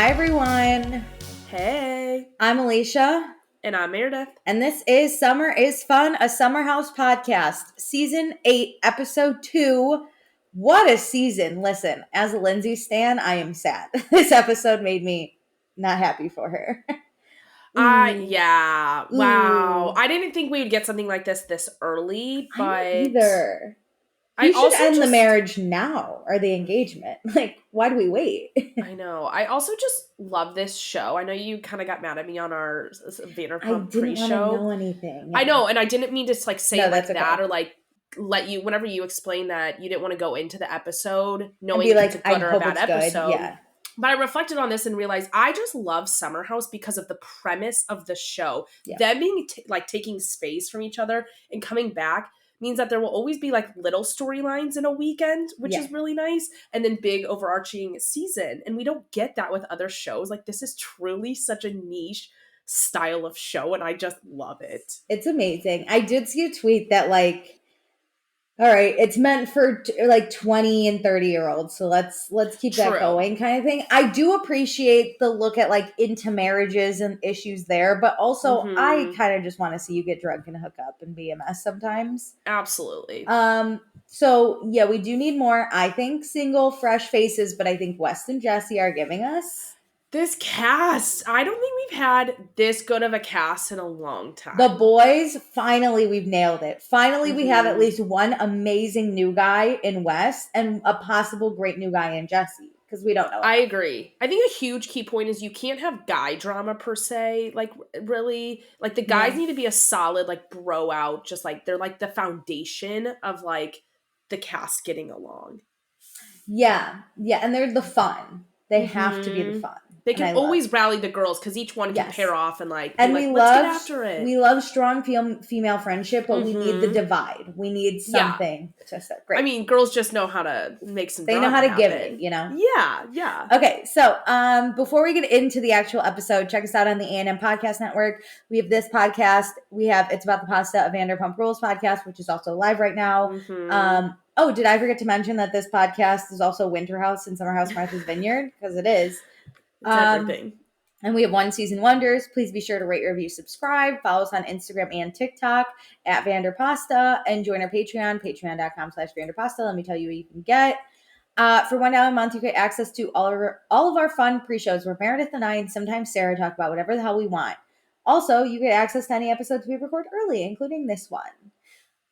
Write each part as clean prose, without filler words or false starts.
Hi, everyone. Hey. I'm Alicia. And I'm Meredith. And this is Summer is Fun, a Summer House podcast, Season 8, Episode 2. What a season. Listen, as a Lindsay stan, I am sad. This episode made me not happy for her. Yeah. Wow. I didn't think we would get something like this early, but I don't either. I You should also end the marriage now, or the engagement. Like, why do we wait? I know. I also just love this show. I know you kind of got mad at me on our Vanderpump pre-show. I didn't want to know anything. Yeah. I know, and I didn't mean to say no, it like okay. that or like let you, whenever you explain that you didn't want to go into the episode knowing and be like, it's a good or a bad episode. Yeah. But I reflected on this and realized I just love Summer House because of the premise of the show. Yeah. Them being taking space from each other and coming back means that there will always be like little storylines in a weekend, which is really nice, and then big overarching season. And we don't get that with other shows. Like, this is truly such a niche style of show, and I just love it. It's amazing. I did see a tweet that like, all right, it's meant for like 20 and 30-year-olds, so let's keep that going kind of thing. I do appreciate the look at like into marriages and issues there, but also I kind of just want to see you get drunk and hook up and be a mess sometimes. Absolutely. So yeah, we do need more, I think, single, fresh faces, but I think West and Jesse are giving us this cast. I don't think we've had this good of a cast in a long time. The boys, finally, we've nailed it. Finally, we have at least one amazing new guy in West and a possible great new guy in Jesse, because we don't know. I agree. I think a huge key point is you can't have guy drama per se. Like, really, like the guys need to be a solid like bro out. Just like they're like the foundation of like the cast getting along. Yeah, and they're the fun. They have to be the fun. They can always rally the girls because each one can pair off and like, and we let's get after it. We love strong female friendship, but we need the divide. We need something to set. Great. I mean, girls just know how to make some. They know how to give it, you know. Yeah. Okay, so before we get into the actual episode, check us out on the A&M Podcast Network. We have this podcast. We have It's About the Pasta, a Vanderpump Rules podcast, which is also live right now. Oh, did I forget to mention that this podcast is also Winter House and Summer House Martha's Vineyard? Because it is. It's everything. And we have One Season Wonders. Please be sure to rate, review, subscribe. Follow us on Instagram and TikTok at Vanderpasta. And join our Patreon, patreon.com/Vanderpasta. Let me tell you what you can get. For $1 a month, you get access to all of our fun pre-shows where Meredith and I and sometimes Sarah talk about whatever the hell we want. Also, you get access to any episodes we record early, including this one.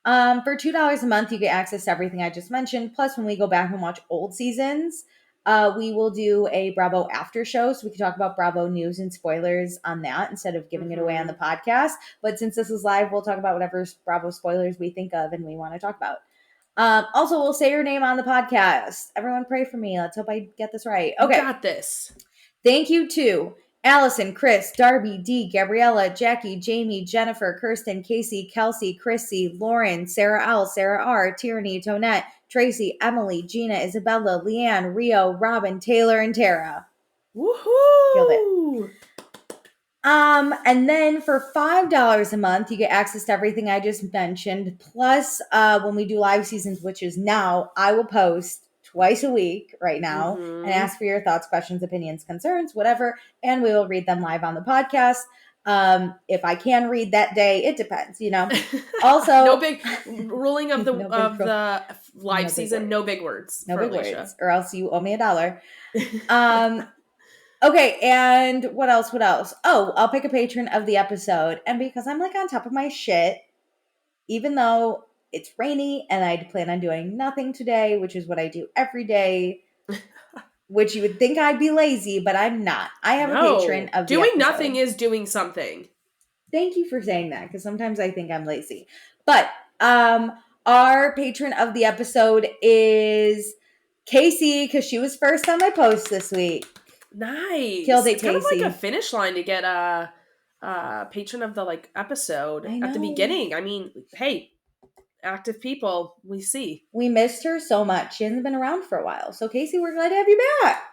For $2 a month, you get access to everything I just mentioned. Plus, when we go back and watch old seasons, we will do a Bravo after show, so we can talk about Bravo news and spoilers on that instead of giving it away on the podcast. But since this is live, we'll talk about whatever Bravo spoilers we think of and we want to talk about. Also, we'll say your name on the podcast. Everyone pray for me. Let's hope I get this right. Okay. You got this. Thank you to Allison, Chris, Darby, Dee, Gabriella, Jackie, Jamie, Jennifer, Kirsten, Casey, Kelsey, Chrissy, Lauren, Sarah L, Sarah R, Tierney, Tonette, Tracy, Emily, Gina, Isabella, Leanne, Rio, Robin, Taylor, and Tara. Woohoo! Killed it. And then for $5 a month, you get access to everything I just mentioned. Plus, when we do live seasons, which is now, I will post twice a week right now and ask for your thoughts, questions, opinions, concerns, whatever. And we will read them live on the podcast. If I can read that day, it depends, you know. Also, no big ruling of the the live season. No big words. No big words, or else you owe me $1. Okay, and what else? Oh, I'll pick a patron of the episode, and because I'm like on top of my shit, even though it's rainy and I plan on doing nothing today, which is what I do every day. Which you would think I'd be lazy, but I'm not. I have a patron of the doing episode. Nothing is doing something. Thank you for saying that, because sometimes I think I'm lazy. But our patron of the episode is Casey, because she was first on my post this week. Nice. Killed it, it's Casey. Kind of like a finish line to get a patron of the episode at the beginning. I mean, hey, active people, we see. We missed her so much. She hasn't been around for a while. So, Casey, we're glad to have you back.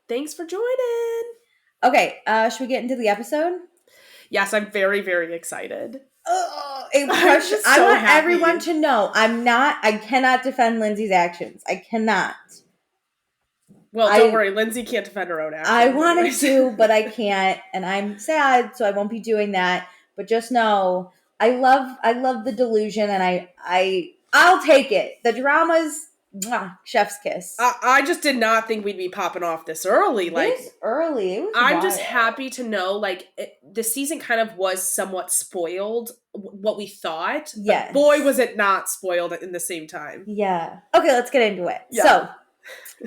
Thanks for joining. Okay, should we get into the episode? Yes, I'm very, very excited. I want everyone to know I cannot defend Lindsay's actions. I cannot. Well, don't worry. Lindsay can't defend her own actions. I wanted to, but I can't. And I'm sad, so I won't be doing that. But just know, I love the delusion, and I'll take it. The drama's chef's kiss. I just did not think we'd be popping off this early. This early. It was I'm wild. just happy to know, like, the season kind of was somewhat spoiled, what we thought. Yes. But boy, was it not spoiled at the same time. Yeah. Okay, let's get into it. Yeah. So,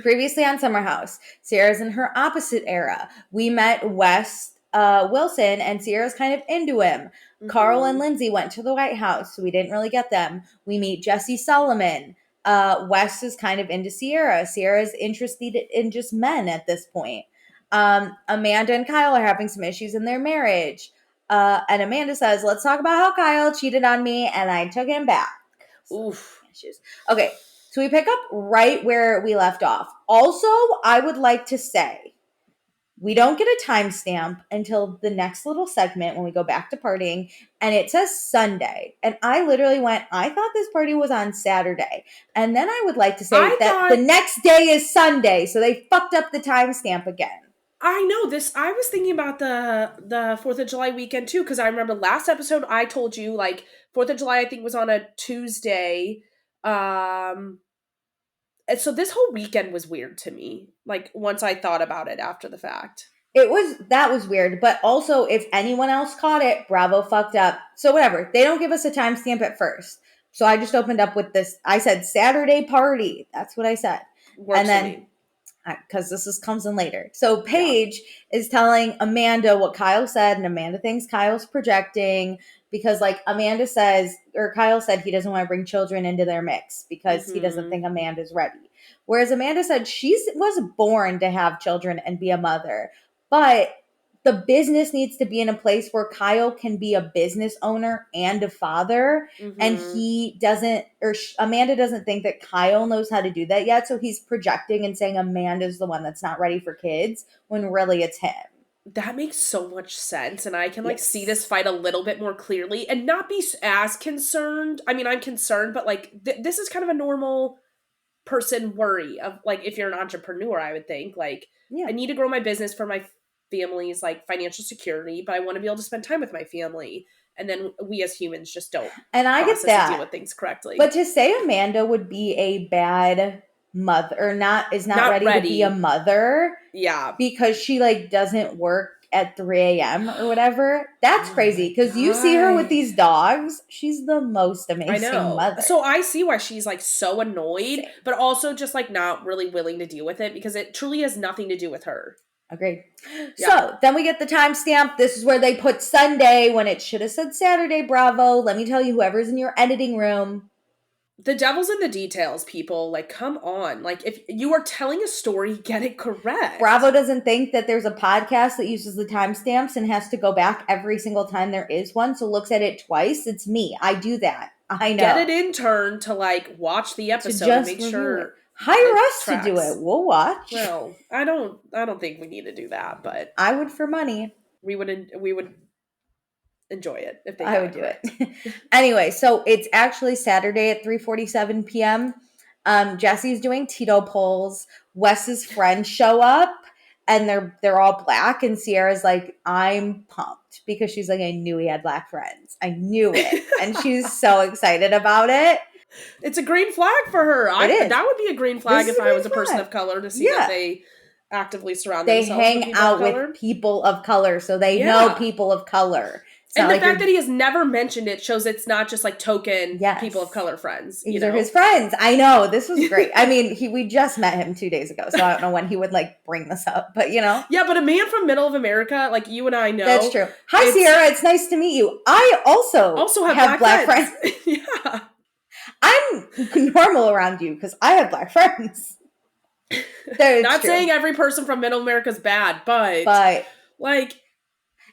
previously on Summer House, Sierra's in her opposite era. We met Wes Wilson, and Sierra's kind of into him. Mm-hmm. Carl and Lindsay went to the White House, so we didn't really get them. We meet Jesse Solomon. Wes is kind of into Sierra. Sierra's interested in just men at this point. Amanda and Kyle are having some issues in their marriage. And Amanda says, let's talk about how Kyle cheated on me and I took him back. Oof. Issues. Okay, so we pick up right where we left off. Also, I would like to say, we don't get a timestamp until the next little segment when we go back to partying, and it says Sunday. And I literally went, I thought this party was on Saturday. And then I would like to say the next day is Sunday, so they fucked up the timestamp again. I know this. I was thinking about the 4th of July weekend too, because I remember last episode I told you, like, 4th of July I think was on a Tuesday. And so this whole weekend was weird to me, like, once I thought about it after the fact. That was weird, but also if anyone else caught it, Bravo fucked up. So whatever, they don't give us a timestamp at first. So I just opened up with this. I said Saturday party. That's what I said. Works and then, because this comes in later. So Paige is telling Amanda what Kyle said, and Amanda thinks Kyle's projecting because, like, Kyle said he doesn't want to bring children into their mix because he doesn't think Amanda's ready. Whereas Amanda said she was born to have children and be a mother, but the business needs to be in a place where Kyle can be a business owner and a father. And Amanda doesn't think that Kyle knows how to do that yet. So he's projecting and saying Amanda's the one that's not ready for kids when really it's him. That makes so much sense. And I can see this fight a little bit more clearly and not be as concerned. I mean, I'm concerned, but like, this is kind of a normal person worry of, like, if you're an entrepreneur, I would think, like, I need to grow my business for my family's, like, financial security, but I want to be able to spend time with my family. And then we as humans just don't get that, deal with things correctly. But to say Amanda would be a bad mother or not ready to be a mother, because she, like, doesn't work at 3 a.m. or whatever, that's crazy, because you see her with these dogs. She's the most amazing mother. So I see why she's, like, so annoyed, but also just, like, not really willing to deal with it, because it truly has nothing to do with her. Agreed. So then we get the timestamp. This is where they put Sunday when it should have said Saturday. Bravo. Let me tell you, whoever's in your editing room, the devil's in the details, people. Like, come on. Like, if you are telling a story, get it correct. Bravo doesn't think that there's a podcast that uses the timestamps and has to go back every single time there is one, so looks at it twice. It's me. I do that. I know. Get an intern to, like, watch the episode and make sure. Hire us to do it. We'll watch. Well, I don't think we need to do that, but I would for money. We would enjoy it if they. I would do it. Anyway, so it's actually Saturday at 3:47 p.m. Jesse's doing Tito polls. Wes's friends show up, and they're all black. And Sierra's like, I'm pumped because she's like, I knew he had black friends. I knew it, and she's so excited about it. It's a green flag for her. That would be a green flag if I was a person of color, to see that they actively surround themselves with people of color. They hang out with people of color, so they know people of color. And the fact that he has never mentioned it shows it's not just, like, token people of color friends. These are his friends. I know. This was great. I mean, we just met him 2 days ago, so I don't know when he would, like, bring this up, but, you know. Yeah, but a man from middle of America, like you and I know. That's true. Hi, Sierra. It's nice to meet you. I also have black friends. Yeah. I'm normal around you because I have black friends. Not saying every person from middle America is bad, but like,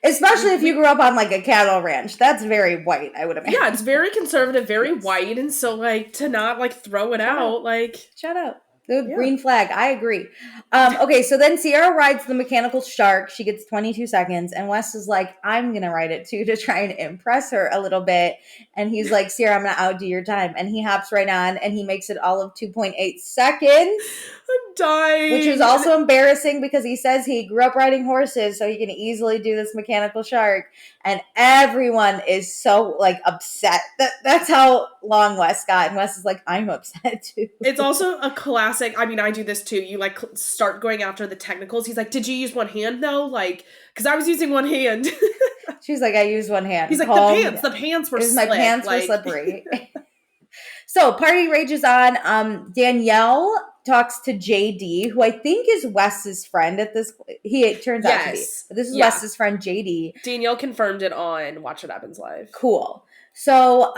especially if you grew up on, like, a cattle ranch, that's very white, I would imagine. Yeah, it's very conservative, very white, and so, like, to not, like, throw it out, like, shut up. The green flag. I agree. Okay, so then Sierra rides the mechanical shark. She gets 22 seconds. And Wes is like, I'm going to ride it too to try and impress her a little bit. And he's like, Sierra, I'm going to outdo your time. And he hops right on and he makes it all of 2.8 seconds. I'm dying. Which was also embarrassing because he says he grew up riding horses so he can easily do this mechanical shark. And everyone is so, like, upset. That's how long Wes got. And Wes is like, I'm upset too. It's also a classic. I mean, I do this too. You, like, start going after the technicals. He's like, did you use one hand, though? Like, because I was using one hand. She's like, I used one hand. He's like, the pants were slick. My pants were slippery. So, party rages on. Danielle talks to JD, who I think is Wes's friend at this point. It turns out to be. But this is Wes's friend, JD. Danielle confirmed it on Watch What Happens Live. Cool. So,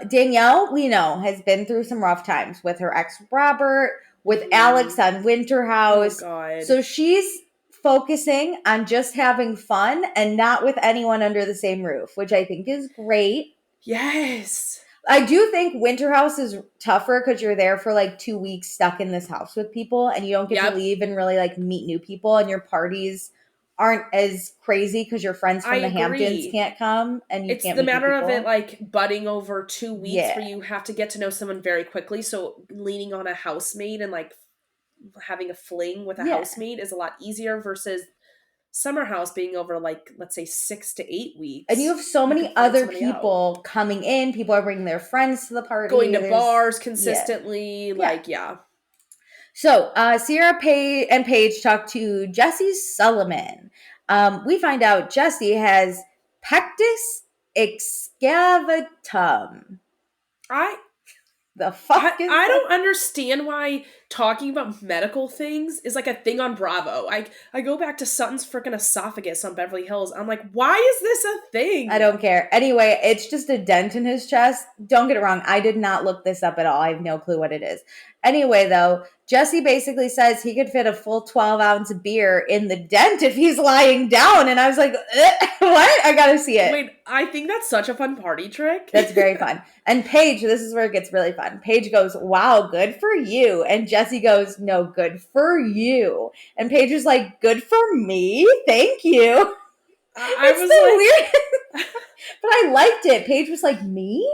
Danielle, we know, has been through some rough times with her ex, Robert, with Alex on Winter House. Oh, God. So, she's focusing on just having fun and not with anyone under the same roof, which I think is great. Yes. I do think Winter House is tougher because you're there for like 2 weeks stuck in this house with people and you don't get to leave and really like meet new people, and your parties aren't as crazy because your friends from the Hamptons can't come and you can't meet It's the matter people. of it like budding over 2 weeks where you have to get to know someone very quickly. So leaning on a housemate and like having a fling with a housemate is a lot easier versus Summer House being over like, let's say 6 to 8 weeks. And you have so many other people coming in. People are bringing their friends to the party. Going to bars consistently. So Sierra and Paige talk to Jesse Sullivan. We find out Jesse has pectus excavatum. The fuck is I don't understand why talking about medical things is like a thing on Bravo. I go back to Sutton's freaking esophagus on Beverly Hills. I'm like, why is this a thing? I don't care. Anyway, it's just a dent in his chest. Don't get it wrong. I did not look this up at all. I have no clue what it is. Anyway, though, Jesse basically says he could fit a full 12-ounce beer in the dent if he's lying down. And I was like, what? I gotta see it. Wait, I think that's such a fun party trick. That's very fun. And Paige, this is where it gets really fun. Paige goes, wow, good for you. And Jesse goes, no, good for you. And Paige is like, good for me? Thank you. I was so weird. But I liked it. Paige was like, me?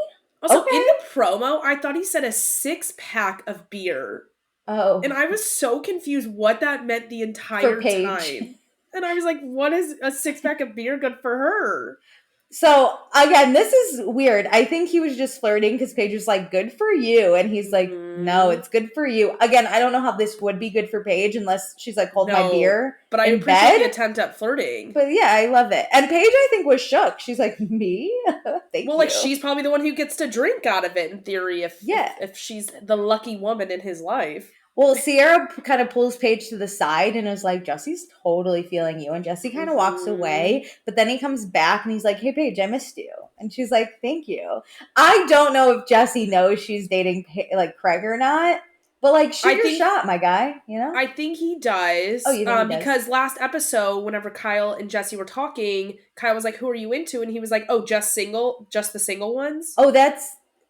Also, in the promo, I thought he said a 6-pack of beer. Oh. And I was so confused what that meant the entire time. And I was like, what is a 6-pack of beer good for her? So, again, this is weird. I think he was just flirting because Paige was like, good for you. And he's like, no, it's good for you. Again, I don't know how this would be good for Paige unless she's like, hold my beer. But I appreciate the attempt at flirting. But yeah, I love it. And Paige, I think, was shook. She's like, me? Thank you. Well, like, she's probably the one who gets to drink out of it in theory if she's the lucky woman in his life. Well, Sierra kind of pulls Paige to the side and is like, Jesse's totally feeling you. And Jesse kind of walks away. But then he comes back and he's like, hey, Paige, I missed you. And she's like, thank you. I don't know if Jesse knows she's dating, like, Craig or not. But, like, shoot your shot, my guy, you know? I think he does. Oh, you think he does? Because last episode, whenever Kyle and Jesse were talking, Kyle was like, who are you into? And he was like, oh, just the single ones?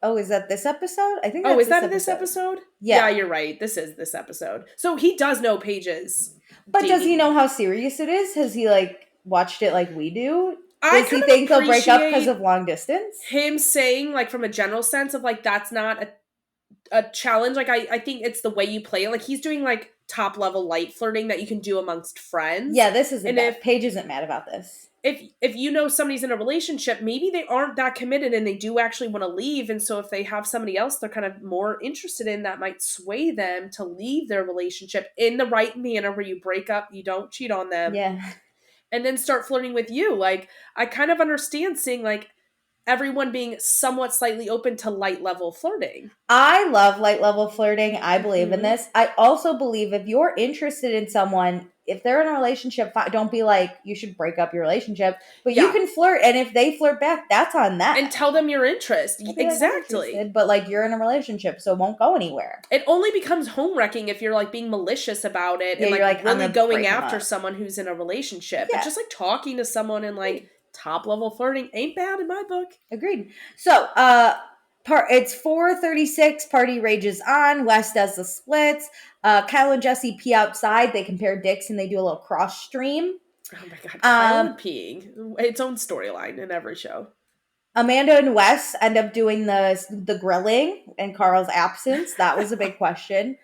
Oh, is that this episode? I think that's is that this episode? Yeah. Yeah, you're right. This is this episode. So he does know Paige's But does he know how serious it is? Has he, like, watched it like we do? Does he think they'll break up because of long distance? Him saying, like, from a general sense of, like, that's not a challenge. Like, I think it's the way you play it. Like, he's doing, like, top-level light flirting that you can do amongst friends. Yeah, this isn't bad. If Paige isn't mad about this. If you know somebody's in a relationship, maybe they aren't that committed and they do actually want to leave. And so if they have somebody else they're kind of more interested in, that might sway them to leave their relationship in the right manner where you break up, you don't cheat on them. Yeah. And then start flirting with you. Like, I kind of understand seeing, like, everyone being somewhat slightly open to light level flirting. I love light level flirting. I believe in this. I also believe if you're interested in someone, if they're in a relationship, don't be like, you should break up your relationship. But you can flirt, and if they flirt back, that's on them. And tell them your interest. Exactly. But, like, you're in a relationship, so it won't go anywhere. It only becomes home wrecking if you're, like, being malicious about it and, like really going after someone who's in a relationship. Yeah. But just, like, talking to someone and, like, top level flirting ain't bad in my book. Agreed. So, it's 4:36. Party rages on. Wes does the splits. Kyle and Jesse pee outside. They compare dicks and they do a little cross stream. Oh my god, Kyle and peeing. Its own storyline in every show. Amanda and Wes end up doing the grilling in Carl's absence. That was a big question.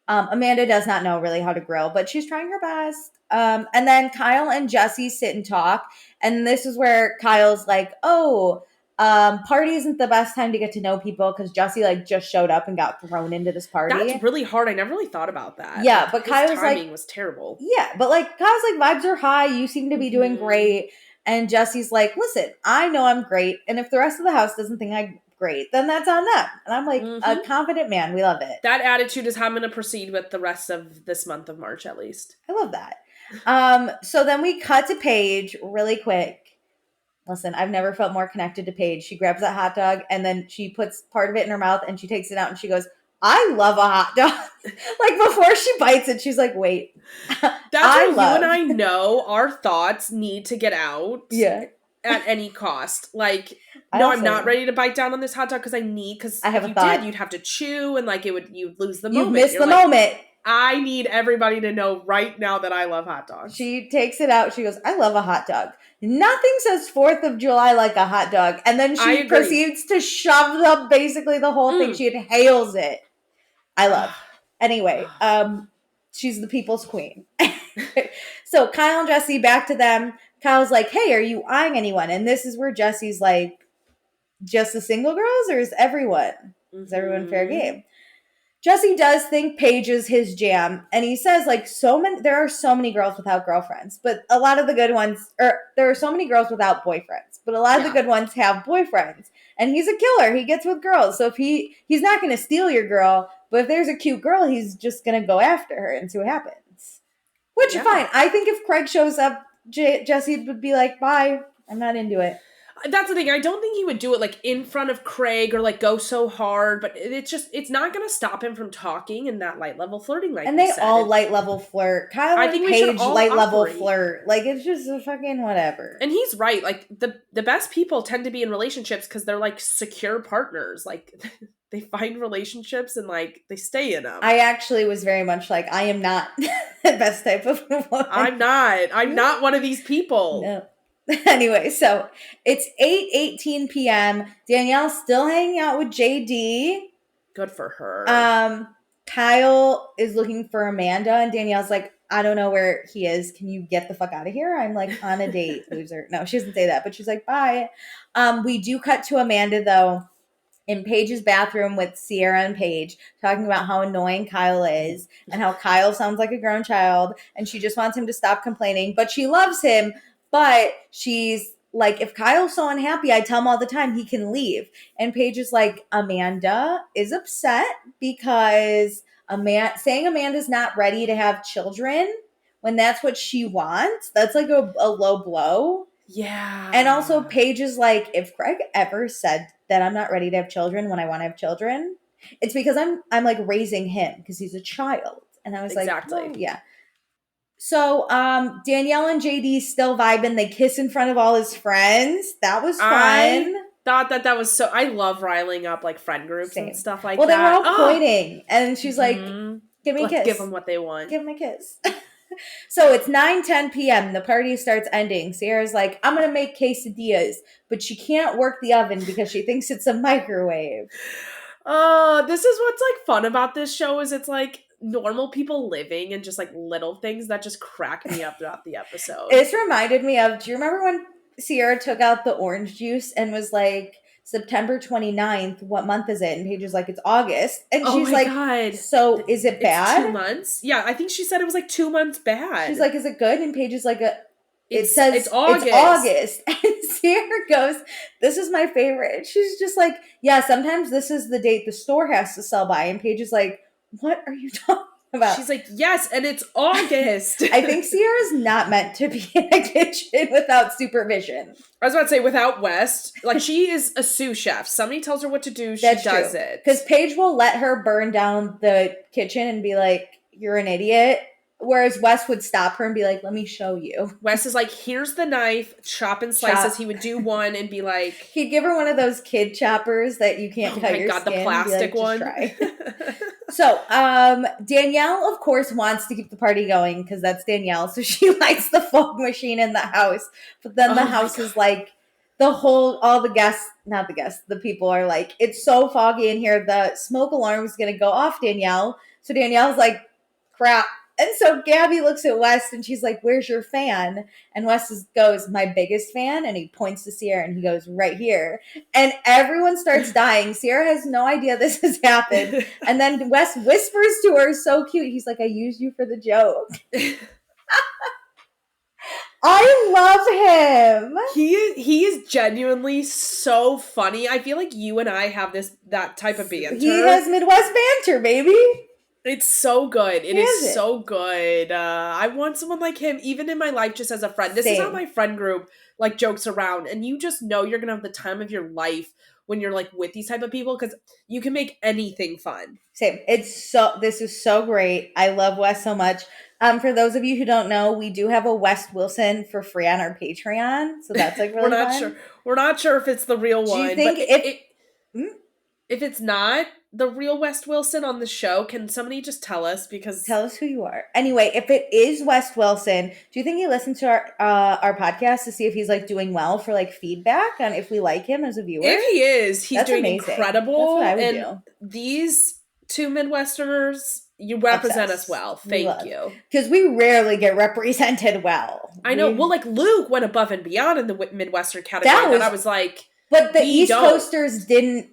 Amanda does not know really how to grill, but she's trying her best. And then Kyle and Jesse sit and talk. And this is where Kyle's like, oh, party isn't the best time to get to know people because Jesse like just showed up and got thrown into this party. That's really hard. I never really thought about that. Yeah, like, but Kyle's timing was terrible. Yeah, but like Kyle's like, vibes are high. You seem to be doing great. And Jesse's like, listen, I know I'm great. And if the rest of the house doesn't think I'm great, then that's on them. And I'm like, a confident man. We love it. That attitude is how I'm going to proceed with the rest of this month of March, at least. I love that. So then we cut to Paige really quick. Listen, I've never felt more connected to Paige. She grabs that hot dog and then she puts part of it in her mouth and she takes it out and she goes, I love a hot dog. Like before she bites it, she's like, wait. That's why you and I know our thoughts need to get out. Yeah. At any cost. Like, no, I'm not ready to bite down on this hot dog because I have a thought. You'd have to chew and like you'd lose the moment. You'd miss the moment. I need everybody to know right now that I love hot dogs. She takes it out. She goes, I love a hot dog. Nothing says 4th of July like a hot dog. And then she proceeds to shove basically the whole thing. She inhales it. I love. Anyway, she's the people's queen. So Kyle and Jesse, back to them. Kyle's like, hey, are you eyeing anyone? And this is where Jesse's like, just the single girls or is everyone? Is everyone fair game? Jesse does think Paige is his jam. And he says like there are so many girls without girlfriends, but a lot of the good ones, or there are so many girls without boyfriends, but a lot of the good ones have boyfriends. And he's a killer. He gets with girls. So if he's not going to steal your girl, but if there's a cute girl, he's just going to go after her and see what happens. Which, fine. I think if Craig shows up, Jesse would be like, bye. I'm not into it. That's the thing. I don't think he would do it like in front of Craig or like go so hard, but it's not going to stop him from talking and that light level flirting like. And they all light level flirt. Kyle and Paige light level flirt. Like it's just a fucking whatever. And he's right. Like the best people tend to be in relationships because they're like secure partners. Like they find relationships and like they stay in them. I actually was very much like I am not the best type of woman. I'm not one of these people. No. Anyway, so it's 8:18 p.m. Danielle's still hanging out with JD. Good for her. Kyle is looking for Amanda, and Danielle's like, I don't know where he is. Can you get the fuck out of here? I'm like on a date, loser. No, she doesn't say that, but she's like, bye. We do cut to Amanda, though, in Paige's bathroom with Sierra and Paige, talking about how annoying Kyle is and how Kyle sounds like a grown child, and she just wants him to stop complaining, but she loves him. But she's like, if Kyle's so unhappy, I tell him all the time he can leave. And Paige is like, Amanda is upset because saying Amanda's not ready to have children when that's what she wants, that's like a low blow. Yeah. And also Paige is like, if Craig ever said that I'm not ready to have children when I want to have children, it's because I'm like raising him because he's a child. And I was exactly. Like, oh, yeah. So Danielle and JD still vibing. They kiss in front of all his friends. That was fun. I thought that was so. I love riling up like friend groups and stuff like that. Well, they were all pointing, and she's like, "Give me a kiss. Give them what they want. Give them a kiss." So it's 9:10 p.m. The party starts ending. Sierra's like, "I'm gonna make quesadillas," but she can't work the oven because she thinks it's a microwave. This is what's like fun about this show is it's like normal people living and just like little things that just crack me up throughout the episode. It's reminded me of, do you remember when Sierra took out the orange juice and was like, September 29th, what month is it? And Paige was like, it's August. And she's like, God. So is it bad? It's 2 months? Yeah, I think she said it was like 2 months bad. She's like, is it good? And Paige is like, it says it's August. And Sierra goes, this is my favorite. She's just like, yeah, sometimes this is the date the store has to sell by. And Paige is like, what are you talking about? She's like, yes, and it's August. I think Sierra's not meant to be in a kitchen without supervision. I was about to say without West. Like, she is a sous chef. Somebody tells her what to do, she does it. Because Paige will let her burn down the kitchen and be like, you're an idiot. Whereas Wes would stop her and be like, let me show you. Wes is like, here's the knife, chop and slices. He would do one and be like... He'd give her one of those kid choppers that you can't cut your skin. The plastic one. Try. So, Danielle, of course, wants to keep the party going because that's Danielle. So she lights the fog machine in the house. But then the house is like, the people are like, it's so foggy in here. The smoke alarm is going to go off, Danielle. So Danielle's like, crap. And so Gabby looks at Wes and she's like, where's your fan? And Wes goes, my biggest fan. And he points to Sierra and he goes, right here. And everyone starts dying. Sierra has no idea this has happened. And then Wes whispers to her, so cute. He's like, I used you for the joke. I love him. He is genuinely so funny. I feel like you and I have that type of banter. He has Midwest banter, baby. It's so good. It is so good. I want someone like him, even in my life, just as a friend. This is how my friend group like jokes around, and you just know you're gonna have the time of your life when you're like with these type of people because you can make anything fun. Same. This is so great. I love Wes so much. For those of you who don't know, we do have a Wes Wilson for free on our Patreon, so that's like really fun. We're not sure if it's the real one. Do you think if it's not the real Wes Wilson on the show, can somebody just tell us? Because tell us who you are. Anyway, if it is Wes Wilson, do you think he listens to our podcast to see if he's like doing well for like feedback on if we like him as a viewer? If he is, he's doing amazing. Incredible. That's what I would do. These two Midwesterners, you represent us well. Thank you. Because we rarely get represented well. I know. Well, like Luke went above and beyond in the Midwestern category. And I was like, but the East Coasters didn't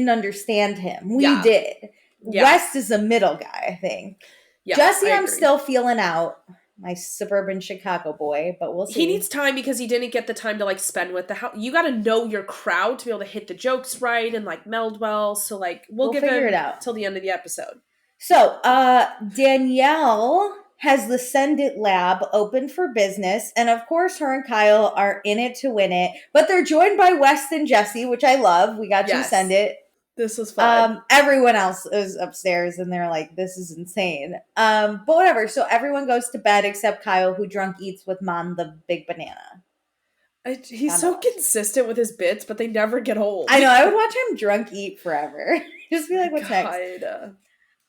understand him. We did. Yeah. West is a middle guy, I think. Yeah, Jesse, I'm still feeling out. My suburban Chicago boy, but we'll see. He needs time because he didn't get the time to like spend with the house. You got to know your crowd to be able to hit the jokes right and like meld well. So like we'll give figure it out till the end of the episode. So Danielle has the Send It Lab open for business. And of course, her and Kyle are in it to win it. But they're joined by Wes and Jesse, which I love. We got to send it. This was fun. Everyone else is upstairs and they're like, this is insane. But whatever. So everyone goes to bed except Kyle, who drunk eats with Mom the big banana. He's so consistent with his bits, but they never get old. I know. I would watch him drunk eat forever. Just be like, what's next?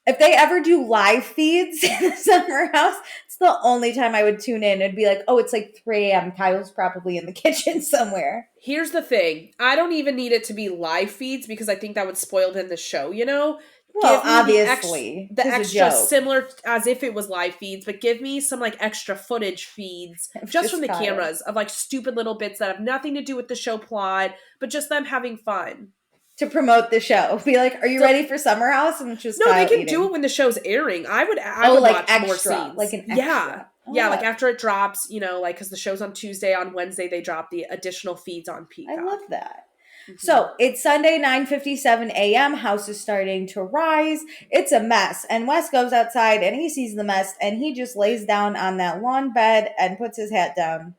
If they ever do live feeds in the summer house, it's the only time I would tune in. It'd be like, oh, it's like 3 a.m. Kyle's probably in the kitchen somewhere. Here's the thing. I don't even need it to be live feeds because I think that would spoil it in the show, you know? Well, obviously. The extra similar as if it was live feeds, but give me some like extra footage feeds just from the cameras of like stupid little bits that have nothing to do with the show plot, but just them having fun. To promote the show. Be like, are you ready for Summer House? And just they can do it when the show's airing. I would like watch extra, more scenes. Like an extra. Yeah. Yeah, like after it drops, you know, like because the show's on Tuesday, on Wednesday they drop the additional feeds on Peacock. I love that. Mm-hmm. So it's Sunday, 9:57 a.m. House is starting to rise. It's a mess. And Wes goes outside and he sees the mess and he just lays down on that lawn bed and puts his hat down.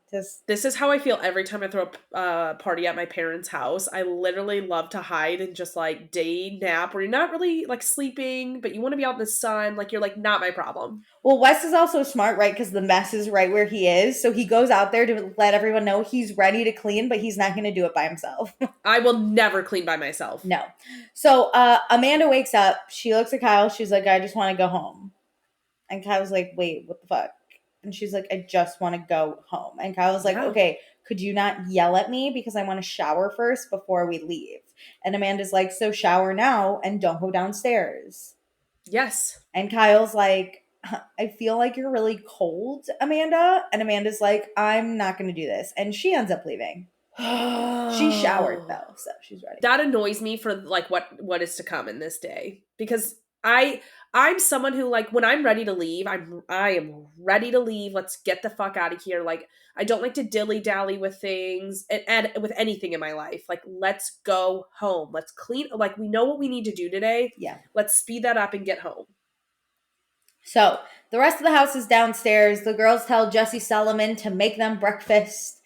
This is how I feel every time I throw a party at my parents' house. I literally love to hide and just like day nap where you're not really like sleeping, but you want to be out in the sun. Like you're like, not my problem. Well, Wes is also smart, right? Because the mess is right where he is. So he goes out there to let everyone know he's ready to clean, but he's not going to do it by himself. I will never clean by myself. No. So Amanda wakes up. She looks at Kyle. She's like, I just want to go home. And Kyle's like, wait, what the fuck? And she's like, I just want to go home. And Kyle was like, okay, could you not yell at me? Because I want to shower first before we leave. And Amanda's like, so shower now and don't go downstairs. Yes. And Kyle's like, I feel like you're really cold, Amanda. And Amanda's like, I'm not going to do this. And she ends up leaving. She showered though, so she's ready. That annoys me for like what is to come in this day. Because I'm someone who like when I'm ready to leave, I am ready to leave. Let's get the fuck out of here. Like I don't like to dilly-dally with things and with anything in my life. Like let's go home. Let's clean. Like we know what we need to do today. Yeah. Let's speed that up and get home. So the rest of the house is downstairs. The girls tell Jesse Solomon to make them breakfast.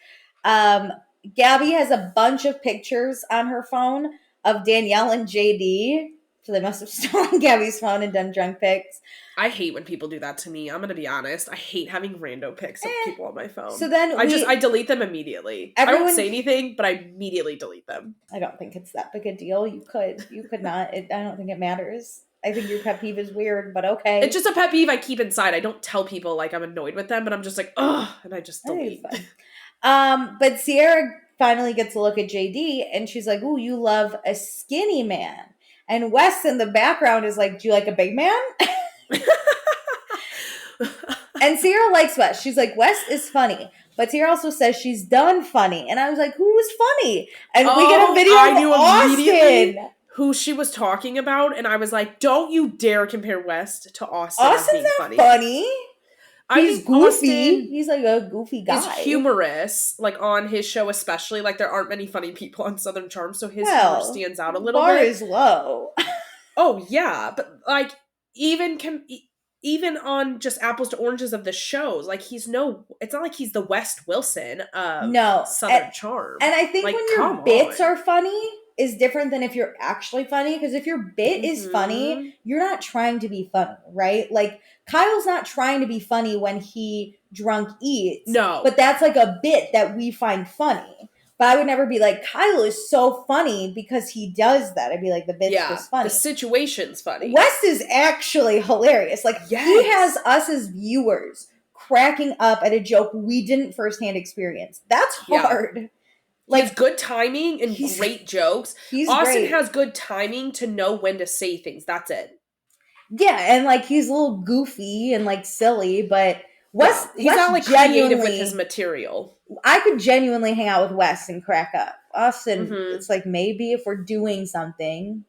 Gabby has a bunch of pictures on her phone of Danielle and JD. So they must have stolen Gabby's phone and done drunk pics. I hate when people do that to me. I'm going to be honest. I hate having rando pics of people on my phone. So then I delete them immediately. I don't say anything, but I immediately delete them. I don't think it's that big a deal. You could not. I don't think it matters. I think your pet peeve is weird, but okay. It's just a pet peeve I keep inside. I don't tell people like I'm annoyed with them, but I'm just like, ugh, and I just delete. But Sierra finally gets a look at JD, and she's like, ooh, you love a skinny man. And Wes in the background is like, do you like a big man? And Sierra likes Wes. She's like, Wes is funny. But Sierra also says she's done funny. And I was like, who was funny? And we get a video of Austin. Who she was talking about. And I was like, don't you dare compare Wes to Austin. Austin's not funny. He's goofy. He's like a goofy guy. He's humorous, like on his show especially. Like there aren't many funny people on Southern Charm, so his humor stands out a little bit. Bar is low. Oh yeah, but like even on just apples to oranges of the shows, like it's not like he's the West Wilson of Southern Charm. And I think like, when your bits are funny is different than if you're actually funny, because if your bit is funny, you're not trying to be funny, right? Like Kyle's not trying to be funny when he drunk eats. No. But that's like a bit that we find funny. But I would never be like, Kyle is so funny because he does that. I'd be like, the bit's just funny. The situation's funny. West is actually hilarious. Like, he has us as viewers cracking up at a joke we didn't firsthand experience. That's hard. Yeah. Like, he has good timing and great jokes. Austin has good timing to know when to say things. That's it. Yeah, and like he's a little goofy and like silly, but Wes, he's not like creative with his material. I could genuinely hang out with Wes and crack up. Austin, it's like maybe if we're doing something,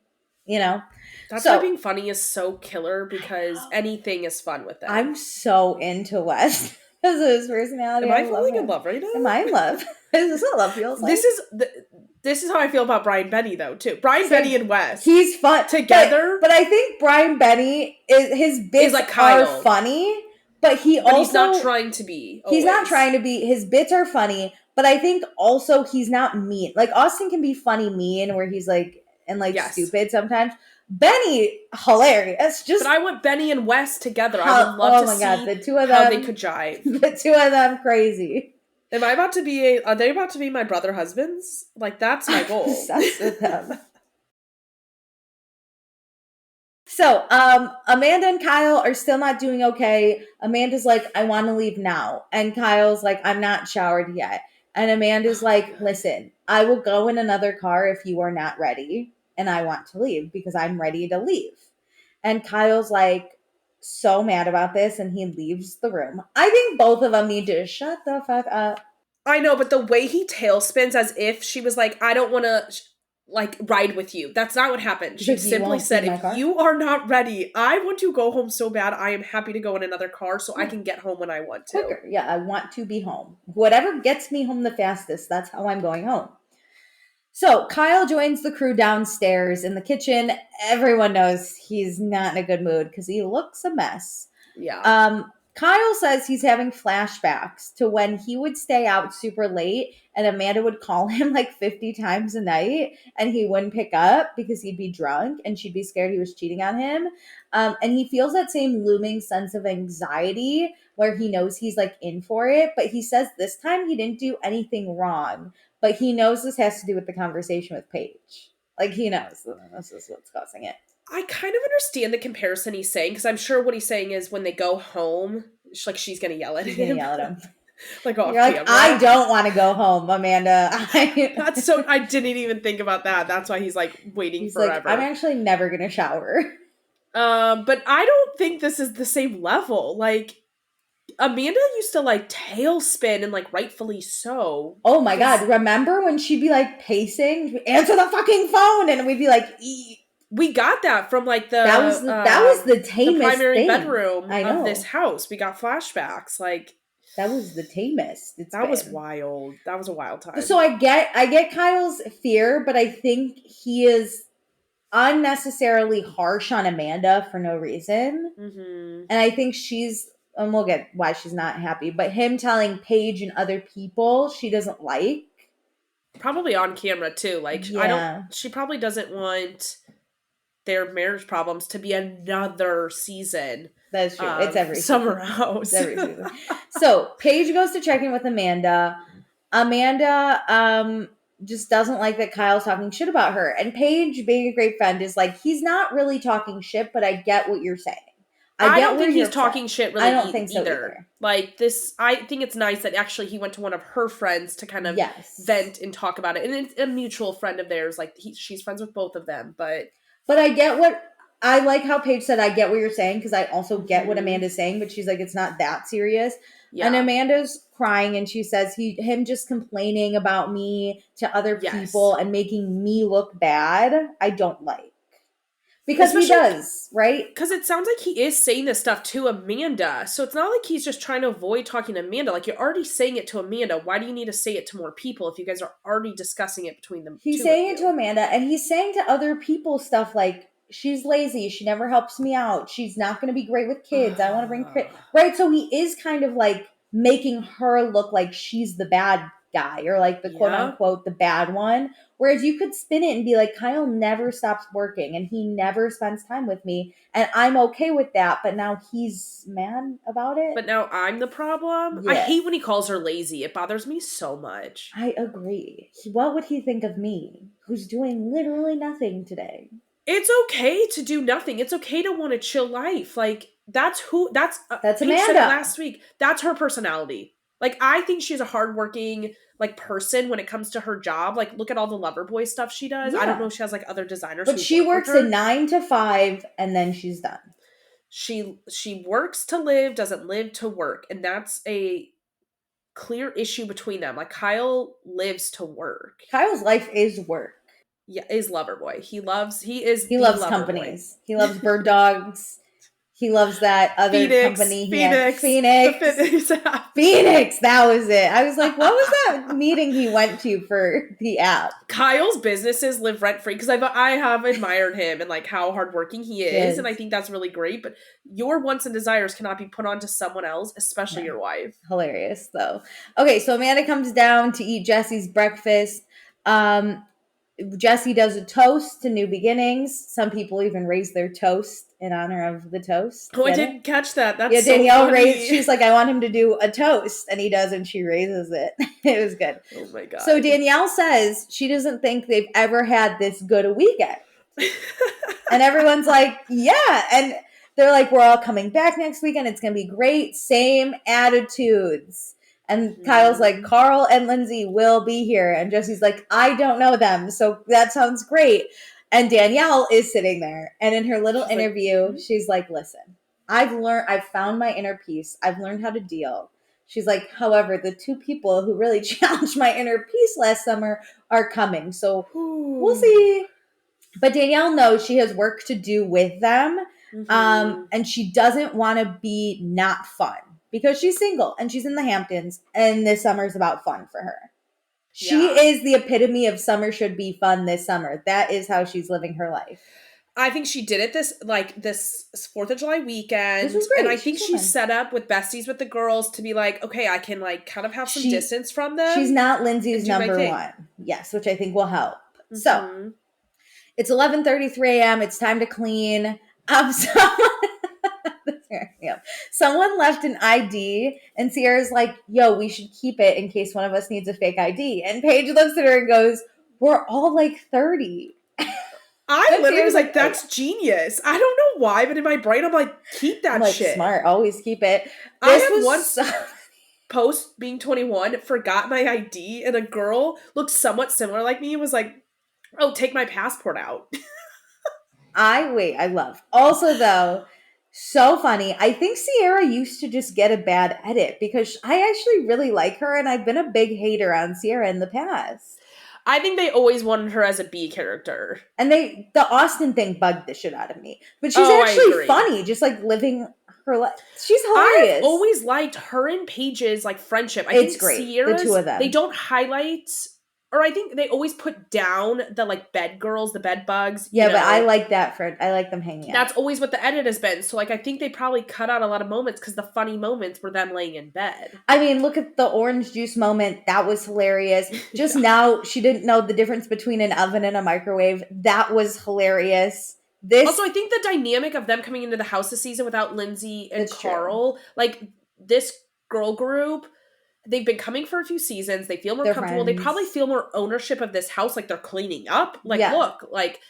you know. That's why being funny is so killer, because anything is fun with it. I'm so into Wes because of his personality. Am I falling in love right now? Am I in love? Is this what love feels like? This is how I feel about Brian Benny, though, too. Benny and Wes. He's fun. Together. But I think Brian Benny, his bits like are funny, but he's not trying to be. Always. He's not trying to be. His bits are funny, but I think also he's not mean. Like, Austin can be funny mean, where he's like, and like stupid sometimes. Benny, hilarious. But I want Benny and Wes together. I would love to see the two of them, how they could jive. The two of them crazy. Are they about to be my brother husbands? Like, that's my goal. I'm obsessed with them. So, Amanda and Kyle are still not doing okay. Amanda's like, I want to leave now. And Kyle's like, I'm not showered yet. And Amanda's like, listen, I will go in another car if you are not ready. And I want to leave because I'm ready to leave. And Kyle's like, so mad about this, and he leaves the room. I think both of them need to shut the fuck up. I know, but the way he tailspins as if she was like, I don't want to like ride with you. That's not what happened. She simply said, if you are not ready, I want to go home so bad. I am happy to go in another car so I can get home when I want to. Quicker. Yeah, I want to be home. Whatever gets me home the fastest, that's how I'm going home. So Kyle joins the crew downstairs in the kitchen. Everyone knows he's not in a good mood because he looks a mess. Yeah. Kyle says he's having flashbacks to when he would stay out super late and Amanda would call him like 50 times a night and he wouldn't pick up because he'd be drunk and she'd be scared he was cheating on him. And he feels that same looming sense of anxiety where he knows he's like in for it. But he says this time he didn't do anything wrong. But he knows this has to do with the conversation with Paige. Like, he knows this is what's causing it. I kind of understand the comparison he's saying, because I'm sure what he's saying is when they go home, she's going to yell at him. She's going to yell at him. Like, off camera. I don't want to go home, Amanda. I didn't even think about that. That's why he's like waiting forever. Like, I'm actually never going to shower. But I don't think this is the same level. Like, Amanda used to like tailspin, and like rightfully so. Oh my God. Remember when she'd be like pacing, answer the fucking phone, and we'd be like, we got that from like that was the tamest the primary thing. Bedroom of this house. We got flashbacks. Like, that was the tamest. Was wild. That was a wild time. So I get Kyle's fear, but I think he is unnecessarily harsh on Amanda for no reason. Mm-hmm. And I think and we'll get why she's not happy, but him telling Paige and other people she doesn't like. Probably on camera too. Like, she probably doesn't want their marriage problems to be another season. That's true. It's every Summer House. It's every season. So Paige goes to check in with Amanda. Amanda just doesn't like that Kyle's talking shit about her. And Paige, being a great friend, is like, he's not really talking shit, but I get what you're saying. I don't think he's talking shit really. I don't think so either. Like this, I think it's nice that actually he went to one of her friends to kind of vent and talk about it. And it's a mutual friend of theirs. Like she's friends with both of them, but But I like how Paige said, I get what you're saying, because I also get what Mhm. Amanda's saying, but she's like, it's not that serious. And Yeah. Amanda's crying and she says him just complaining about me to other people Yes. and making me look bad, I don't like. Because he Especially does, right? because it sounds like he is saying this stuff to Amanda. So it's not like he's just trying to avoid talking to Amanda. Like, you're already saying it to Amanda. Why do you need to say it to more people if you guys are already discussing it between the He's two of saying it to you? Amanda, and he's saying to other people stuff like, she's lazy, she never helps me out, she's not going to be great with kids, I want to bring kids. Right? So he is kind of like making her look like she's the bad guy, or like the quote Yeah. unquote the bad one. Whereas you could spin it and be like, Kyle never stops working and he never spends time with me, and I'm okay with that, but now he's mad about it. But now I'm the problem. I Yeah. hate when he calls her lazy. It bothers me so much. I agree. What would he think of me, who's doing literally nothing today? It's okay to do nothing. It's okay to want a chill life. Like, that's That's Paige said it Amanda. last week. That's her personality. Like, I think she's a hardworking like person when it comes to her job. Like, look at all the Loverboy stuff she does. I don't know Yeah. if she has like other designers But who she work with works a her. 9 to 5 and then she's done. She works to live, doesn't live to work, and that's a clear issue between them. Like, Kyle lives to work. Kyle's life is work. Yeah, is Loverboy. He is He the loves Loverboy. companies. He loves bird dogs. He loves that other company he had. Phoenix. The fitness app. Phoenix, that was it. I was like, what was that meeting he went to for the app? Kyle's businesses live rent free because I have admired him and like how hardworking he is, and I think that's really great. But your wants and desires cannot be put onto someone else, especially your wife. Hilarious though. Okay, so Amanda comes down to eat Jesse's breakfast. Jesse does a toast to new beginnings. Some people even raise their toast in honor of the toast. Oh, I didn't catch that. That's yeah, so Danielle funny. raised. She's like, I want him to do a toast, and he does, and she raises it. It was good. Oh my god. So Danielle says she doesn't think they've ever had this good a weekend, and everyone's like, yeah, and they're like, we're all coming back next weekend. It's gonna be great. Same attitudes. And Kyle's like, Carl and Lindsay will be here. And Jesse's like, I don't know them. So that sounds great. And Danielle is sitting there. And in her little interview, she's like, listen, I've found my inner peace. I've learned how to deal. She's like, however, the two people who really challenged my inner peace last summer are coming. So we'll see. But Danielle knows she has work to do with them. And she doesn't want to be not fun, because she's single and she's in the Hamptons and this summer is about fun for her. She is the epitome of summer should be fun this summer. That is how she's living her life. I think she did it this 4th of July weekend. This was great. And I think she's set up with besties with the girls to be like, okay, I can like kind of have some distance from them. She's not Lindsay's number one. Yes, which I think will help. So it's 11:33 a.m. It's time to clean. Someone left an ID, and Sierra's like, yo, we should keep it in case one of us needs a fake ID. And Paige looks at her and goes, we're all like 30. I literally was like, that's genius. I don't know why, but in my brain, I'm like, keep that shit. Smart, always keep it. I have once post being 21, forgot my ID, and a girl looked somewhat similar like me and was like, oh, take my passport out. I love. Also, though, so funny. I think Sierra used to just get a bad edit, because I actually really like her, and I've been a big hater on Sierra in the past. I think they always wanted her as a B character. And the Austin thing bugged the shit out of me. But she's actually funny, just like living her life. She's hilarious. I've always liked her and Paige's like friendship. It's great. Sierra's, the two of them. They don't highlight, or I think they always put down the like bed girls, the bed bugs. Yeah, but I like that I like them hanging out. That's always what the edit has been. So like I think they probably cut out a lot of moments because the funny moments were them laying in bed. I mean, look at the orange juice moment. That was hilarious. Just now, she didn't know the difference between an oven and a microwave. That was hilarious. Also, I think the dynamic of them coming into the house this season without Lindsay and Carl, like this girl group, they've been coming for a few seasons. They feel more comfortable. Friends. They probably feel more ownership of this house. Like they're cleaning up. Like, look, like,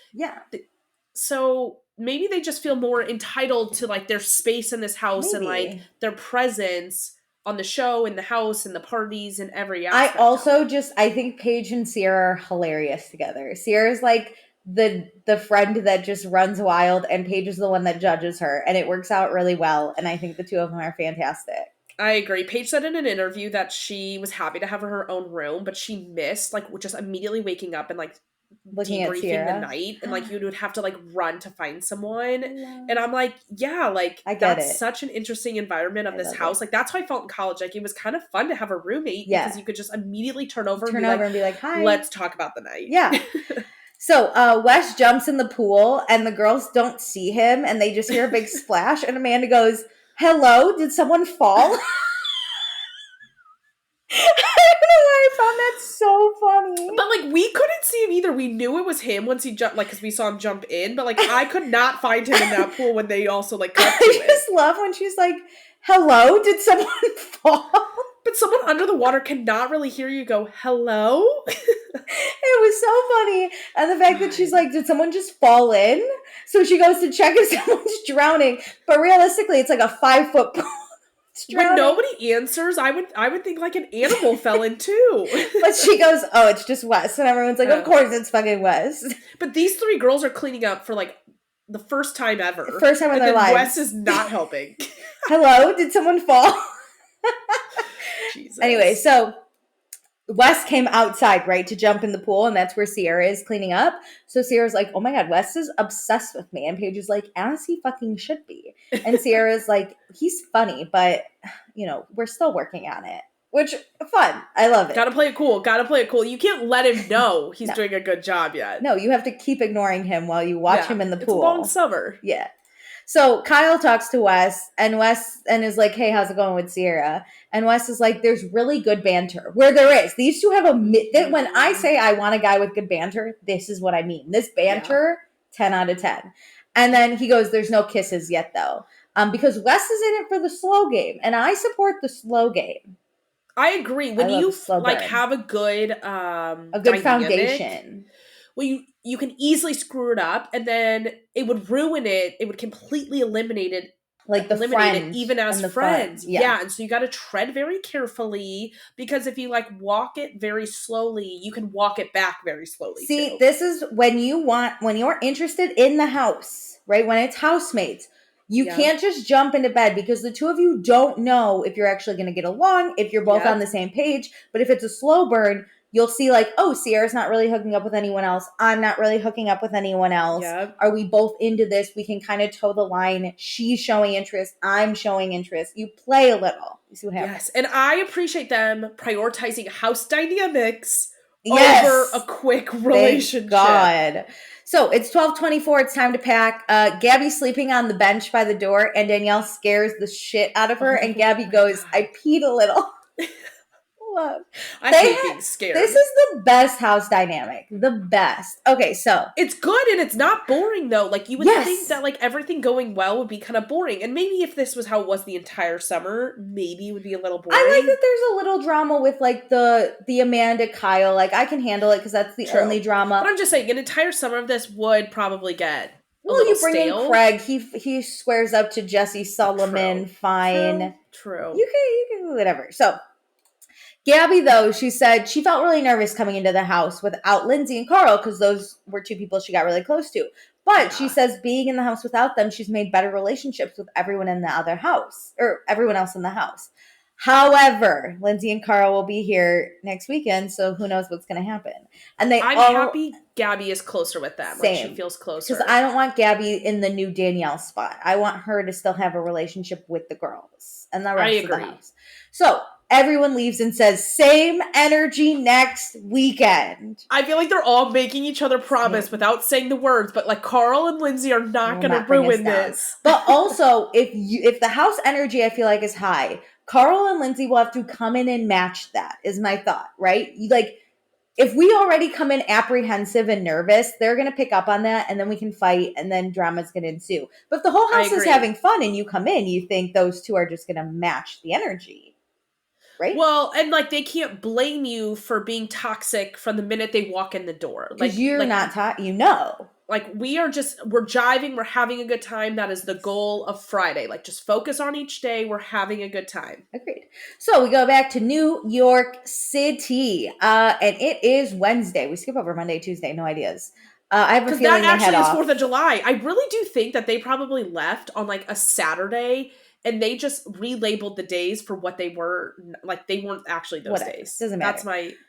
so maybe they just feel more entitled to like their space in this house and like their presence on the show and the house and the parties and every aspect. I think Paige and Sierra are hilarious together. Sierra's like the friend that just runs wild, and Paige is the one that judges her, and it works out really well. And I think the two of them are fantastic. I agree. Paige said in an interview that she was happy to have her own room, but she missed like just immediately waking up and like Looking at debriefing Sierra. the night, and like you would have to like run to find someone. And I'm like, yeah, like I get that's it. such an interesting environment of this house. it. Like that's how I felt in college. Like it was kind of fun to have a roommate because you could just immediately turn over and be like, hi. Let's talk about the night. Yeah. So Wes jumps in the pool, and the girls don't see him, and they just hear a big splash, and Amanda goes, hello, did someone fall? I don't know why I found that so funny. But like we couldn't see him either. We knew it was him once he jumped, like because we saw him jump in. But like I could not find him in that pool when they also like cut to it. I just love when she's like, hello, did someone fall? But someone under the water cannot really hear you go, hello? It was so funny. And the fact that she's like, did someone just fall in? So she goes to check if someone's drowning. But realistically, it's like a 5-foot pool. When nobody answers, I would think like an animal fell in too. But she goes, oh, it's just Wes. And everyone's like, of course it's fucking Wes. But these 3 girls are cleaning up for like the first time ever. First time in their lives. Wes is not helping. Hello? Did someone fall? Jesus. Anyway, so Wes came outside, right, to jump in the pool, and that's where Sierra is cleaning up. So Sierra's like, oh my God, Wes is obsessed with me. And Paige is like, as he fucking should be. And Sierra's like, he's funny, but, we're still working on it. Which, fun. I love it. Gotta play it cool. You can't let him know he's doing a good job yet. No, you have to keep ignoring him while you watch him in the pool. It's a long summer. Yeah. So Kyle talks to Wes and is like, hey, how's it going with Sierra? And Wes is like, there's really good banter. Where there is. These two have when I say I want a guy with good banter, this is what I mean. This banter, 10 out of 10. And then he goes, there's no kisses yet, though. Because Wes is in it for the slow game. And I support the slow game. I agree. When you have a good dynamic, foundation. Well, you can easily screw it up, and then it would ruin it. It would completely eliminate it, even as friends. Yeah, and so you got to tread very carefully, because if you walk it very slowly, you can walk it back very slowly. See, this is when you're interested in the house, right? When it's housemates. You can't just jump into bed, because the two of you don't know if you're actually going to get along, if you're both on the same page. But if it's a slow burn, you'll see Sierra's not really hooking up with anyone else. I'm not really hooking up with anyone else. Yep. Are we both into this? We can kind of toe the line. She's showing interest. I'm showing interest. You play a little. You see what happens. Yes, and I appreciate them prioritizing house dynamics over a quick relationship. Thank God. So it's 12:24. It's time to pack. Gabby's sleeping on the bench by the door, and Danielle scares the shit out of her. And Gabby goes, I peed a little. Love. I hate being scared. This is the best house dynamic. The best. Okay, so. It's good, and it's not boring, though. You would think that, everything going well would be kind of boring. And maybe if this was how it was the entire summer, maybe it would be a little boring. I like that there's a little drama with, the Amanda Kyle. I can handle it, because that's the only drama. But I'm just saying, an entire summer of this would probably get you bring in Craig. He squares up to Jesse Solomon. True. Fine. True. You can whatever. So. Gabby, though, she said she felt really nervous coming into the house without Lindsay and Carl, because those were two people she got really close to. But she says being in the house without them, she's made better relationships with everyone in the other house, or everyone else in the house. However, Lindsay and Carl will be here next weekend, so who knows what's going to happen. And I'm happy Gabby is closer with them. Same. She feels closer. Because I don't want Gabby in the new Danielle spot. I want her to still have a relationship with the girls and the rest of the house. So everyone leaves and says, same energy next weekend. I feel like they're all making each other promise without saying the words, but Carl and Lindsay are not going to ruin this. But also, if the house energy I feel like is high, Carl and Lindsay will have to come in and match that, is my thought, right? If we already come in apprehensive and nervous, they're going to pick up on that, and then we can fight, and then drama's going to ensue. But if the whole house is having fun and you come in, you think those two are just going to match the energy. Right? Well, and they can't blame you for being toxic from the minute they walk in the door. Because you're not we're jiving, we're having a good time. That is the goal of Friday. Just focus on each day. We're having a good time. Agreed. So we go back to New York City, and it is Wednesday. We skip over Monday, Tuesday, no ideas. I have a Because feeling that they head actually is off. 4th of July. I really do think that they probably left on like a Saturday and they just relabeled the days for what they were. Like they weren't actually those Whatever. days. Doesn't matter.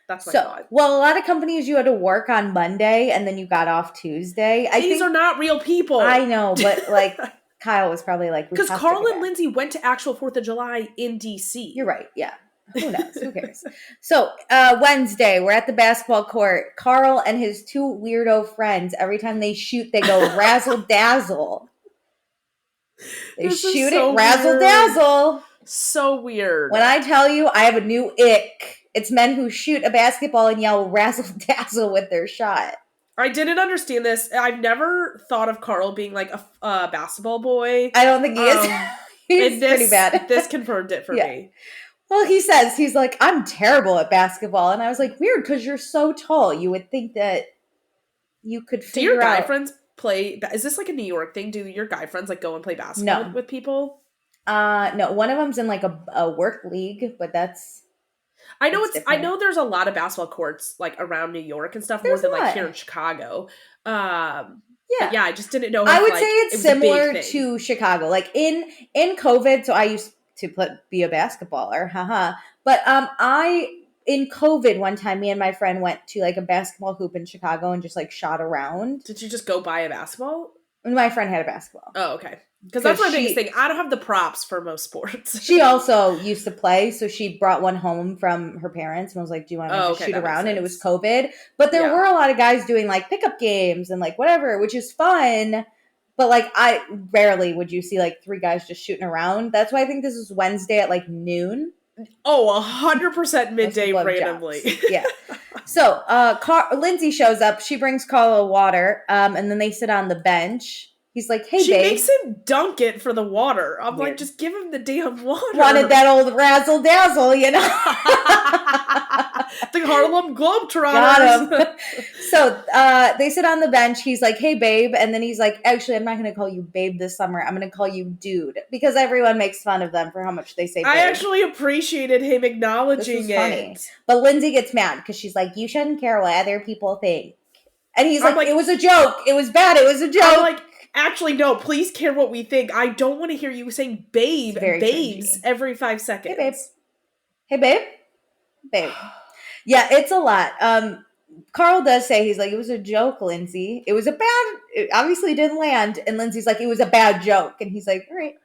That's my thought. Well, a lot of companies you had to work on Monday and then you got off Tuesday. These are not real people. I know, but like Kyle was probably like, because Carl and Lindsay went to actual 4th of July in DC. You're right. Yeah. Who knows? Who cares? So Wednesday, we're at the basketball court. Carl and his two weirdo friends, every time they shoot, they go razzle dazzle. They shoot it, razzle dazzle. So weird. When I tell you, I have a new ick. It's men who shoot a basketball and yell razzle dazzle with their shot. I didn't understand this. I've never thought of Carl being like a basketball boy. I don't think he is. He's pretty bad. This confirmed it for me. Well, he's like, I'm terrible at basketball. And I was like, weird, because you're so tall. You would think that you could figure out. Do your guy friends play? Is this like a New York thing? Do your guy friends like go and play basketball with people? No. One of them's in like a work league, but that's... I know there's a lot of basketball courts like around New York and stuff, more than like here in Chicago. Yeah, I just didn't know. I would say it's similar to Chicago. Like in COVID, so I used to be a basketballer, haha. But in COVID one time, me and my friend went to like a basketball hoop in Chicago and just like shot around. Did you just go buy a basketball? My friend had a basketball. Oh, okay. Because that's my biggest thing. I don't have the props for most sports. She also used to play, so she brought one home from her parents and was like, do you want to just shoot around? And it was COVID. But there were a lot of guys doing like pickup games and like whatever, which is fun. But like I rarely would you see like 3 guys just shooting around. That's why I think this is Wednesday at like noon. Oh, 100% midday randomly. Yeah. So Lindsay shows up. She brings Carl a water, and then they sit on the bench. He's like, hey, she babe. She makes him dunk it for the water. I'm like, just give him the damn water. Wanted that old razzle dazzle, you know? The Harlem Globetrotters. Got him. So they sit on the bench. He's like, hey, babe. And then he's like, actually, I'm not going to call you babe this summer. I'm going to call you dude. Because everyone makes fun of them for how much they say babe. I actually appreciated him acknowledging it. Funny. But Lindsay gets mad because she's like, you shouldn't care what other people think. And he's like, it was a joke. It was bad. It was a joke. I'm like, actually, no, please care what we think. I don't want to hear you saying babe, babes cringy. Every 5 seconds. Hey, babe. Hey, babe. Babe. Yeah, it's a lot. Carl does say, he's like, it was a joke, Lindsay. It obviously didn't land. And Lindsay's like, it was a bad joke. And he's like, all right.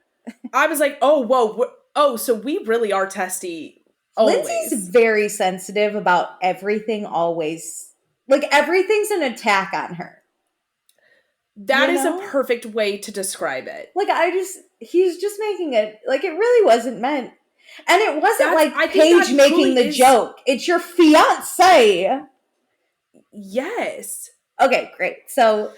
I was like, oh, whoa. Oh, so we really are testy always. Lindsay's very sensitive about everything always. Like, everything's an attack on her. That is a perfect way to describe it. Like, he's just making it, like, it really wasn't meant. And it wasn't like Paige making the joke. It's your fiance. Yes. Okay, great. So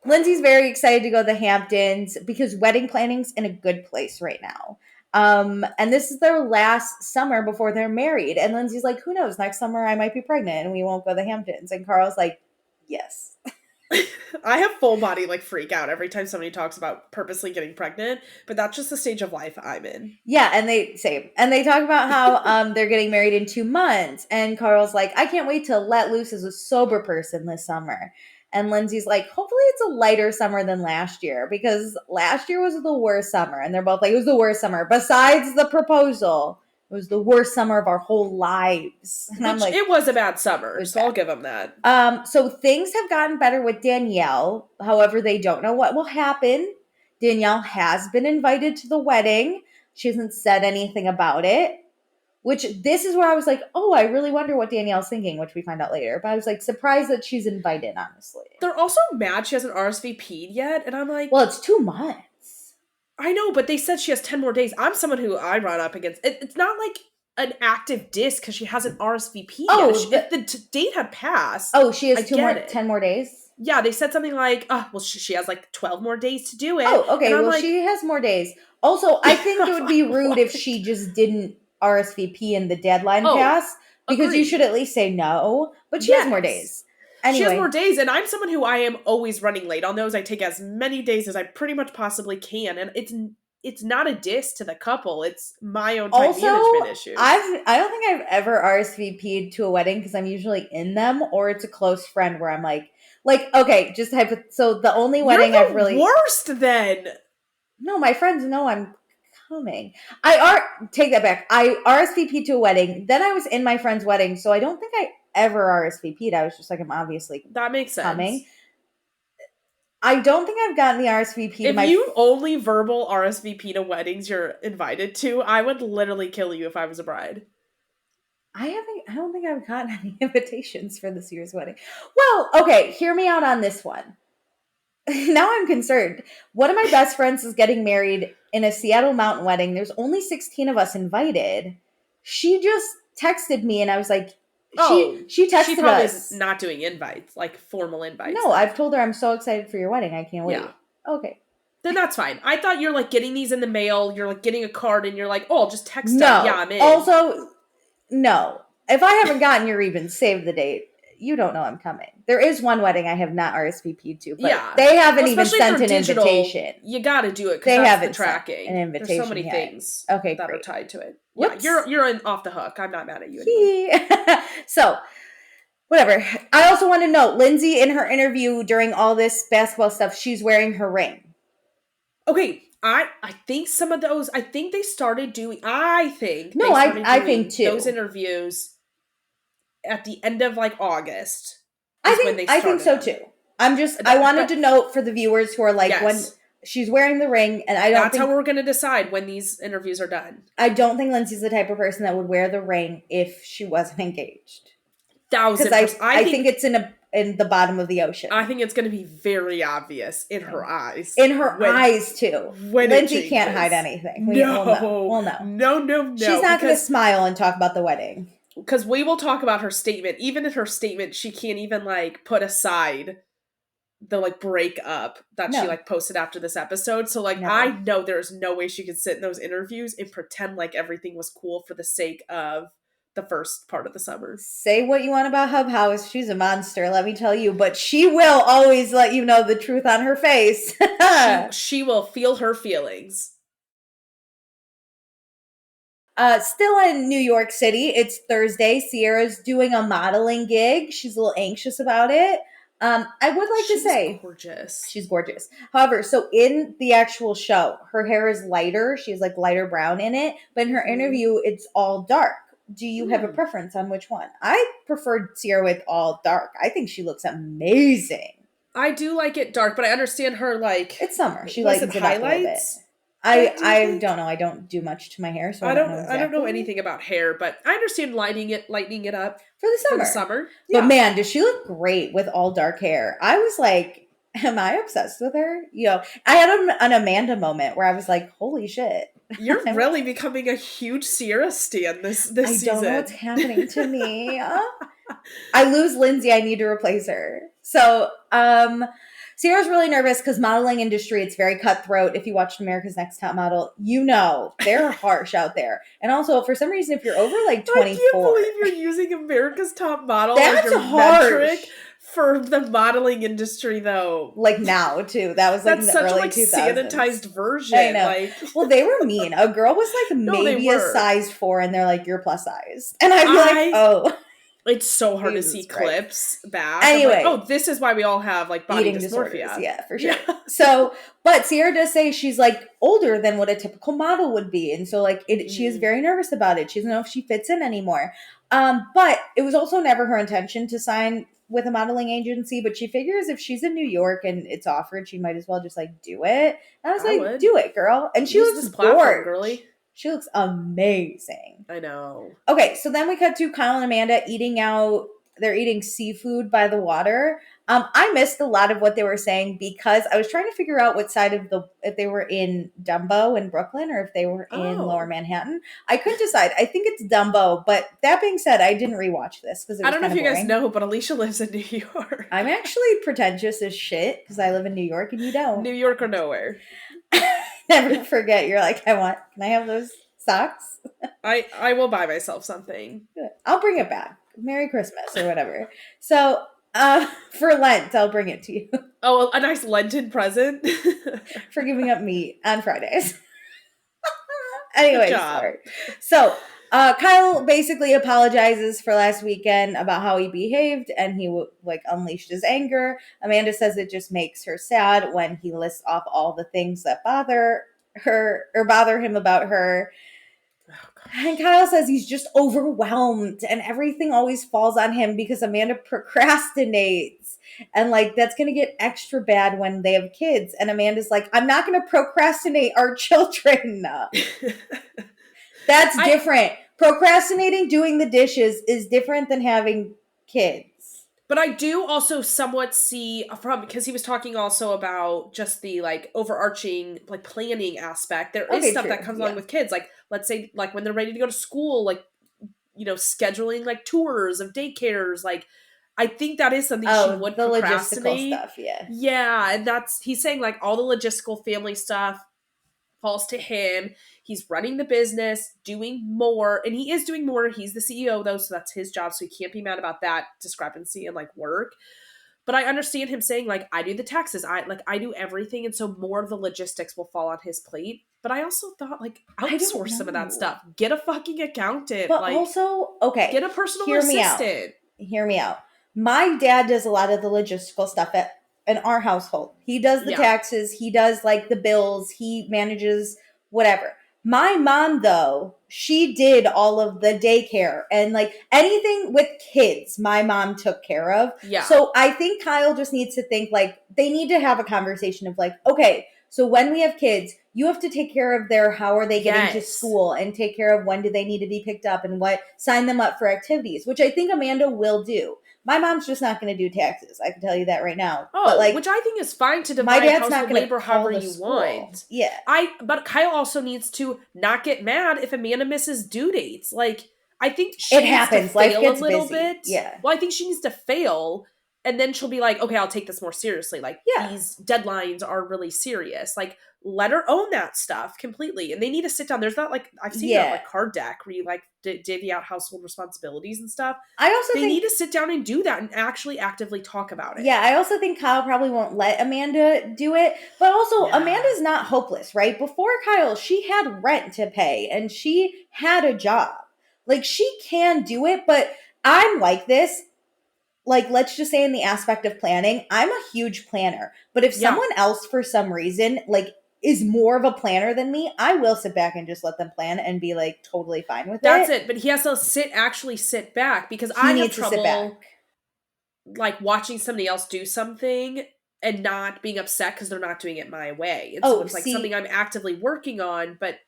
Lindsay's very excited to go to the Hamptons because wedding planning's in a good place right now. And this is their last summer before they're married. And Lindsay's like, who knows? Next summer I might be pregnant and we won't go to the Hamptons. And Carl's like, yes. I have full body like freak out every time somebody talks about purposely getting pregnant, but that's just the stage of life I'm in. Yeah, and they talk about how they're getting married in 2 months, and Carl's like, I can't wait to let loose as a sober person this summer. And Lindsay's like, hopefully it's a lighter summer than last year, because last year was the worst summer. And they're both like, it was the worst summer. Besides the proposal, it was the worst summer of our whole lives. And I'm like, it was a bad summer, so I'll give them that. So things have gotten better with Danielle. However, they don't know what will happen. Danielle has been invited to the wedding. She hasn't said anything about it. Which this is where I was like, oh, I really wonder what Danielle's thinking, which we find out later. But I was like surprised that she's invited, honestly. They're also mad she hasn't RSVP'd yet. And I'm like, well, it's 2 months. I know, but they said she has 10 more days. I'm someone who I run up against. It's not like an active diss because she hasn't RSVP'd yet. If the date had passed. Oh, she has 10 more days? Yeah, they said something like, well, she has like 12 more days to do it. Oh, okay. Well, like, she has more days. Also, I think it would be rude if she just didn't RSVP in the deadline pass, because agreed. You should at least say no, but she has more days. Anyway. She has more days, and I'm someone who I am always running late on those. I take as many days as I pretty much possibly can, and it's not a diss to the couple. It's my own time management issue. I don't think I've ever RSVP'd to a wedding because I'm usually in them, or it's a close friend where I'm like Like, okay, just so the only wedding You're I've really worst then. No, my friends know I'm coming. Take that back. I RSVP'd to a wedding. Then I was in my friend's wedding, so I don't think I ever RSVP'd. I was just like, I'm obviously That makes sense. coming. I don't think I've gotten the RSVP to if you only verbal RSVP to weddings you're invited to, I would literally kill you if I was a bride. I don't think I've gotten any invitations for this year's wedding. Well, okay, hear me out on this one. Now I'm concerned. One of my best friends is getting married in a Seattle mountain wedding. There's only 16 of us invited. She just texted me and I was like, she texted she probably us. Is not doing invites, like formal invites. No, I've told her I'm so excited for your wedding. I can't wait. Yeah. Okay. Then that's fine. I thought you're like getting these in the mail. You're like getting a card and you're like, oh, I'll just text them. Yeah, I'm in. Also, no. If I haven't gotten your even save the date, you don't know I'm coming. There is one wedding I have not RSVP'd to, but they haven't even sent an invitation. You got to do it because they haven't the tracking. An invitation. There's so many things that are tied to it. Whoops. Yeah, you're off the hook. I'm not mad at you anymore. So, whatever. I also want to note, Lindsay in her interview during all this basketball stuff, she's wearing her ring. Okay, I think some of those. I think they started doing. I think think too. Those interviews at the end of like August. I think so too. I wanted to note for the viewers who are like, when she's wearing the ring, and that's how we're going to decide when these interviews are done. I don't think Lindsay's the type of person that would wear the ring if she wasn't engaged. 1,000%. I think it's in the bottom of the ocean. I think it's going to be very obvious in her eyes. In her eyes too. Lindsay can't hide anything. No. No. She's not going to smile and talk about the wedding. Because we will talk about her statement. Even in her statement, she can't even like put aside the like break up that she like posted after this episode. So like I know there's no way she could sit in those interviews and pretend like everything was cool for the sake of the first part of the summer. Say what you want about Hub House. She's a monster, let me tell you. But she will always let you know the truth on her face. she will feel her feelings. Still in New York City, it's Thursday. Sierra's doing a modeling gig. She's a little anxious about it. I would like to say she's gorgeous. However, so in the actual show, her hair is lighter. She's like lighter brown in it. But in her interview, it's all dark. Do you have a preference on which one? I preferred Sierra with all dark. I think she looks amazing. I do like it dark, but I understand her like... It's summer. She likes it highlights. Up a little bit. I don't know. I don't do much to my hair, so I don't know exactly. I don't know anything about hair, but I understand lightening it up for the summer. Yeah. But man, does she look great with all dark hair? I was like, am I obsessed with her? You know, I had an Amanda moment where I was like, holy shit. You're really becoming a huge Sierra stan this season. I don't know what's happening to me. I lose Lindsay. I need to replace her. So, Sierra's really nervous because modeling industry, it's very cutthroat. If you watched America's Next Top Model, you know they're harsh out there. And also, for some reason, if you're over like 24... I can't believe you're using America's Top Model as your metric for the modeling industry, though. Like now, too. That was like in the early 2000s. That's such a sanitized version. I know. Well, they were mean. A girl was like maybe a size 4, and they're like, you're plus size. And I'd be like, oh... It's so hard to see clips back. Anyway. Like, this is why we all have like body dysmorphia. Yeah, for sure. Yeah. So, but Sierra does say she's like older than what a typical model would be. And so like she is very nervous about it. She doesn't know if she fits in anymore. But it was also never her intention to sign with a modeling agency. But she figures if she's in New York and it's offered, she might as well just like do it. And I was like, do it, girl. And she looks bored. Girly. She looks amazing. I know. Okay, so then we cut to Kyle and Amanda eating out. They're eating seafood by the water. I missed a lot of what they were saying because I was trying to figure out what side of if they were in Dumbo in Brooklyn or if they were in Lower Manhattan. I couldn't decide. I think it's Dumbo, but that being said, I didn't rewatch this because I don't know if you guys know, but Alicia lives in New York. I'm actually pretentious as shit because I live in New York and you don't. New York or nowhere. Never forget. You're like, can I have those socks? I will buy myself something. Good. I'll bring it back. Merry Christmas or whatever. So for Lent, I'll bring it to you. Oh, a nice Lenten present. For giving up meat on Fridays. Anyway, sorry. So Kyle basically apologizes for last weekend about how he behaved and he like unleashed his anger. Amanda says it just makes her sad when he lists off all the things that bother her or bother him about her. And Kyle says he's just overwhelmed and everything always falls on him because Amanda procrastinates. And like that's going to get extra bad when they have kids. And Amanda's like, I'm not going to procrastinate our children. That's different. Procrastinating doing the dishes is different than having kids. But I do also somewhat see because he was talking also about just the like overarching like planning aspect. There is stuff that comes along with kids. Like let's say like when they're ready to go to school, like scheduling like tours of daycares. Like I think that is something she would the procrastinate. Logistical stuff, yeah. Yeah, and he's saying like all the logistical family stuff falls to him. He's running the business, doing more, and he is doing more. He's the CEO though, so that's his job, so he can't be mad about that discrepancy in like work. But I understand him saying like, I do the taxes, I do everything, and so more of the logistics will fall on his plate. But I also thought like outsource some of that stuff. Get a fucking accountant. But like, also, okay, get a personal assistant. Hear me out. My dad does a lot of the logistical stuff in our household. He does the taxes. He does like the bills. He manages whatever. My mom, though, she did all of the daycare and like anything with kids, my mom took care of. Yeah. So I think Kyle just needs to think like they need to have a conversation of like, okay, so when we have kids, you have to take care of their how are they getting to school and take care of when do they need to be picked up and sign them up for activities, which I think Amanda will do. My mom's just not going to do taxes. I can tell you that right now. Oh, but like, which I think is fine to divide household labor however you want. Yeah. But Kyle also needs to not get mad if Amanda misses due dates. Like, I think she it needs happens. to fail Life gets a little busy. bit. Yeah. Well, I think she needs to fail, and then she'll be like, okay, I'll take this more seriously. Like, these deadlines are really serious. Like, let her own that stuff completely. And they need to sit down. There's not like, I've seen that like card deck where you like divvy out household responsibilities and stuff. I also think they need to sit down and do that and actually actively talk about it. Yeah, I also think Kyle probably won't let Amanda do it. But also, Amanda's not hopeless, right? Before Kyle, she had rent to pay and she had a job. Like, she can do it, but I'm like this. Like, let's just say in the aspect of planning, I'm a huge planner. But if someone else, for some reason, like, is more of a planner than me, I will sit back and just let them plan and be like totally fine with That's it. But he has to actually sit back because I have trouble like watching somebody else do something and not being upset because they're not doing it my way. And so it's like something I'm actively working on, but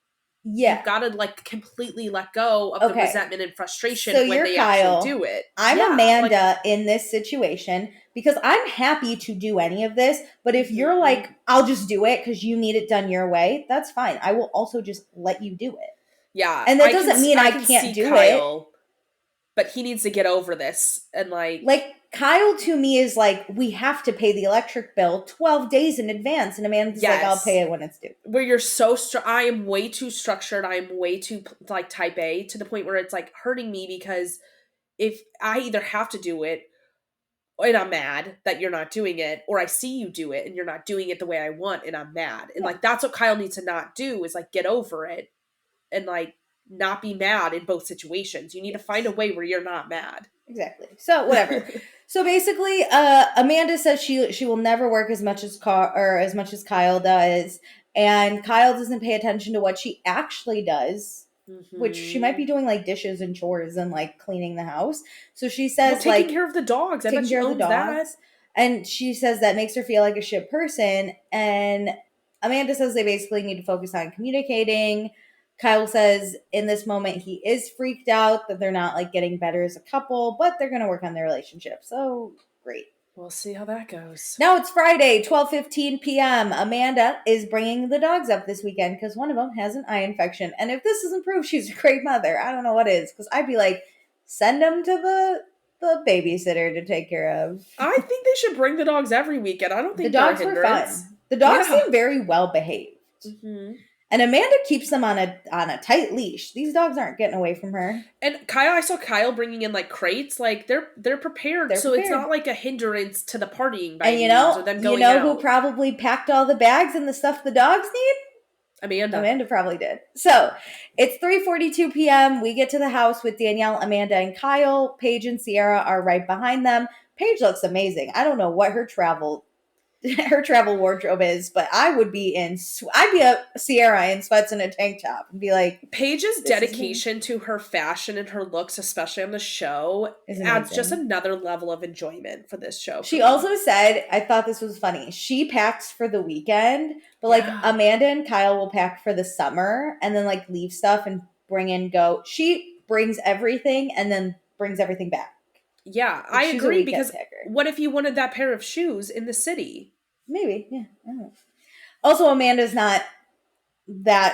you've got to like completely let go of the resentment and frustration when they actually do it. I'm Amanda in this situation because I'm happy to do any of this. But if you're like, I'll just do it because you need it done your way, that's fine. I will also just let you do it. Yeah. And that doesn't mean I can't do it. But he needs to get over this and like Kyle to me is like, we have to pay the electric bill 12 days in advance. And Amanda's like, I'll pay it when it's due. Where you're so, I am way too structured. I am way too like type A to the point where it's like hurting me because if I either have to do it and I'm mad that you're not doing it, or I see you do it and you're not doing it the way I want and I'm mad. And like, that's what Kyle needs to not do is like, get over it and like, not be mad in both situations. You need to find a way where you're not mad. Exactly. So whatever. So basically, Amanda says she will never work as much as Kyle does, and Kyle doesn't pay attention to what she actually does, which she might be doing like dishes and chores and like cleaning the house. So she says taking care of the dogs. I bet she owns that. And she says that makes her feel like a shit person. And Amanda says they basically need to focus on communicating. Kyle says in this moment he is freaked out that they're not like getting better as a couple, but they're going to work on their relationship. So great. We'll see how that goes. Now it's Friday, 12:15 p.m. Amanda is bringing the dogs up this weekend because one of them has an eye infection. And if this isn't proof she's a great mother, I don't know what is. Because I'd be like, send them to the babysitter to take care of. I think they should bring the dogs every weekend. I don't think the dogs were fun. The dogs seem very well behaved. Mm-hmm. And Amanda keeps them on a tight leash. These dogs aren't getting away from her. And I saw Kyle bringing in like crates. Like they're prepared, so it's not like a hindrance to the partying. By and you know who probably packed all the bags and the stuff the dogs need? Amanda probably did. So it's 3:42 p.m. We get to the house with Danielle, Amanda, and Kyle. Paige and Sierra are right behind them. Paige looks amazing. I don't know what her travel wardrobe is, but I would be I'd be a Sierra in sweats and a tank top and be like, Paige's dedication to her fashion and her looks, especially on the show, adds just another level of enjoyment for this show. She also said, I thought this was funny, she packs for the weekend, but like Amanda and Kyle will pack for the summer and then like leave stuff and she brings everything and then brings everything back. Yeah, I agree, because what if you wanted that pair of shoes in the city? Maybe, yeah. I don't know. Also, Amanda's not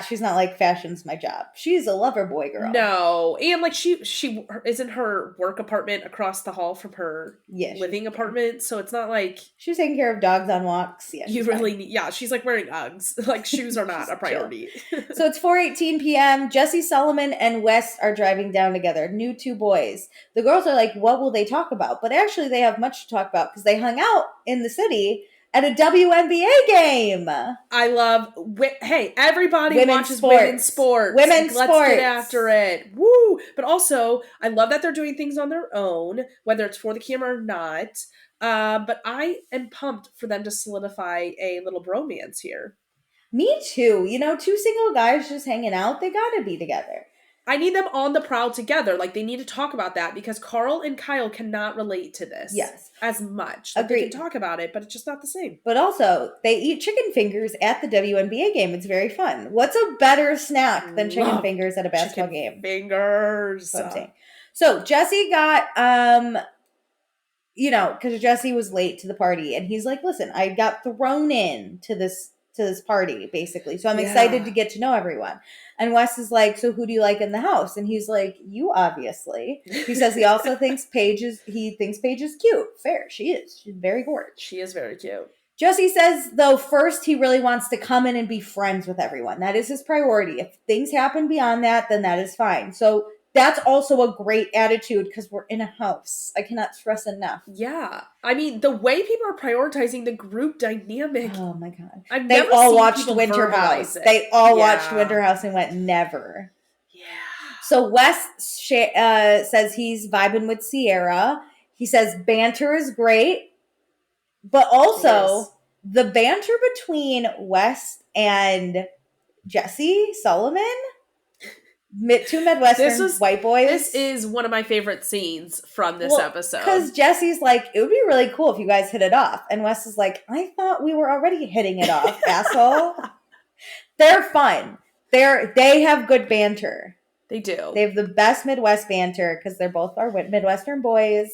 she's not like, fashion's my job. She's a lover boy girl. No, and like she isn't her work apartment across the hall from her living apartment, so it's not like she's taking care of dogs on walks. Yeah, you really need. Yeah, she's like wearing Uggs. Like shoes are not a priority. So it's 4:18 p.m. Jesse, Solomon, and Wes are driving down together. New two boys. The girls are like, what will they talk about? But actually, they have much to talk about because they hung out in the city at a WNBA game. I love, hey, everybody watches women's sports. Let's get after it. Woo! But also, I love that they're doing things on their own, whether it's for the camera or not. But I am pumped for them to solidify a little bromance here. Me too. You know, two single guys just hanging out, they gotta be together. I need them on the prowl together. Like, they need to talk about that because Carl and Kyle cannot relate to this. Yes. As much. Like, they can talk about it, but it's just not the same. But also, they eat chicken fingers at the WNBA game. It's very fun. What's a better snack than chicken fingers at a basketball game? Fingers. So, Jesse got, because Jesse was late to the party, and he's like, listen, I got thrown in to this party, basically. So I'm excited to get to know everyone. And Wes is like, so who do you like in the house? And he's like, you, obviously. He says he also thinks Paige is cute. Fair. She is. She's very gorgeous. She is very cute. Jesse says, though, first he really wants to come in and be friends with everyone. That is his priority. If things happen beyond that, then that is fine. So that's also a great attitude because we're in a house. I cannot stress enough. Yeah. I mean, the way people are prioritizing the group dynamic. Oh, my God. They all watched Winter House. They all watched Winter House and went, never. Yeah. So Wes says he's vibing with Sierra. He says banter is great. But also, the banter between Wes and Jesse, Solomon... two Midwestern white boys. This is one of my favorite scenes from this episode. Because Jesse's like, it would be really cool if you guys hit it off. And Wes is like, I thought we were already hitting it off, asshole. They're fun. They have good banter. They do. They have the best Midwest banter because they're both our Midwestern boys.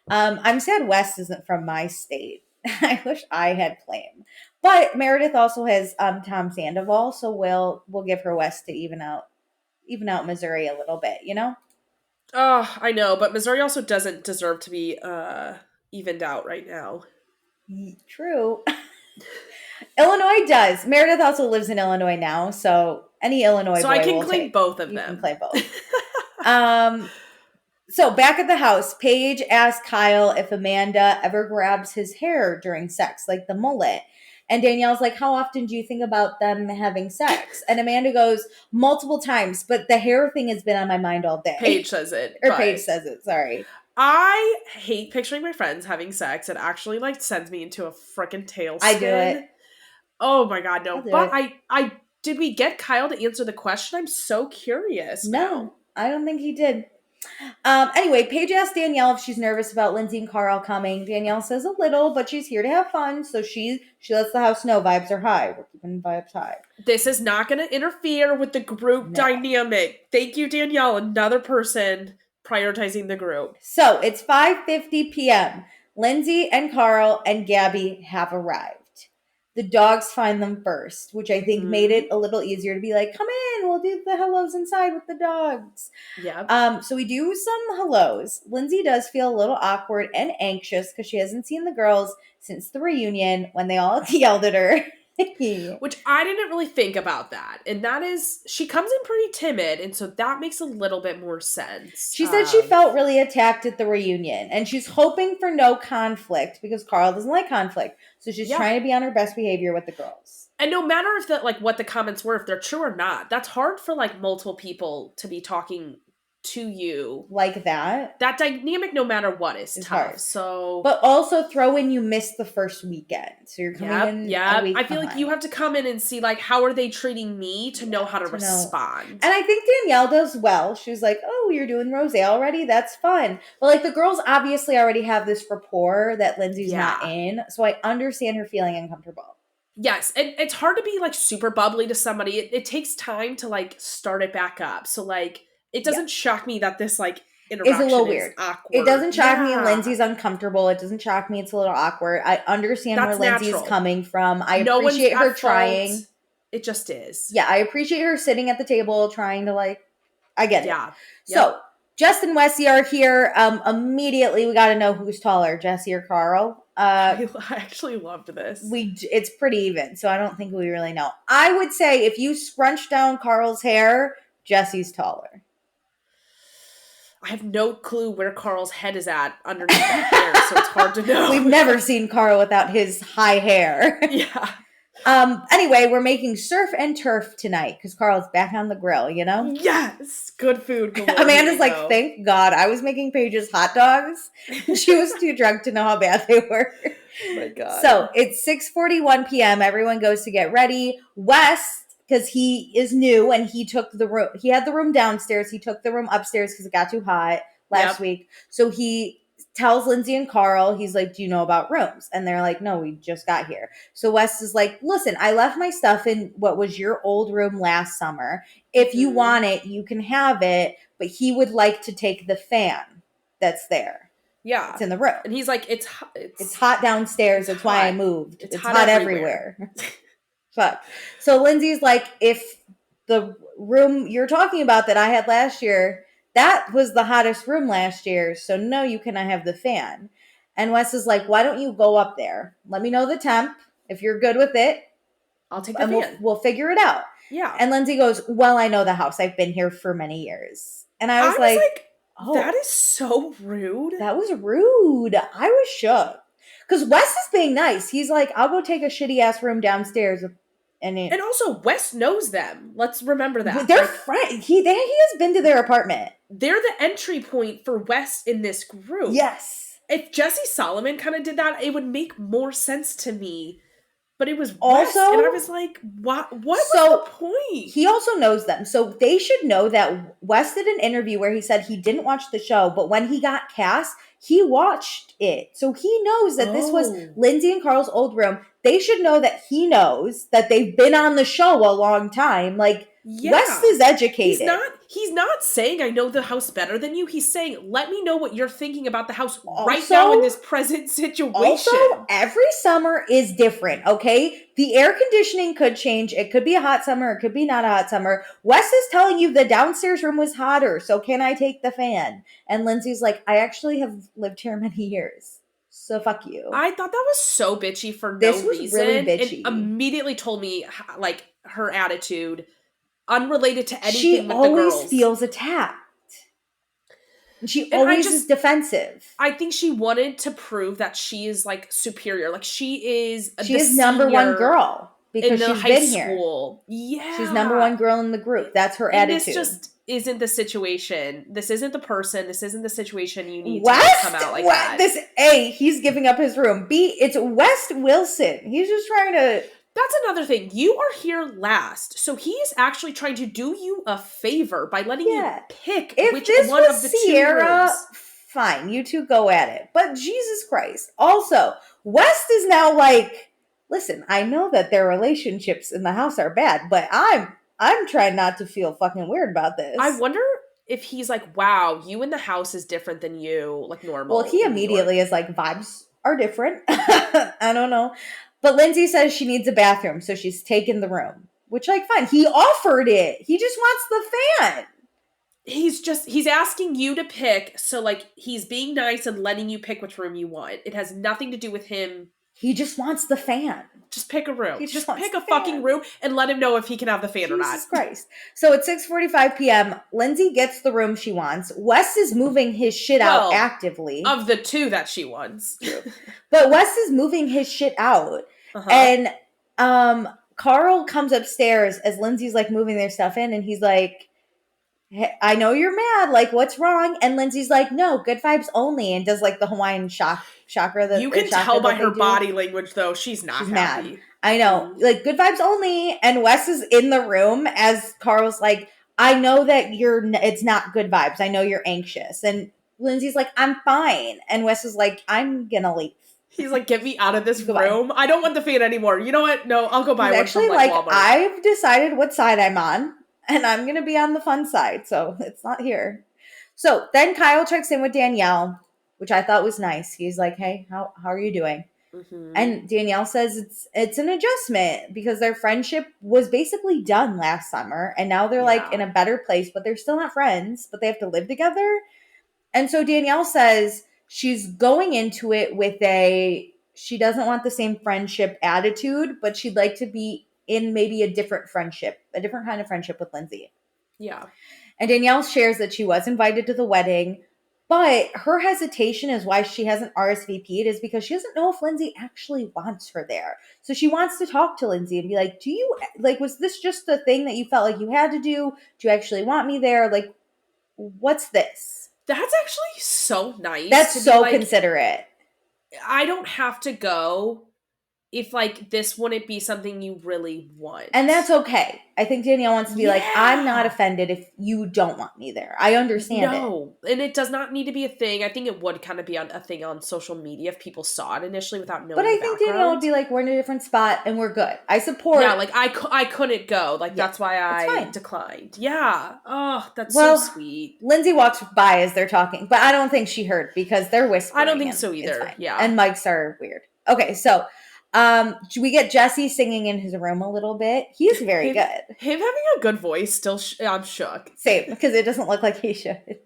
I'm sad Wes isn't from my state. I wish I had claim. But Meredith also has Tom Sandoval, so we'll give her Wes to even out Missouri a little bit, you know? Oh, I know, but Missouri also doesn't deserve to be evened out right now. True. Illinois does. Meredith also lives in Illinois now, so any Illinois boy I can claim both of them. You can claim both. So back at the house, Paige asks Kyle if Amanda ever grabs his hair during sex, like the mullet. And Danielle's like, how often do you think about them having sex? And Amanda goes, multiple times, but the hair thing has been on my mind all day. Paige says it. Paige says it, sorry. I hate picturing my friends having sex. It actually, sends me into a freaking tailspin. I do it. Oh my God, no. But I did we get Kyle to answer the question? I'm so curious. No, I don't think he did. Anyway, Paige asks Danielle if she's nervous about Lindsay and Carl coming. Danielle says a little, but she's here to have fun, so she lets the house know vibes are high. We're keeping vibes high. This is not going to interfere with the group dynamic. Thank you, Danielle. Another person prioritizing the group. So it's 5:50 p.m. Lindsay and Carl and Gabby have arrived. The dogs find them first, which I think made it a little easier to be like, come in, we'll do the hellos inside with the dogs. Yeah. So we do some hellos. Lindsay does feel a little awkward and anxious because she hasn't seen the girls since the reunion when they all yelled at her. Which I didn't really think about that. And that is, she comes in pretty timid, and so that makes a little bit more sense. She said she felt really attacked at the reunion, and she's hoping for no conflict because Carl doesn't like conflict. So she's trying to be on her best behavior with the girls. And no matter if that, like, what the comments were, if they're true or not, that's hard for, like, multiple people to be talking to you like that. That dynamic, no matter what, is tough. Hard. So, but also throw in you missed the first weekend, so you're coming in. Yeah, I feel like you have to come in and see, like, how are they treating me to know how to respond. And I think Danielle does well. She was like, "Oh, you're doing rosé already? That's fun." But like the girls obviously already have this rapport that Lindsay's not in, so I understand her feeling uncomfortable. Yes, and it's hard to be like super bubbly to somebody. It takes time to like start it back up. So like. It doesn't shock me that this, like, interaction is a little weird. Awkward. It doesn't shock me Lindsay's uncomfortable. It doesn't shock me it's a little awkward. I understand where Lindsay's coming from. I appreciate her trying. It just is. Yeah, I appreciate her sitting at the table trying to, like, I get it. Yeah. So, Jess and Wessie are here. Immediately, we got to know who's taller, Jessie or Carl. I actually loved this. It's pretty even, so I don't think we really know. I would say if you scrunch down Carl's hair, Jessie's taller. I have no clue where Carl's head is at underneath the hair, so it's hard to know. We've never seen Carl without his high hair. Yeah. Anyway, we're making surf and turf tonight because Carl's back on the grill, you know? Yes. Good food. Amanda's like, thank God. I was making Paige's hot dogs. She was too drunk to know how bad they were. Oh my God. So it's 6:41 p.m. Everyone goes to get ready. Wes, because he is new and he took the room. He had the room downstairs. He took the room upstairs because it got too hot last week. So he tells Lindsay and Carl, he's like, do you know about rooms? And they're like, no, we just got here. So Wes is like, listen, I left my stuff in what was your old room last summer. If you want it, you can have it. But he would like to take the fan that's there. Yeah. It's in the room. And he's like, it's hot downstairs. That's why I moved. It's hot everywhere. Fuck. So Lindsay's like, if the room you're talking about that I had last year, that was the hottest room last year. So no, you cannot have the fan. And Wes is like, why don't you go up there? Let me know the temp. If you're good with it, I'll take the fan. We'll figure it out. Yeah. And Lindsay goes, well, I know the house. I've been here for many years. And I was like, oh, that is so rude. That was rude. I was shook. Because Wes is being nice. He's like, I'll go take a shitty ass room downstairs. And also, Wes knows them. Let's remember that. They're friends. He has been to their apartment. They're the entry point for Wes in this group. Yes. If Jesse Solomon kind of did that, it would make more sense to me. But it was also, Wes, and I was like, what was the point? He also knows them. So they should know that Wes did an interview where he said he didn't watch the show, but when he got cast, he watched it. So he knows that this was Lindsay and Carl's old room. They should know that he knows that they've been on the show a long time. Like, Wes is educated. He's not saying I know the house better than you. He's saying, let me know what you're thinking about the house right now in this present situation. Also, every summer is different, okay? The air conditioning could change. It could be a hot summer. It could be not a hot summer. Wes is telling you the downstairs room was hotter, so can I take the fan? And Lindsay's like, I actually have lived here many years. So fuck you. I thought that was so bitchy for no reason. This was really bitchy. It immediately told me, like, her attitude, unrelated to anything she with the girls. She always feels attacked. And she always is defensive. I think she wanted to prove that she is, like, superior. Like, she is number one girl. Because she's been school. Here. Yeah. She's number one girl in the group. That's her attitude. This just isn't the situation. This isn't the person. This isn't the situation you need to come out like that. He's giving up his room. B, it's West Wilson. He's just trying to... That's another thing. You are here last. So he is actually trying to do you a favor by letting you pick which one of the Sierra, 2 rooms. Fine, you two go at it. But Jesus Christ. Also, West is now like, listen, I know that their relationships in the house are bad, but I'm trying not to feel fucking weird about this. I wonder if he's like, wow, you in the house is different than you, like, normal. Well, he immediately is like, vibes are different. I don't know. But Lindsay says she needs a bathroom, so she's taken the room. Which, like, fine. He offered it. He just wants the fan. He's asking you to pick, so, like, he's being nice and letting you pick which room you want. It has nothing to do with him He just wants the fan. Just pick a room. He just pick a fucking room and let him know if he can have the fan or not. Jesus Christ. So at 6:45 p.m., Lindsay gets the room she wants. Wes is moving his shit out actively. Of the two that she wants. But Wes is moving his shit out. And Carl comes upstairs as Lindsay's like moving their stuff in, and he's like, hey, I know you're mad. Like, what's wrong? And Lindsay's like, no, good vibes only, and does like the Hawaiian chakra. You can tell by her body language, though, she's not happy. Mad. I know. Like, good vibes only. And Wes is in the room as Carl's like, I know that it's not good vibes. I know you're anxious. And Lindsay's like, I'm fine. And Wes is like, I'm gonna leave. He's like, get me out of this room. I don't want the fan anymore. You know what? No, I'll go buy one actually from like Walmart. I've decided what side I'm on, and I'm gonna be on the fun side, so it's not here. So then Kyle checks in with Danielle, which I thought was nice. He's like, hey, how are you doing? And Danielle says it's an adjustment because their friendship was basically done last summer, and now they're like in a better place, but they're still not friends, but they have to live together. And so Danielle says she's going into it with she doesn't want the same friendship attitude, but she'd like to be in maybe a different kind of friendship with Lindsay. Yeah. And Danielle shares that she was invited to the wedding, but her hesitation is why she hasn't RSVP'd is because she doesn't know if Lindsay actually wants her there. So she wants to talk to Lindsay and be like, was this just the thing that you felt like you had to do? Do you actually want me there? Like, what's this? That's actually so nice. That's so considerate. I don't have to go if, like, this wouldn't be something you really want. And that's okay. I think Danielle wants to be like, I'm not offended if you don't want me there. I understand it. No, and it does not need to be a thing. I think it would kind of be a thing on social media if people saw it initially without knowing. But I think Danielle would be like, we're in a different spot and we're good. I support. Yeah, like I couldn't go. Like that's why I declined. Yeah. Oh, that's so sweet. Lindsay walks by as they're talking, but I don't think she heard because they're whispering. I don't think so either. Yeah. And mics are weird. Okay, so we get Jesse singing in his room a little bit. He's very good. Him having a good voice, still, I'm shook. Same, because it doesn't look like he should.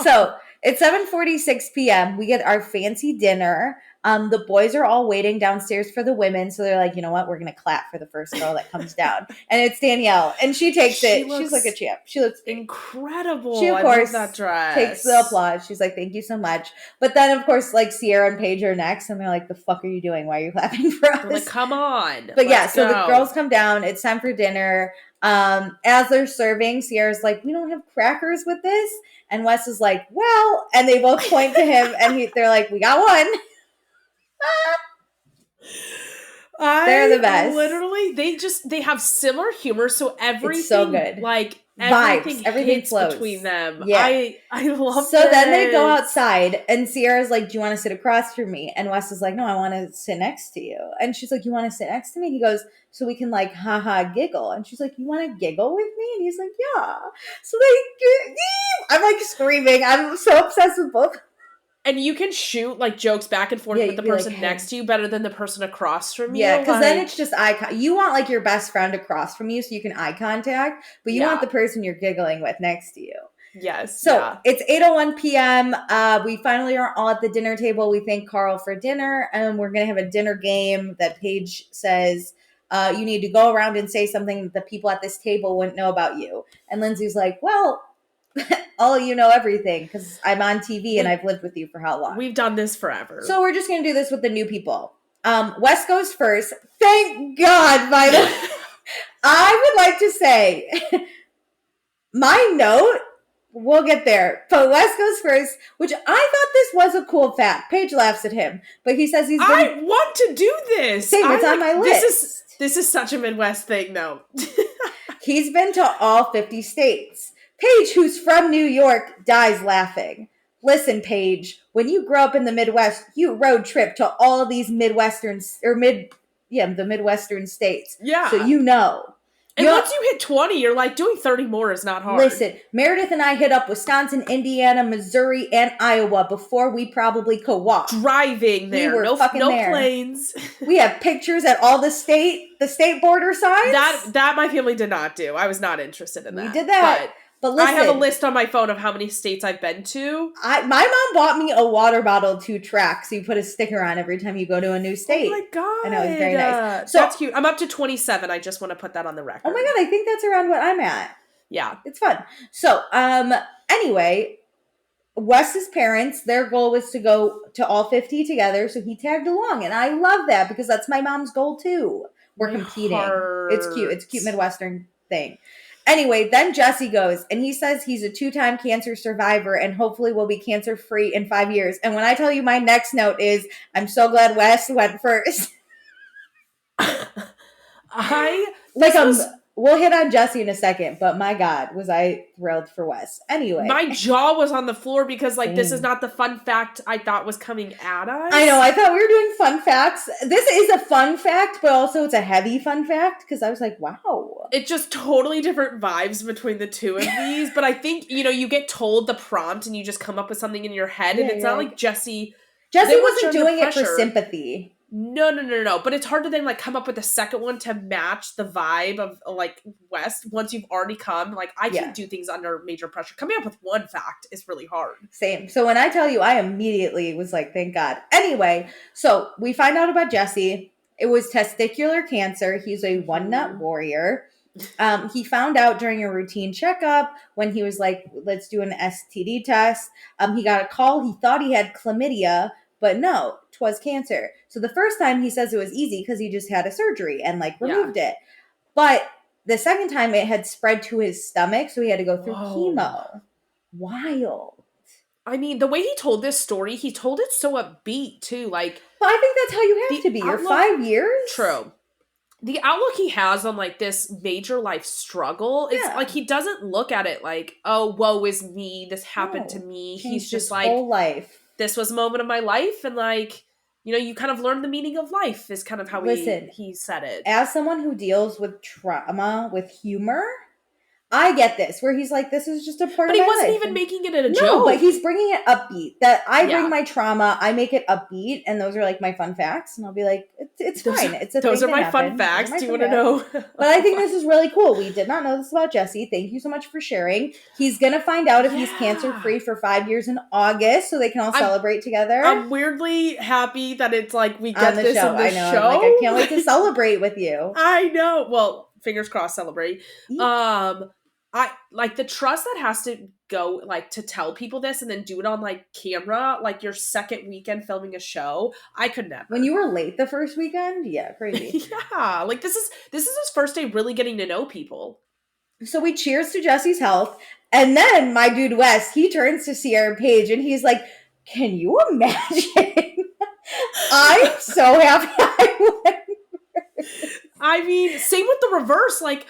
So, it's 7:46 p.m. We get our fancy dinner. The boys are all waiting downstairs for the women, so they're like, you know what? We're going to clap for the first girl that comes down. And it's Danielle, and she takes it. She's like a champ. She looks incredible. She, of course, I love that dress. Takes the applause. She's like, thank you so much. But then, of course, like, Sierra and Paige are next, and they're like, the fuck are you doing? Why are you clapping for us? I'm like, come on. But so the girls come down. It's time for dinner. As they're serving, Sierra's like, we don't have crackers with this. And Wes is like, well, and they both point to him, and they're like, we got one. They're the best. Literally, they have similar humor, so everything it's so good. Like everything flows between them. Yeah. I love So then they go outside, and Sierra's like, do you want to sit across from me? And Wes is like, no, I want to sit next to you. And she's like, you want to sit next to me? And he goes, so we can like haha giggle. And she's like, you want to giggle with me? And he's like, yeah. So I'm like screaming. I'm so obsessed with both. And you can shoot like jokes back and forth with the person like, next to you better than the person across from you. Yeah, because then it's just you want like your best friend across from you so you can eye contact, but you want the person you're giggling with next to you. Yes. So it's 8:01 p.m. We finally are all at the dinner table. We thank Carl for dinner, and we're gonna have a dinner game that Paige says you need to go around and say something that the people at this table wouldn't know about you. And Lindsay's like, well. You know everything because I'm on TV and I've lived with you for how long? We've done this forever. So we're just going to do this with the new people. Wes goes first. Thank God, by the way. I would like to say my note, we'll get there, but Wes goes first, which I thought this was a cool fact. Paige laughs at him, but he says I want to do this. Same, it's on my list. This is such a Midwest thing, though. He's been to all 50 states. Paige, who's from New York, dies laughing. Listen, Paige, when you grow up in the Midwest, you road trip to all these the Midwestern states. Yeah. So you know. And once you hit 20, you're like, doing 30 more is not hard. Listen, Meredith and I hit up Wisconsin, Indiana, Missouri, and Iowa before we probably could walk. Driving there. We were no there. Planes. We have pictures at all the state border signs. That my family did not do. I was not interested in that. We did that. But listen, I have a list on my phone of how many states I've been to. My mom bought me a water bottle to track, so you put a sticker on every time you go to a new state. Oh my god. I know, it was very nice. So that's cute. I'm up to 27. I just want to put that on the record. Oh my god, I think that's around what I'm at. Yeah. It's fun. So, anyway, Wes's parents, their goal was to go to all 50 together, so he tagged along, and I love that because that's my mom's goal too. We're competing. It's cute. It's a cute Midwestern thing. Anyway, then Jesse goes, and he says he's a 2-time cancer survivor and hopefully will be cancer-free in 5 years. And when I tell you my next note is, I'm so glad Wes went first. We'll hit on Jesse in a second, but my God, was I thrilled for Wes. Anyway. My jaw was on the floor because, like, this is not the fun fact I thought was coming at us. I know, I thought we were doing fun facts. This is a fun fact, but also it's a heavy fun fact, because I was like, wow. It's just totally different vibes between the two of these, but I think, you get told the prompt and you just come up with something in your head, and it's not like Jesse wasn't doing it for sympathy. No. But it's hard to then, like, come up with a second one to match the vibe of, like, West once you've already come. Like, I can't do things under major pressure. Coming up with one fact is really hard. Same. So when I tell you, I immediately was like, thank God. Anyway, so we find out about Jesse. It was testicular cancer. He's a one-nut warrior. He found out during a routine checkup when he was like, let's do an STD test. He got a call. He thought he had chlamydia, but no, 'twas cancer. So the first time he says it was easy because he just had a surgery and like removed it. But the second time it had spread to his stomach, so he had to go through chemo. Wild. I mean, the way he told this story, he told it so upbeat too. Like, but I think that's how you have to be. You're 5 years. True. The outlook he has on, like, this major life struggle is like, he doesn't look at it like, oh, woe is me, this happened to me. He's just like, whole life. This was a moment of my life, and, like, you kind of learn the meaning of life is kind of how he said it. As someone who deals with trauma with humor, I get this, where he's like, this is just a part of my life. But he wasn't even making it a joke. No, but he's bringing it upbeat. That I bring my trauma, I make it upbeat, and those are like my fun facts. And I'll be like, it's fine. It's a those thing are my fun facts. Do you want to know? But I think this is really cool. We did not know this about Jesse. Thank you so much for sharing. He's going to find out if he's cancer-free for 5 years in August, so they can all celebrate together. I'm weirdly happy that it's like we get this in the show. I'm like, I can't wait to celebrate with you. I know. Well, fingers crossed, celebrate. I like the trust that has to go, like, to tell people this and then do it on, like, camera, like your second weekend filming a show. I could never. When you were late the first weekend, yeah, crazy. Yeah, like this is his first day really getting to know people. So we cheers to Jesse's health, and then my dude Wes, he turns to Sierra Page and he's like, "Can you imagine? I'm so happy I went." I mean, same with the reverse, like.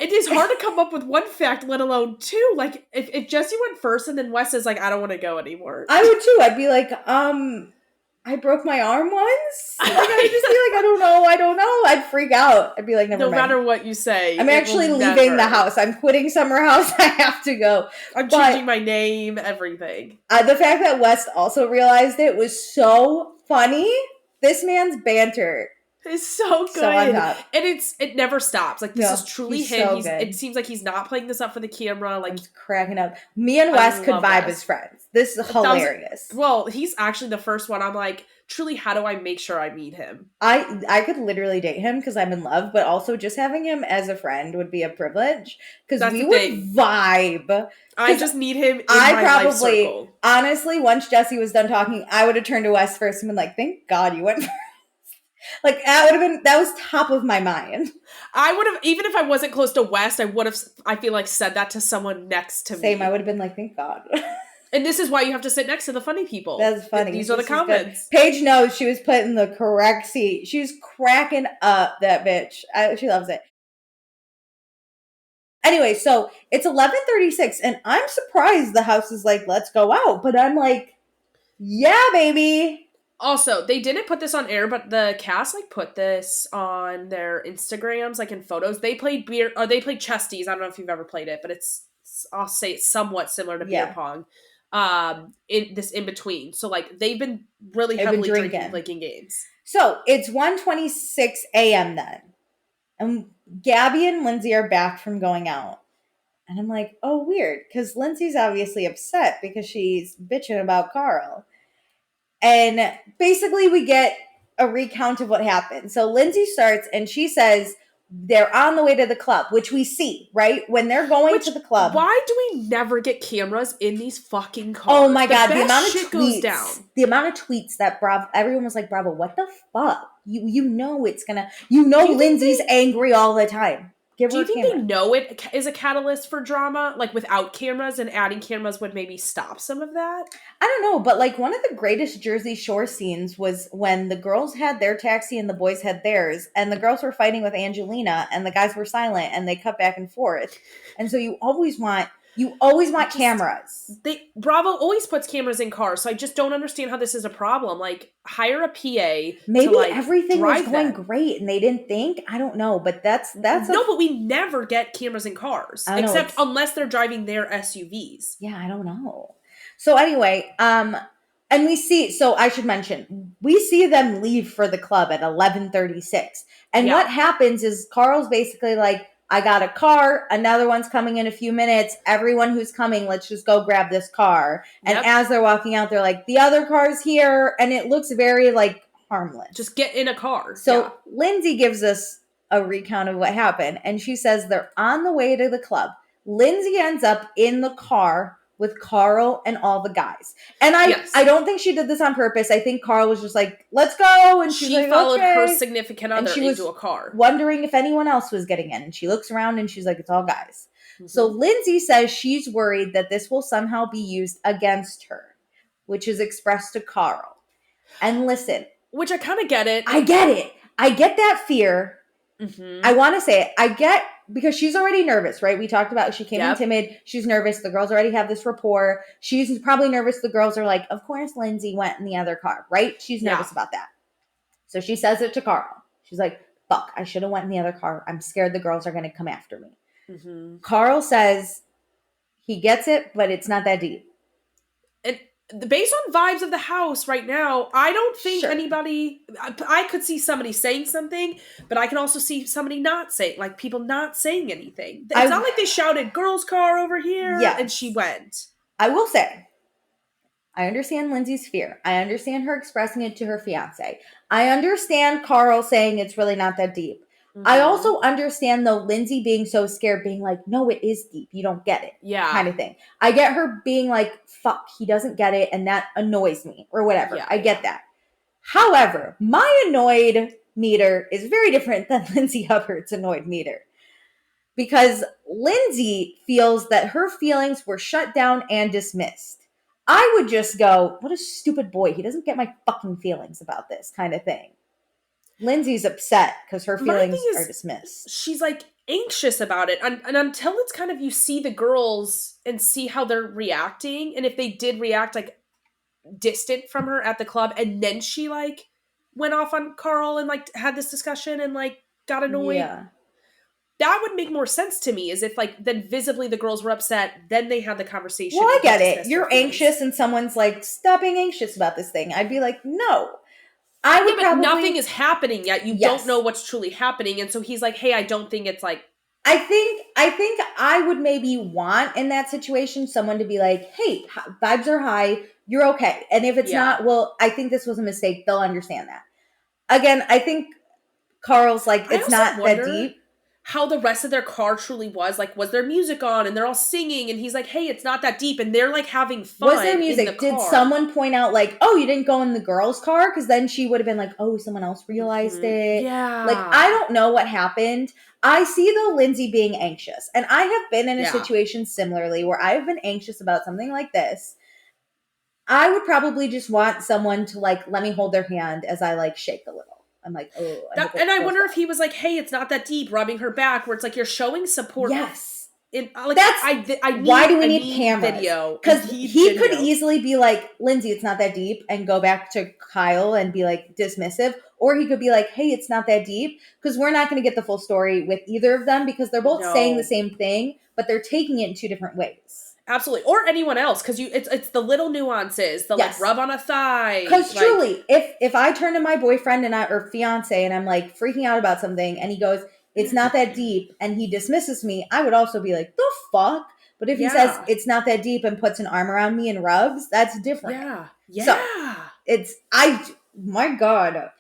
It is hard to come up with one fact, let alone two. Like, if Jesse went first and then Wes is like, I don't want to go anymore. I would too. I'd be like, I broke my arm once. Like, I'd just be like, I don't know. I'd freak out. I'd be like, never mind. No matter what you say. I'm actually leaving the house. I'm quitting Summer House. I have to go. I'm changing my name, everything. The fact that Wes also realized it was so funny. This man's banter. It's so good. So on top. And it never stops. Like, this is truly him. So it seems like he's not playing this up for the camera. Like, I'm cracking up. Me and Wes could vibe as friends. This is hilarious. Well, he's actually the first one. I'm like, truly, how do I make sure I meet him? I could literally date him because I'm in love, but also just having him as a friend would be a privilege because we would vibe. I just need him in my life circle. Honestly, once Jesse was done talking, I would have turned to Wes first and been like, thank God you went first. Like, that was top of my mind. I would have, even if I wasn't close to West, I would have, I feel like, said that to someone next to me. Same, I would have been like, thank God. And this is why you have to sit next to the funny people. That's funny. These are the comments. Paige knows she was put in the correct seat. She was cracking up, that bitch. She loves it. Anyway, so it's 11:36, and I'm surprised the house is like, let's go out. But I'm like, yeah, baby. Also, they didn't put this on air, but the cast, like, put this on their Instagrams, like, in photos. They played they played chesties. I don't know if you've ever played it, but I'll say it's somewhat similar to beer pong. In between. So, like, they've been really heavily drinking games. So, it's 1:26 a.m. then. And Gabby and Lindsay are back from going out. And I'm like, oh, weird, because Lindsay's obviously upset because she's bitching about Carl. And basically, we get a recount of what happened. So Lindsay starts and she says they're on the way to the club, which we see, right? When they're going to the club. Why do we never get cameras in these fucking cars? Oh my God, the amount of shit tweets goes down. The amount of tweets that everyone was like, Bravo, what the fuck? You know it's gonna, Lindsay's angry all the time. Do you think they know it is a catalyst for drama? Like without cameras, and adding cameras would maybe stop some of that? I don't know, but like one of the greatest Jersey Shore scenes was when the girls had their taxi and the boys had theirs, and the girls were fighting with Angelina and the guys were silent and they cut back and forth. And so you always want cameras. Bravo always puts cameras in cars, so I just don't understand how this is a problem. Like, hire a PA. Maybe everything was going great and they didn't think. I don't know, but that's no, but we never get cameras in cars, except unless they're driving their SUVs. Yeah, I don't know. So anyway, and we see. So I should mention, we see them leave for the club at 11:36, and what happens is Carl's basically like, I got a car. Another one's coming in a few minutes. Everyone who's coming, let's just go grab this car. And as they're walking out, they're like, the other car's here. And it looks very like harmless. Just get in a car. So Lindsay gives us a recount of what happened. And she says they're on the way to the club. Lindsay ends up in the car with Carl and all the guys. And I don't think she did this on purpose. I think Carl was just like, let's go. And she followed her significant other into a car, wondering if anyone else was getting in. And she looks around and she's like, it's all guys. Mm-hmm. So Lindsay says she's worried that this will somehow be used against her, which is expressed to Carl. And listen. Which I kind of get it. I get it. I get that fear. Mm-hmm. I want to say it. I get, because she's already nervous, right? We talked about she came in timid. She's nervous. The girls already have this rapport. She's probably nervous. The girls are like, of course Lindsay went in the other car, right? She's nervous about that. So she says it to Carl. She's like, fuck, I should have went in the other car. I'm scared the girls are going to come after me. Mm-hmm. Carl says he gets it, but it's not that deep. And based on vibes of the house right now, I don't think anybody, I could see somebody saying something, but I can also see somebody not saying, like people not saying anything. It's not like they shouted, girl's car over here, and she went. I will say, I understand Lindsay's fear. I understand her expressing it to her fiance. I understand Carl saying it's really not that deep. Mm-hmm. I also understand, though, Lindsay being so scared, being like, no, it is deep. You don't get it. Yeah. Kind of thing. I get her being like, fuck, he doesn't get it. And that annoys me or whatever. Yeah, I get that. However, my annoyed meter is very different than Lindsay Hubbard's annoyed meter. Because Lindsay feels that her feelings were shut down and dismissed. I would just go, what a stupid boy. He doesn't get my fucking feelings about this kind of thing. Lindsay's upset because her feelings are dismissed. She's like anxious about it. And until it's kind of, you see the girls and see how they're reacting. And if they did react like distant from her at the club, and then she like went off on Carl and like had this discussion and like got annoyed. Yeah. That would make more sense to me, as if like then visibly the girls were upset, then they had the conversation. Well, I get it. You're anxious and someone's like, stop being anxious about this thing. I'd be like, no. But nothing is happening yet. You don't know what's truly happening. And so he's like, hey, I don't think it's like. I think I would maybe want in that situation someone to be like, hey, vibes are high. You're okay. And if it's not, well, I think this was a mistake. They'll understand that. Again, I think Carl's like, it's not that deep. How the rest of their car truly was. Like, was there music on and they're all singing and he's like, hey, it's not that deep, and they're like having fun. Was there music? Did someone point out like, oh, you didn't go in the girls' car? Because then she would have been like, oh, someone else realized it. Yeah. Like, I don't know what happened. I see though Lindsay being anxious, and I have been in a situation similarly where I've been anxious about something like this. I would probably just want someone to like, let me hold their hand as I like shake a little. I'm like, oh. I wonder if he was like, hey, it's not that deep, rubbing her back, where it's like you're showing support. Yes. Like, why do we need cameras? Video. Because he could easily be like, Lindsay, it's not that deep, and go back to Kyle and be like dismissive. Or he could be like, hey, it's not that deep. Because we're not going to get the full story with either of them, because they're both saying the same thing, but they're taking it in two different ways. Absolutely. Or anyone else, because it's the little nuances, the like rub on a thigh. Because truly, if I turn to my boyfriend or fiance and I'm like freaking out about something, and he goes, it's not that deep, and he dismisses me, I would also be like, the fuck? But if he says it's not that deep and puts an arm around me and rubs, that's different. Yeah. So my God.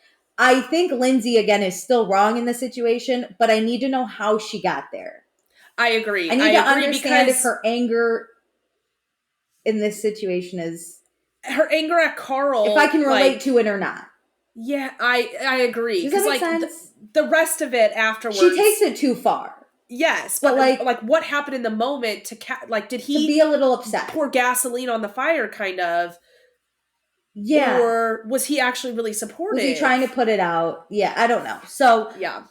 I think Lindsay, again, is still wrong in the situation, but I need to know how she got there. I agree. I need to understand if her anger in this situation is... her anger at Carl. If I can relate to it or not. Yeah, I agree. Does that make sense? The rest of it afterwards... She takes it too far. Yes, but like what happened in the moment to did he... To be a little upset. Pour gasoline on the fire, kind of... Yeah. Or was he actually really supportive? Was he trying to put it out? Yeah, I don't know. So yeah,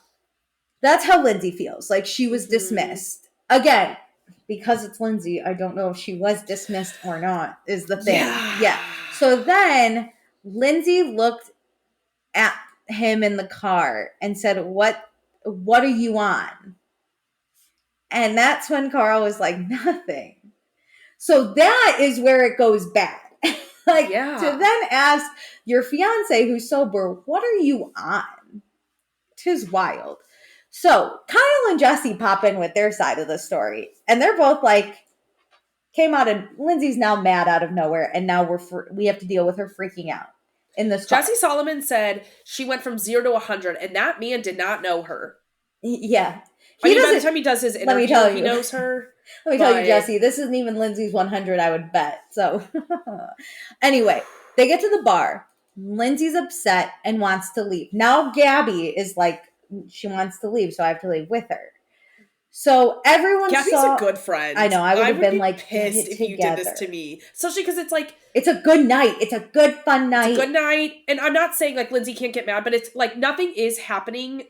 that's how Lindsay feels. Like she was dismissed. Again, because it's Lindsay, I don't know if she was dismissed or not, is the thing. Yeah. So then Lindsay looked at him in the car and said, What are you on? And that's when Carl was like, nothing. So that is where it goes bad. To then ask your fiance who's sober, what are you on? Tis wild. So Kyle and Jesse pop in with their side of the story. And they're both like, Lindsay's now mad out of nowhere. And now we have to deal with her freaking out in this car. Jesse Solomon said she went from 0 to 100. And that man did not know her. Yeah. By the time he does his interview, he knows her. Let me tell you, Jesse, this isn't even Lindsay's 100, I would bet. So anyway, they get to the bar. Lindsay's upset and wants to leave. Now Gabby is like, she wants to leave, so I have to leave with her. So everyone Gabby's a good friend. I know. I would have been like, pissed if you did this to me. Especially because it's like... It's a good night. It's a good, fun night. It's a good night. And I'm not saying like Lindsay can't get mad, but it's like nothing is happening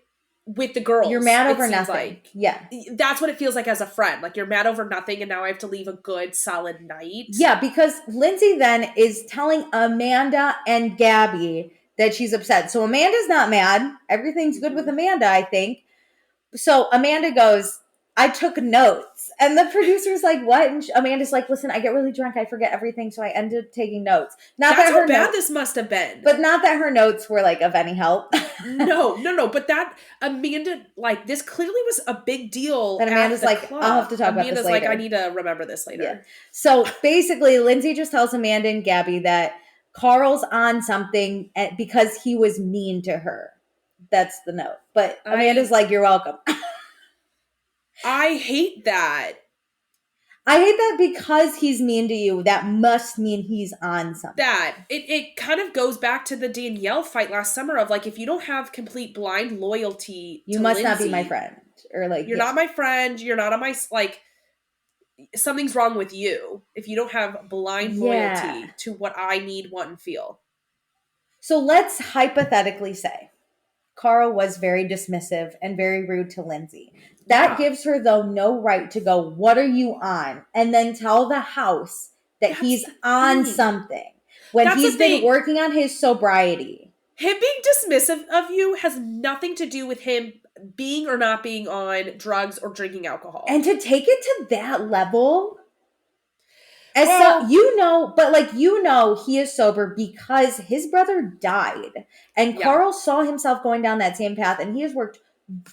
with the girls. You're mad over nothing. Yeah. That's what it feels like as a friend. Like you're mad over nothing and now I have to leave a good, solid night. Yeah, because Lindsay then is telling Amanda and Gabby that she's upset. So Amanda's not mad. Everything's good with Amanda, I think. So Amanda goes, I took notes. And the producer's like, what? And Amanda's like, listen, I get really drunk. I forget everything. So I ended up taking notes. That's how bad this must have been. But not that her notes were like of any help. No. But that Amanda, like this clearly was a big deal. And Amanda's like, club. I'll have to talk about this later. Amanda's like, I need to remember this later. Yeah. So basically, Lindsay just tells Amanda and Gabby that Carl's on something because he was mean to her. That's the note. But Amanda's like, you're welcome. I hate that. I hate that because he's mean to you. That must mean he's on something. That. It kind of goes back to the Danielle fight last summer of like, if you don't have complete blind loyalty you must Lindsay, not be my friend. Or like, you're not my friend. You're not on my, like, something's wrong with you if you don't have blind loyalty to what I need, want, and feel. So let's hypothetically say Carl was very dismissive and very rude to Lindsay. That gives her, though, no right to go, what are you on? And then tell the house that he's on something when he's been working on his sobriety. Him being dismissive of you has nothing to do with him being or not being on drugs or drinking alcohol. And to take it to that level, he is sober because his brother died. And Carl saw himself going down that same path, and he has worked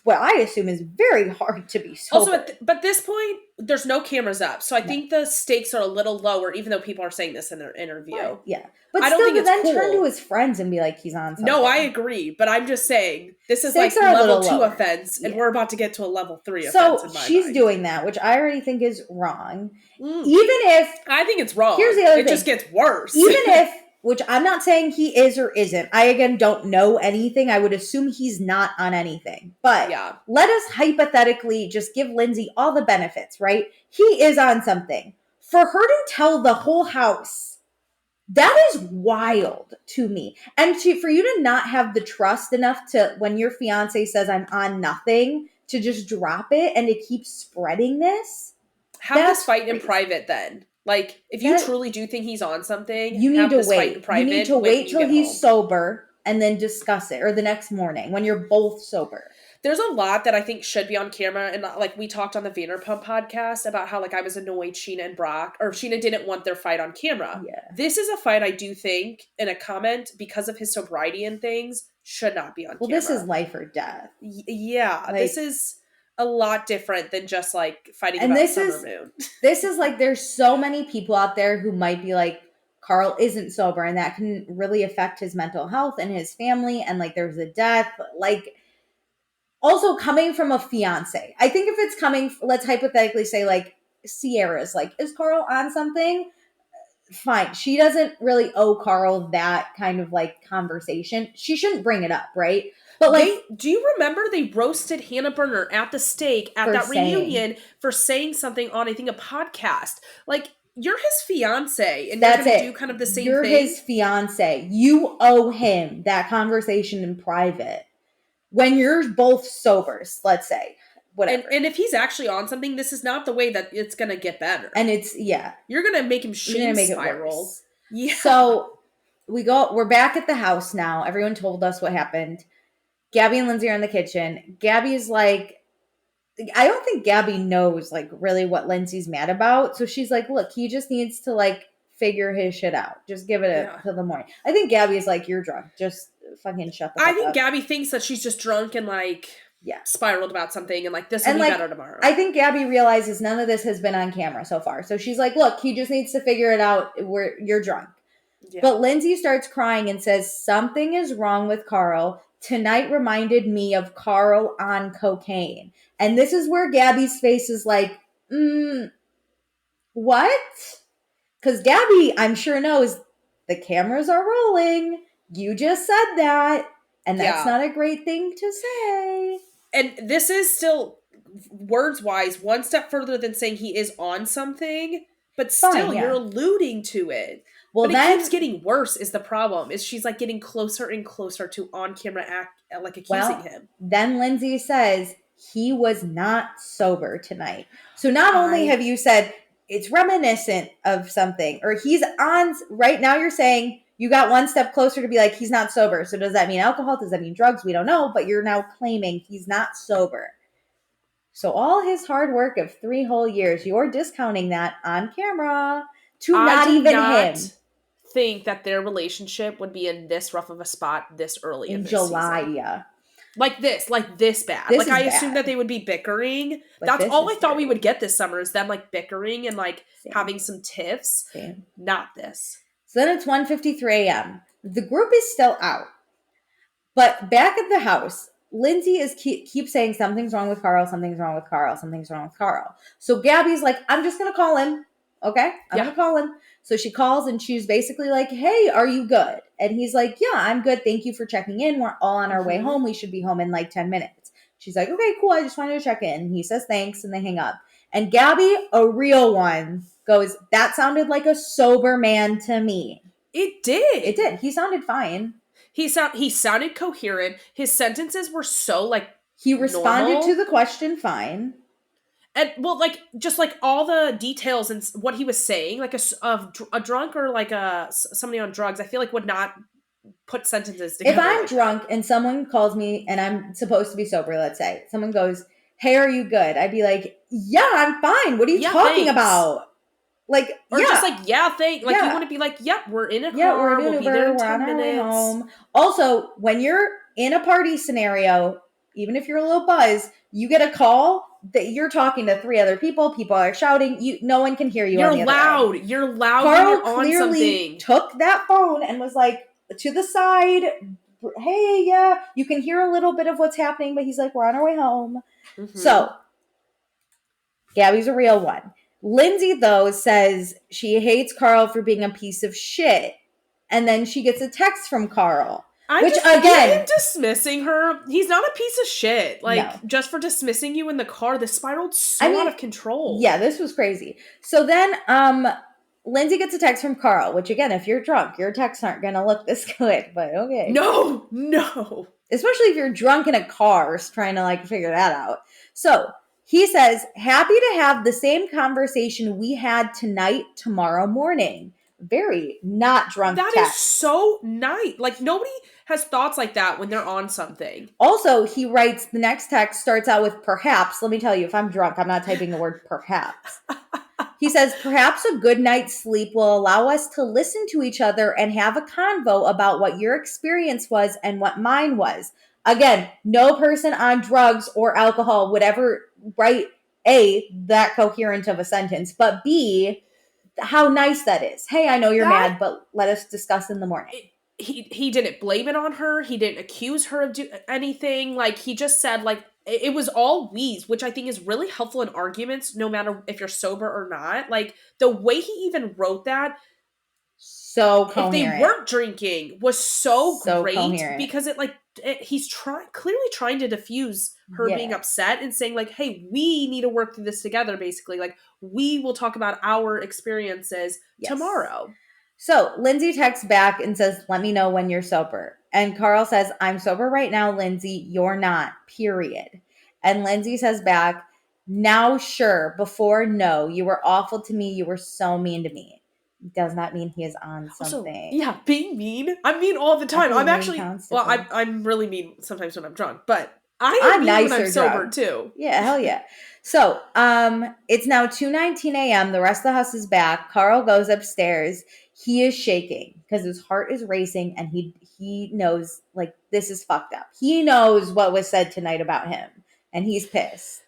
what I assume is very hard to be sober. Also, but this point, there's no cameras up. So I think the stakes are a little lower, even though people are saying this in their interview. Right. Yeah. But I don't think it's cool. Turn to his friends and be like, he's on something. No, I agree. But I'm just saying, this is stakes like level 2 offense, and we're about to get to a level 3 offense in my mind. So she's doing that, which I already think is wrong. Even if... I think it's wrong. Here's the other thing. It just gets worse. Even if... Which I'm not saying he is or isn't. I, again, don't know anything. I would assume he's not on anything. But let us hypothetically just give Lindsay all the benefits, right? He is on something. For her to tell the whole house, that is wild to me. And for you to not have the trust enough to, when your fiance says, I'm on nothing, to just drop it and to keep spreading this. Have this fight in private then. Like, if you truly do think he's on something, you need to wait. You need to wait till he's sober and then discuss it, or the next morning when you're both sober. There's a lot that I think should be on camera, and like we talked on the Vanderpump podcast about how like I was annoyed Sheena and Brock, or Sheena didn't want their fight on camera. Yeah. This is a fight I do think, in a comment, because of his sobriety and things, should not be on Well, camera. this is life or death. Yeah, Like, this is a lot different than just like fighting about Summer Moon. This is like, there's so many people out there who might be like, Carl isn't sober, and that can really affect his mental health and his family, and like there's a death. Like, also coming from a fiance. I think if it's coming, let's hypothetically say like Sierra's like, is Carl on something? Fine. She doesn't really owe Carl that kind of like conversation. She shouldn't bring it up, right? But like, do you remember they roasted Hannah Berner at the stake at that reunion for saying something on, I think, a podcast? Like, you're his fiance, and you're going to do kind of the same thing. You're his fiance. You owe him that conversation in private when you're both sobers, let's say. Whatever. And if he's actually on something, this is not the way that it's going to get better. And it's, yeah. You're going to make him shame spiral. Yeah. So we're back at the house now. Everyone told us what happened. Gabby and Lindsay are in the kitchen. Gabby is like, I don't think Gabby knows like really what Lindsay's mad about. So she's like, look, he just needs to like figure his shit out. Just give it till the morning. I think Gabby is like, you're drunk. Just fucking shut the fuck up. I think Gabby thinks that she's just drunk and like spiraled about something and like this will be better tomorrow. I think Gabby realizes none of this has been on camera so far. So she's like, look, he just needs to figure it out. You're drunk. Yeah. But Lindsay starts crying and says, something is wrong with Carl. Tonight reminded me of Carl on cocaine. And this is where Gabby's face is like, what? Because Gabby, I'm sure, knows the cameras are rolling. You just said that. And that's not a great thing to say. And this is still, words-wise, one step further than saying he is on something. But still, you're alluding to it. Well, but it keeps getting worse is the problem. Is she's like getting closer and closer to on-camera like accusing him. Then Lindsay says he was not sober tonight. So not only have you said it's reminiscent of something, or he's on right now, you're saying you got one step closer to be like, he's not sober. So does that mean alcohol? Does that mean drugs? We don't know. But you're now claiming he's not sober. So all his hard work of 3 whole years, you're discounting that on camera to not even him. Think that their relationship would be in this rough of a spot this early in July, season. Like this bad. Like I assumed that they would be bickering. That's all I thought we would get this summer is them like bickering and like having some tiffs. Not this. So then it's 1:53 a.m. The group is still out. But back at the house, Lindsay is keep saying something's wrong with Carl, something's wrong with Carl, something's wrong with Carl. So Gabby's like, I'm just going to call him. Okay? I'm going to call him. So she calls and she's basically like, hey, are you good? And he's like, yeah, I'm good. Thank you for checking in. We're all on our way home. We should be home in like 10 minutes. She's like, okay, cool. I just wanted to check in. And he says, thanks. And they hang up. And Gabby, a real one, goes, that sounded like a sober man to me. It did. It did. He sounded fine. He sounded coherent. His sentences were so like he responded normal. To the question fine. And well, like just like all the details and what he was saying, like a drunk or like somebody on drugs, I feel like would not put sentences together. If I'm drunk and someone calls me and I'm supposed to be sober, let's say someone goes, "Hey, are you good?" I'd be like, "Yeah, I'm fine. What are you talking about?" Like, or just like, "Yeah, thanks." Like you want to be like, "Yep, we're in a car. We'll be there in 10 minutes." Home. Also, when you're in a party scenario, even if you're a little buzzed, you get a call that you're talking to 3 other people. People are shouting. No one can hear you. You're loud. You're loud. Carl when you're on clearly something. Took that phone and was like to the side. Hey, yeah, you can hear a little bit of what's happening, but he's like, we're on our way home. Mm-hmm. So, Gabby's a real one. Lindsay, though, says she hates Carl for being a piece of shit. And then she gets a text from Carl. Again, dismissing her. He's not a piece of shit. Like, just for dismissing you in the car, this spiraled out of control. Yeah, this was crazy. So then, Lindsay gets a text from Carl, which again, if you're drunk, your texts aren't going to look this good, but okay. No. Especially if you're drunk in a car trying to like figure that out. So he says, happy to have the same conversation we had tonight, tomorrow morning. Very not drunk text. That is so nice. Like nobody has thoughts like that when they're on something. Also, he writes, the next text starts out with perhaps. Let me tell you, if I'm drunk, I'm not typing the word perhaps. He says, perhaps a good night's sleep will allow us to listen to each other and have a convo about what your experience was and what mine was. Again, no person on drugs or alcohol would ever write A, that coherent of a sentence, but B, how nice that is. Hey, I know you're mad, but let us discuss in the morning. He didn't blame it on her. He didn't accuse her of anything. Like, he just said, like, it was all wheeze, which I think is really helpful in arguments, no matter if you're sober or not. Like, the way he even wrote that, so coherent. If they weren't drinking, was so great coherent. Because he's clearly trying to diffuse her being upset and saying, like, hey, we need to work through this together, basically. Like, we will talk about our experiences tomorrow. So Lindsay texts back and says, let me know when you're sober. And Carl says, I'm sober right now, Lindsay. You're not, period. And Lindsay says back, now sure, before no. You were awful to me. You were so mean to me. Does not mean he is on something. Also, being mean. I'm mean all the time. I'm actually, I'm really mean sometimes when I'm drunk, but I'm mean when I'm sober too. Yeah, hell yeah. So, it's now 2:19 a.m. The rest of the house is back. Carl goes upstairs. He is shaking because his heart is racing and he knows, like, this is fucked up. He knows what was said tonight about him and he's pissed.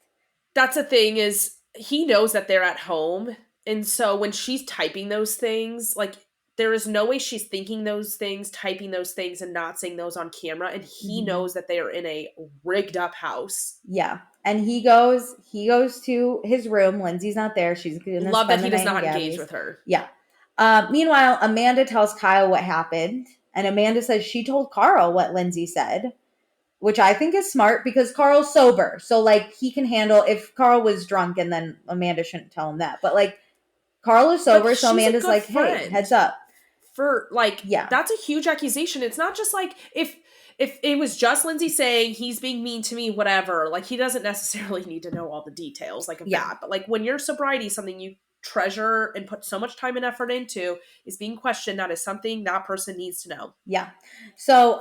That's the thing, is he knows that they're at home. And so when she's typing those things, like, there is no way she's thinking those things, typing those things, and not saying those on camera. And he knows that they are in a rigged up house. Yeah. And he goes to his room. Lindsay's not there. She's gonna love that he does not engage with her. Yeah. Meanwhile, Amanda tells Kyle what happened. And Amanda says she told Carl what Lindsay said, which I think is smart because Carl's sober. So, like, he can handle if Carl was drunk, and then Amanda shouldn't tell him that. But, like, Carl is sober, so Amanda's like, hey, heads up. That's a huge accusation. It's not just like, if it was just Lindsay saying he's being mean to me, whatever, like, he doesn't necessarily need to know all the details, like, of that. But, like, when your sobriety is something you treasure and put so much time and effort into, is being questioned, that is something that person needs to know. Yeah. So,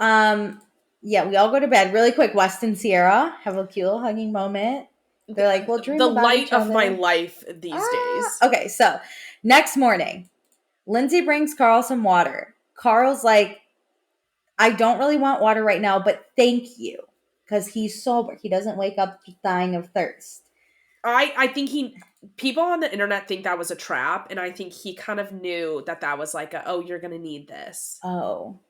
we all go to bed really quick. West and Sierra have a cute little hugging moment. They're like, we'll dream about each other. The light of my life these days. Okay, so next morning, Lindsay brings Carl some water. Carl's like, I don't really want water right now, but thank you. Because he's sober. He doesn't wake up dying of thirst. I think people on the internet think that was a trap, and I think he kind of knew that was like you're going to need this. Oh,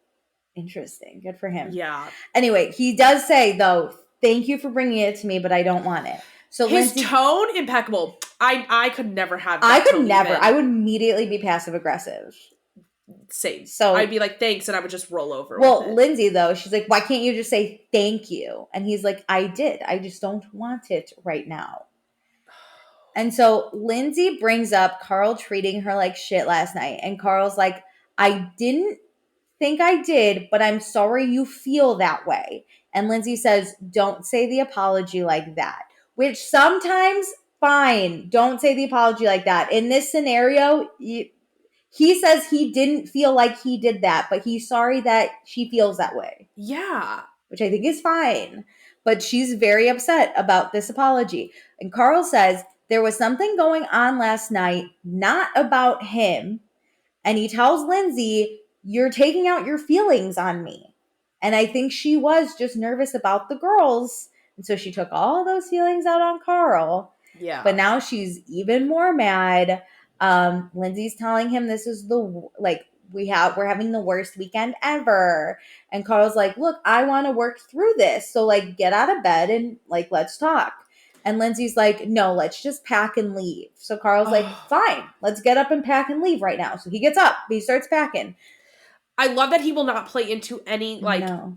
interesting. Good for him. Yeah. Anyway, he does say, though, thank you for bringing it to me, but I don't want it. So his tone, impeccable. I could never have that. I could never. Even. I would immediately be passive aggressive. Same. So I'd be like, thanks, and I would just roll over. Well, Lindsay, though, she's like, why can't you just say thank you? And he's like, I did. I just don't want it right now. And so Lindsay brings up Carl treating her like shit last night. And Carl's like, I didn't think I did, but I'm sorry you feel that way. And Lindsay says, don't say the apology like that. Which sometimes, fine, don't say the apology like that. In this scenario, he says he didn't feel like he did that, but he's sorry that she feels that way. Yeah. Which I think is fine. But she's very upset about this apology. And Carl says, there was something going on last night, not about him. And he tells Lindsay, you're taking out your feelings on me. And I think she was just nervous about the girls. And so she took all those feelings out on Carl. Yeah. But now she's even more mad. Lindsay's telling him this is we're having the worst weekend ever. And Carl's like, look, I want to work through this. So, like, get out of bed and, like, let's talk. And Lindsay's like, no, let's just pack and leave. So Carl's like, fine, let's get up and pack and leave right now. So he gets up, he starts packing. I love that he will not play into any,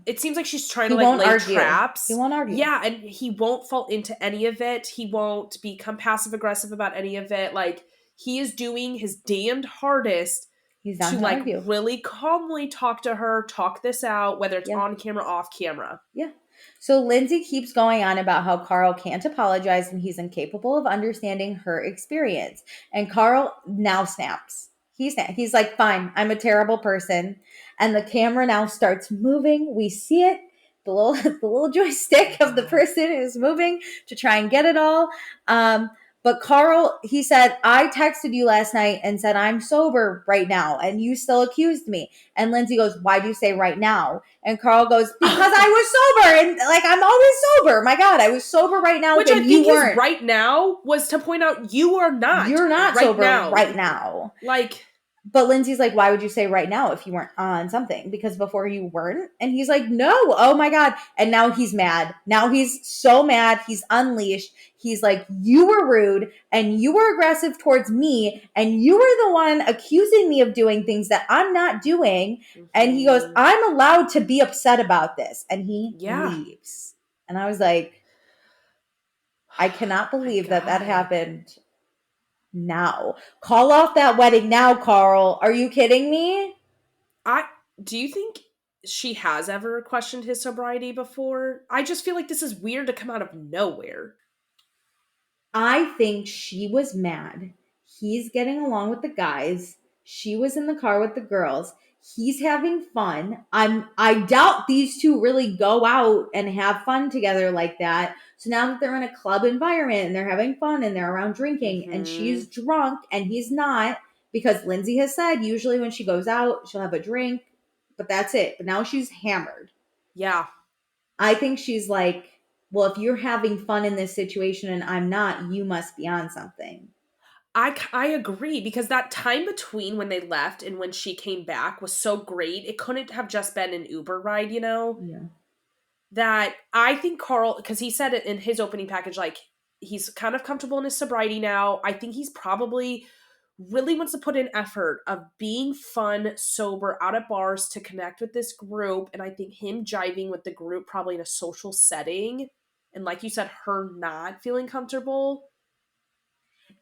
it seems like she's trying to, lay traps. He won't argue. Yeah, and he won't fall into any of it. He won't become passive-aggressive about any of it. Like, he is doing his damned hardest to argue. Really calmly talk to her, talk this out, whether it's on camera, off camera. Yeah. So Lindsay keeps going on about how Carl can't apologize and he's incapable of understanding her experience. And Carl now snaps. He's like, fine, I'm a terrible person. And the camera now starts moving. We see it. The little joystick of the person is moving to try and get it all. But Carl, he said, I texted you last night and said, I'm sober right now. And you still accused me. And Lindsay goes, why do you say right now? And Carl goes, because I was sober. And like, I'm always sober. My God, I was sober right now. Which I think you weren't. Right now was to point out you are not. You're not right sober now. right now. Like. But Lindsay's like, why would you say right now if you weren't on something? Because before you weren't? And he's like, no, oh my God. And now he's mad. Now he's so mad. He's unleashed. He's like, you were rude and you were aggressive towards me. And you were the one accusing me of doing things that I'm not doing. Mm-hmm. And he goes, I'm allowed to be upset about this. And he leaves. And I was like, I cannot believe that happened. Now. Call off that wedding now, Carl. Are you kidding me? Do you think she has ever questioned his sobriety before? I just feel like this is weird to come out of nowhere. I think she was mad. He's getting along with the guys. She was in the car with the girls. He's having fun. I doubt these two really go out and have fun together like that. So now that they're in a club environment and they're having fun and they're around drinking and she's drunk and he's not, because Lindsay has said usually when she goes out, she'll have a drink, but that's it. But now she's hammered. Yeah. I think she's like, well, if you're having fun in this situation and I'm not, you must be on something. I agree, because that time between when they left and when she came back was so great. It couldn't have just been an Uber ride, you know? Yeah. That I think Carl, because he said it in his opening package, like, he's kind of comfortable in his sobriety now. I think he's probably really wants to put in effort of being fun, sober, out at bars to connect with this group. And I think him jiving with the group probably in a social setting, and like you said, her not feeling comfortable,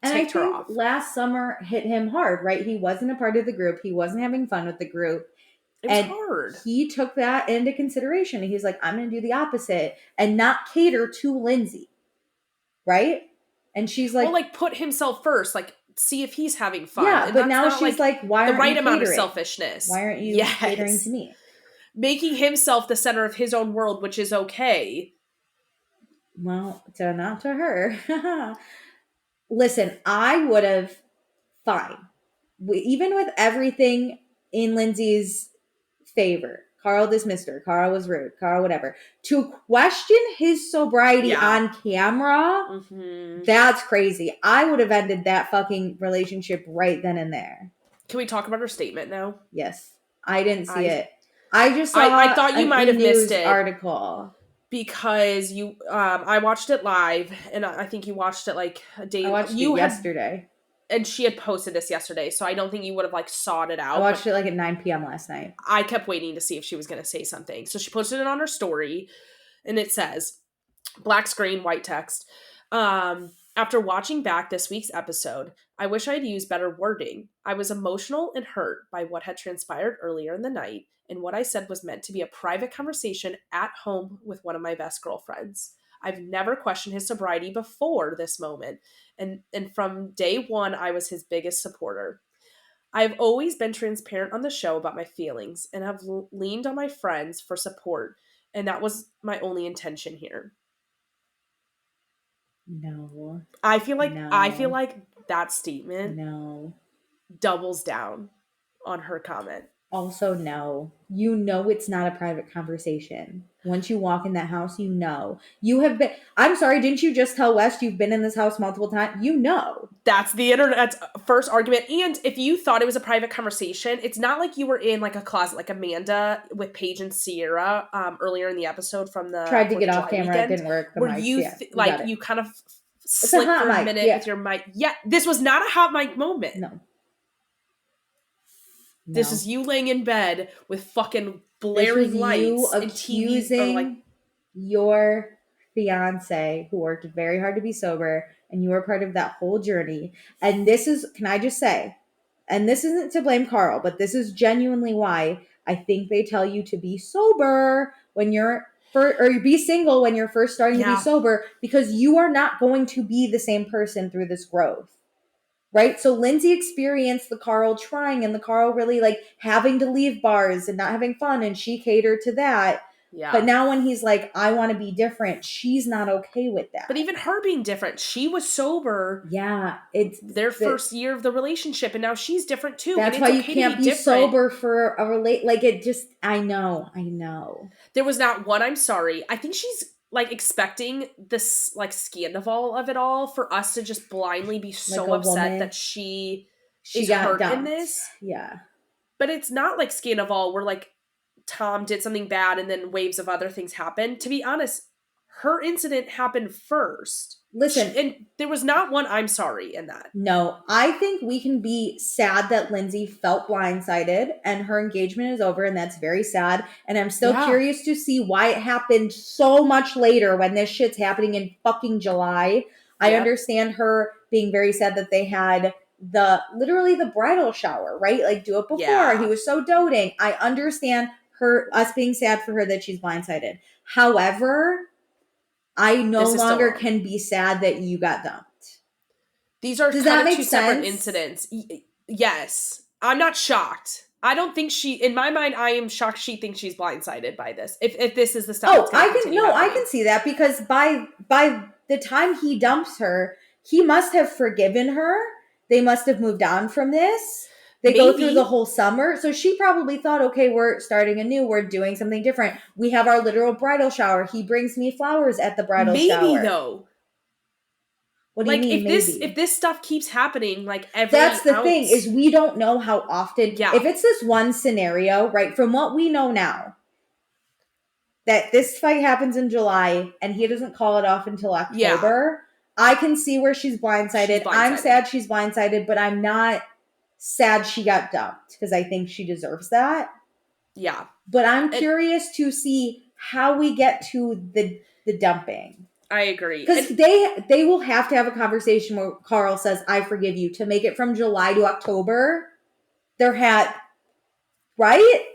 and I think last summer hit him hard, right? He wasn't a part of the group. He wasn't having fun with the group. It was hard. He took that into consideration. He's like, I'm going to do the opposite and not cater to Lindsay. Right? And she's like, well, like, put himself first, like, see if he's having fun. Yeah, and but now she's like, why aren't the right you amount catering? of selfishness. Why aren't you catering to me? Making himself the center of his own world, which is okay. Well, not to her. Listen, I would have, fine. Even with everything in Lindsay's favor, Carl dismissed her. Carl was rude. Carl whatever. To question his sobriety on camera, that's crazy. I would have ended that fucking relationship right then and there. Can we talk about her statement now? Yes. I didn't see it. I just saw I thought you might have missed it. Article. Because you, I watched it live, and I think you watched it like a day. I watched it yesterday. And she had posted this yesterday, so I don't think you would have like sought it out. I watched it like at 9 p.m. last night. I kept waiting to see if she was going to say something. So she posted it on her story, and it says, black screen, white text. After watching back this week's episode, I wish I'd used better wording. I was emotional and hurt by what had transpired earlier in the night, and what I said was meant to be a private conversation at home with one of my best girlfriends. I've never questioned his sobriety before this moment, and from day one, I was his biggest supporter. I've always been transparent on the show about my feelings and have leaned on my friends for support, and that was my only intention here. No. I feel like that statement doubles down on her comment. Also, no. You know it's not a private conversation. Once you walk in that house, you know. You have been... I'm sorry, didn't you just tell West you've been in this house multiple times? You know. That's the internet's first argument. And if you thought it was a private conversation, it's not like you were in like a closet like Amanda with Paige and Sierra earlier in the episode from the... Tried to get off camera, it didn't work. Where you, you kind of slipped for a minute with your mic. Yeah, this was not a hot mic moment. No. This is you laying in bed with fucking blaring lights and accusing TV, your fiance who worked very hard to be sober, and you were part of that whole journey. And this is, can I just say, and this isn't to blame Carl, but this is genuinely why I think they tell you to be sober when you're or be single when you're first starting to be sober, because you are not going to be the same person through this growth. Right? So Lindsay experienced the Carl trying and the Carl really like having to leave bars and not having fun, and she catered to that. Yeah. But now when he's like, I want to be different, she's not okay with that. But even her being different, she was sober. Yeah, it's their first year of the relationship, and now she's different too. That's and it's why you okay can't to be be different. sober for a like it just. I know. There was not one I'm sorry. I think she's like expecting this like scandal of it all for us to just blindly be so Like a upset woman. that she She is got hurt dumped. in this. Yeah. But it's not like scandal where like Tom did something bad and then waves of other things happen. To be honest, her incident happened first. Listen, and there was not one I'm sorry in that. No, I think we can be sad that Lindsay felt blindsided and her engagement is over, and that's very sad. And I'm still curious to see why it happened so much later when this shit's happening in fucking July. I understand her being very sad that they had literally the bridal shower, right? Like, do it before. Yeah. He was so doting. I understand us being sad for her that she's blindsided. However, I no longer can be sad that you got dumped. These are kind of two separate incidents. Yes. I'm not shocked. I don't think in my mind, I am shocked she thinks she's blindsided by this. If this is the stuff I can see that because by the time he dumps her, he must have forgiven her. They must have moved on from this. They go through the whole summer. So she probably thought, okay, we're starting anew. We're doing something different. We have our literal bridal shower. He brings me flowers at the bridal shower. Maybe though. What do you mean, if this stuff keeps happening, like that's the thing is we don't know how often. Yeah. If it's this one scenario, right? From what we know now, that this fight happens in July and he doesn't call it off until October. Yeah. I can see where she's blindsided. I'm sad she's blindsided, but I'm not sad she got dumped because I think she deserves that. Yeah. But I'm curious to see how we get to the dumping. I agree. Because they will have to have a conversation where Carl says, I forgive you, to make it from July to October. Right?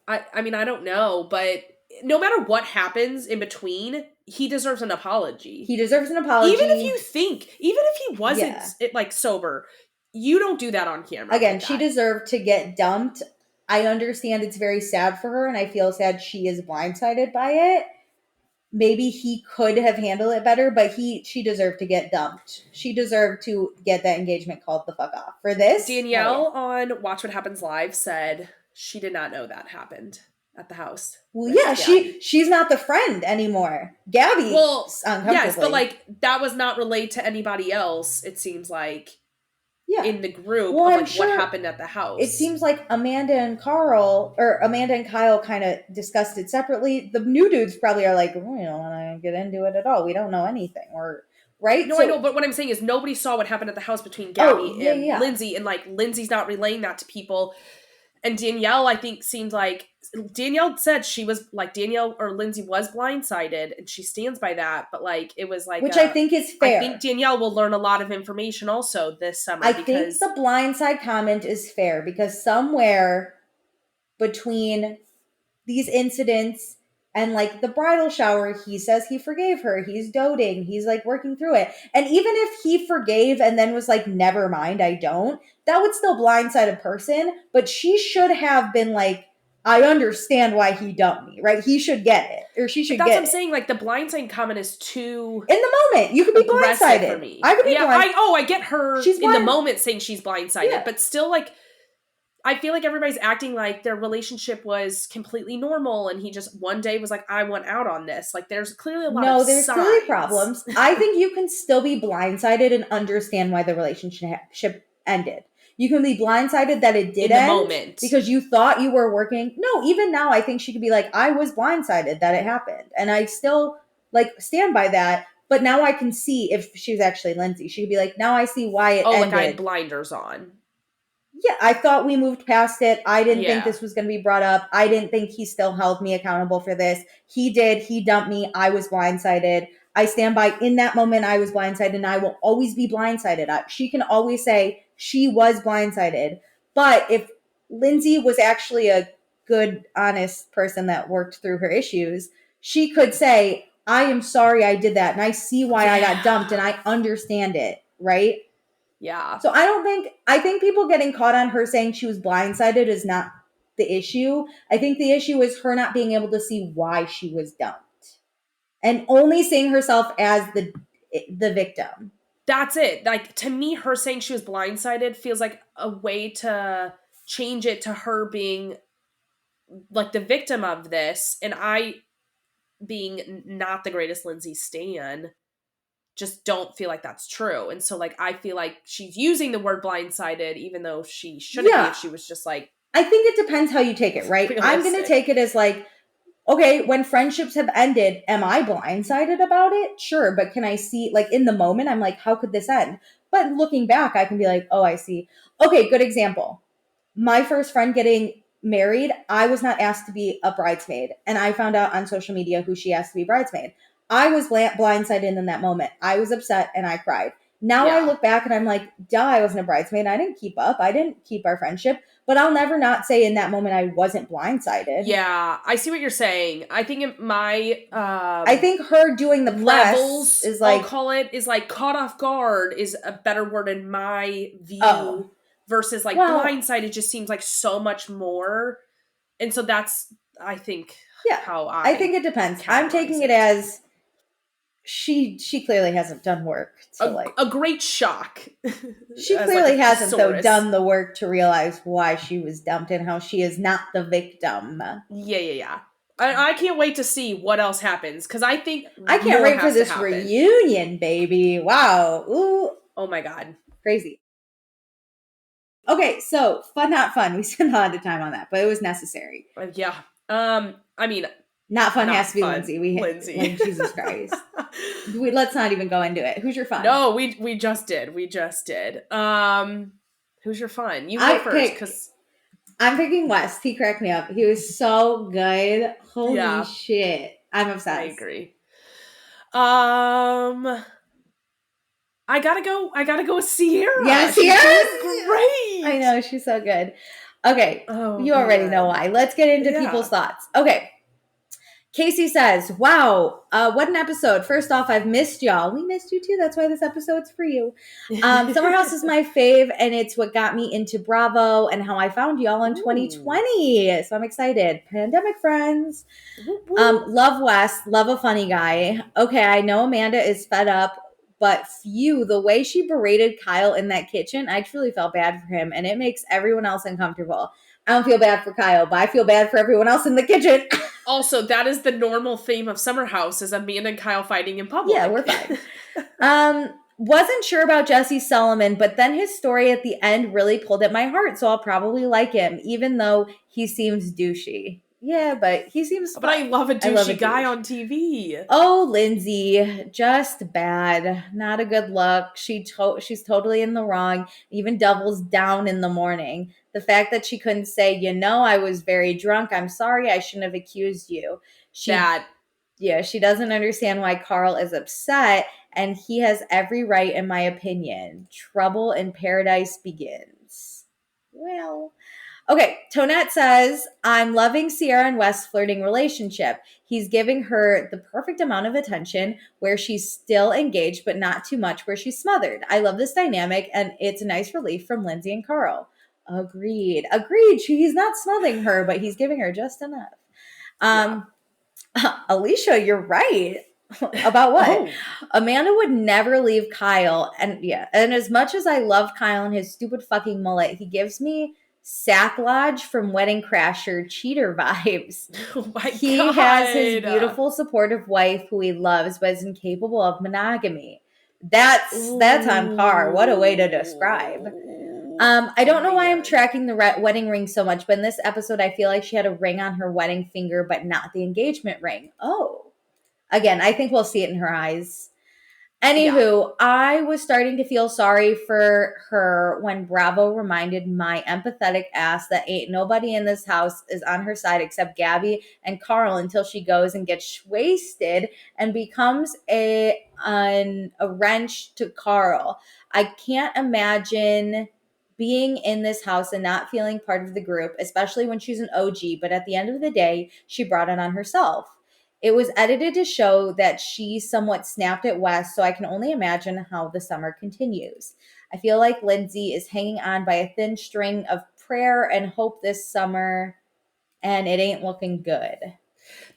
I mean, I don't know, but no matter what happens in between, he deserves an apology. He deserves an apology. Even if he wasn't like sober, you don't do that on camera. Again, she deserved to get dumped. I understand it's very sad for her, and I feel sad she is blindsided by it. Maybe he could have handled it better, but she deserved to get dumped. She deserved to get that engagement called the fuck off. For this, Danielle on Watch What Happens Live said she did not know that happened at the house. Well, yeah, she's not the friend anymore. Gabby, yes, but like that was not relayed to anybody else. It seems like. Yeah. In the group of like what happened at the house. It seems like Amanda and Kyle kind of discussed it separately. The new dudes probably are like, we don't want to get into it at all. We don't know anything. Right? No, I know, but what I'm saying is nobody saw what happened at the house between Gabby and Lindsay, and like Lindsay's not relaying that to people. And Danielle, I think, seemed like Danielle said she was like Lindsay was blindsided, and she stands by that. But like it was like, which I think is fair. I think Danielle will learn a lot of information also this summer. I think the blindside comment is fair because somewhere between these incidents and like the bridal shower, he says he forgave her. He's doting. He's like working through it. And even if he forgave and then was like, never mind, I don't, that would still blindside a person. But she should have been like, I understand why he dumped me, right? He should get it. Or she should get it. That's what I'm saying. Like the blindside comment is too... In the moment. You could be blindsided. For me. I could be I get her in the moment saying she's blindsided. But still like... I feel like everybody's acting like their relationship was completely normal and he just one day was like, I went out on this. Like there's clearly a lot of signs. No, there's clearly problems. I think you can still be blindsided and understand why the relationship ended. You can be blindsided that it did end moment because you thought you were working. No, even now I think she could be like, I was blindsided that it happened. And I still like stand by that. But now I can see if she was actually Lindsay. She could be like, now I see why it ended. Like I had blinders on. Yeah, I thought we moved past it. I didn't think this was going to be brought up. I didn't think he still held me accountable for this. He did. He dumped me. I was blindsided. I stand by in that moment I was blindsided and I will always be blindsided. She can always say she was blindsided. But if Lindsay was actually a good, honest person that worked through her issues, she could say, I am sorry I did that and I see why I got dumped and I understand it, right? Yeah. So I think people getting caught on her saying she was blindsided is not the issue. I think the issue is her not being able to see why she was dumped and only seeing herself as the victim. That's it. Like, to me, her saying she was blindsided feels like a way to change it to her being like the victim of this, and I being not the greatest Lindsay stan just don't feel like that's true. And so, like, I feel like she's using the word blindsided even though she shouldn't be if she was just like, I think it depends how you take it, right? realistic. I'm going to take it as like, okay, when friendships have ended, am I blindsided about it? Sure, but can I see, like, in the moment, I'm like, how could this end? But looking back, I can be like, oh, I see. Okay, good example. My first friend getting married, I was not asked to be a bridesmaid. And I found out on social media who she asked to be bridesmaid. I was blindsided in that moment. I was upset and I cried. Now I look back and I'm like, duh, I wasn't a bridesmaid. I didn't keep up. I didn't keep our friendship. But I'll never not say in that moment I wasn't blindsided. Yeah, I see what you're saying. I think I think her doing the levels is like, I'll call it, is like caught off guard is a better word in my view versus like blindsided just seems like so much more. And so that's, I think, how I think it depends. I'm taking it as she clearly hasn't done work to like a great shock. She clearly hasn't though done the work to realize why she was dumped and how she is not the victim. Yeah. I can't wait to see what else happens because I think I can't wait for this reunion, baby. Wow. Ooh. Oh my God. Crazy. Okay, so fun, not fun. We spent a lot of time on that, but it was necessary. Yeah. I mean, not fun has to be Lindsay. Lindsay. Like, Jesus Christ. Let's not even go into it. Who's your fun? No, we just did. Who's your fun? You go first because I'm picking West. He cracked me up. He was so good. Holy shit. I'm obsessed. I agree. I gotta go with Sierra. Yeah, Sierra's great. I know, she's so good. Okay, you already know why. Let's get into people's thoughts. Okay. Casey says, wow, what an episode. First off, I've missed y'all. We missed you too. That's why this episode's for you. Summer House is my fave, and it's what got me into Bravo and how I found y'all in 2020. So I'm excited. Pandemic friends. Love West. Love a funny guy. Okay, I know Amanda is fed up, but phew, the way she berated Kyle in that kitchen, I truly felt bad for him, and it makes everyone else uncomfortable. I don't feel bad for Kyle, but I feel bad for everyone else in the kitchen. Also, that is the normal theme of Summer House, is Amanda and Kyle fighting in public. Yeah, we're fine. Wasn't sure about Jesse Solomon, but then his story at the end really pulled at my heart, so I'll probably like him, even though he seems douchey. Yeah, but he seems fun. But I love a douchey guy on TV. Oh, Lindsay, just bad. Not a good look. She's totally in the wrong. Even doubles down in the morning. The fact that she couldn't say, I was very drunk. I'm sorry. I shouldn't have accused you. She doesn't understand why Carl is upset, and he has every right, in my opinion. Trouble in paradise begins. Well... Okay, Tonette says, I'm loving Sierra and West's flirting relationship. He's giving her the perfect amount of attention where she's still engaged, but not too much where she's smothered. I love this dynamic, and it's a nice relief from Lindsay and Carl. Agreed. He's not smothering her, but he's giving her just enough. Alicia, you're right. About what? Amanda would never leave Kyle. And as much as I love Kyle and his stupid fucking mullet, he gives me Sack Lodge from Wedding Crasher cheater vibes. He has his beautiful, supportive wife who he loves, but is incapable of monogamy. That's on par. What a way to describe. I don't know why I'm tracking the wedding ring so much, but in this episode, I feel like she had a ring on her wedding finger, but not the engagement ring. Again, I think we'll see it in her eyes. Anywho, I was starting to feel sorry for her when Bravo reminded my empathetic ass that ain't nobody in this house is on her side except Gabby and Carl until she goes and gets wasted and becomes a wrench to Carl. I can't imagine being in this house and not feeling part of the group, especially when she's an OG, but at the end of the day, she brought it on herself. It was edited to show that she somewhat snapped at West, so I can only imagine how the summer continues. I feel like Lindsay is hanging on by a thin string of prayer and hope this summer and it ain't looking good.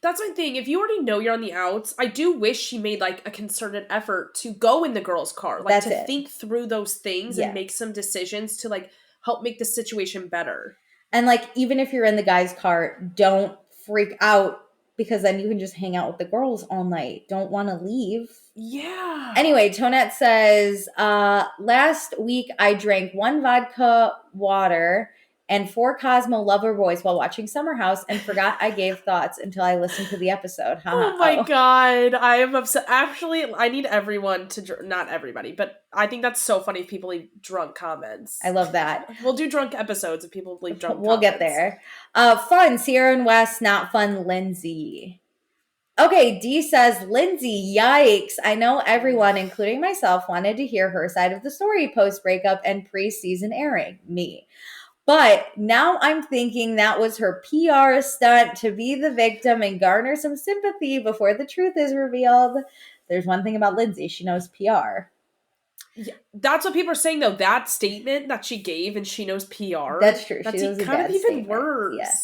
That's my thing. If you already know you're on the outs, I do wish she made like a concerted effort to go in the girl's car, like That's to it. think through those things Yeah. and make some decisions to like help make the situation better. And like, even if you're in the guy's car, don't freak out because then you can just hang out with the girls all night. Don't want to leave. Yeah. Anyway, Tonette says, last week I drank 1 vodka water and 4 Cosmo Lover Boys while watching Summer House and forgot I gave thoughts until I listened to the episode. Oh my God. I am upset. Actually, I need everyone to, not everybody, but I think that's so funny if people leave drunk comments. I love that. We'll do drunk episodes if people leave drunk We'll comments. get there. Fun, Sierra and Wes, not fun, Lindsay. Okay, D says, Lindsay, yikes. I know everyone, including myself, wanted to hear her side of the story post-breakup and pre-season airing. Me. But now I'm thinking that was her PR stunt to be the victim and garner some sympathy before the truth is revealed. There's one thing about Lindsay. She knows PR. Yeah, that's what people are saying, though. That statement that she gave and she knows PR. That's true. That's she knows kind of even statement. worse. Yeah.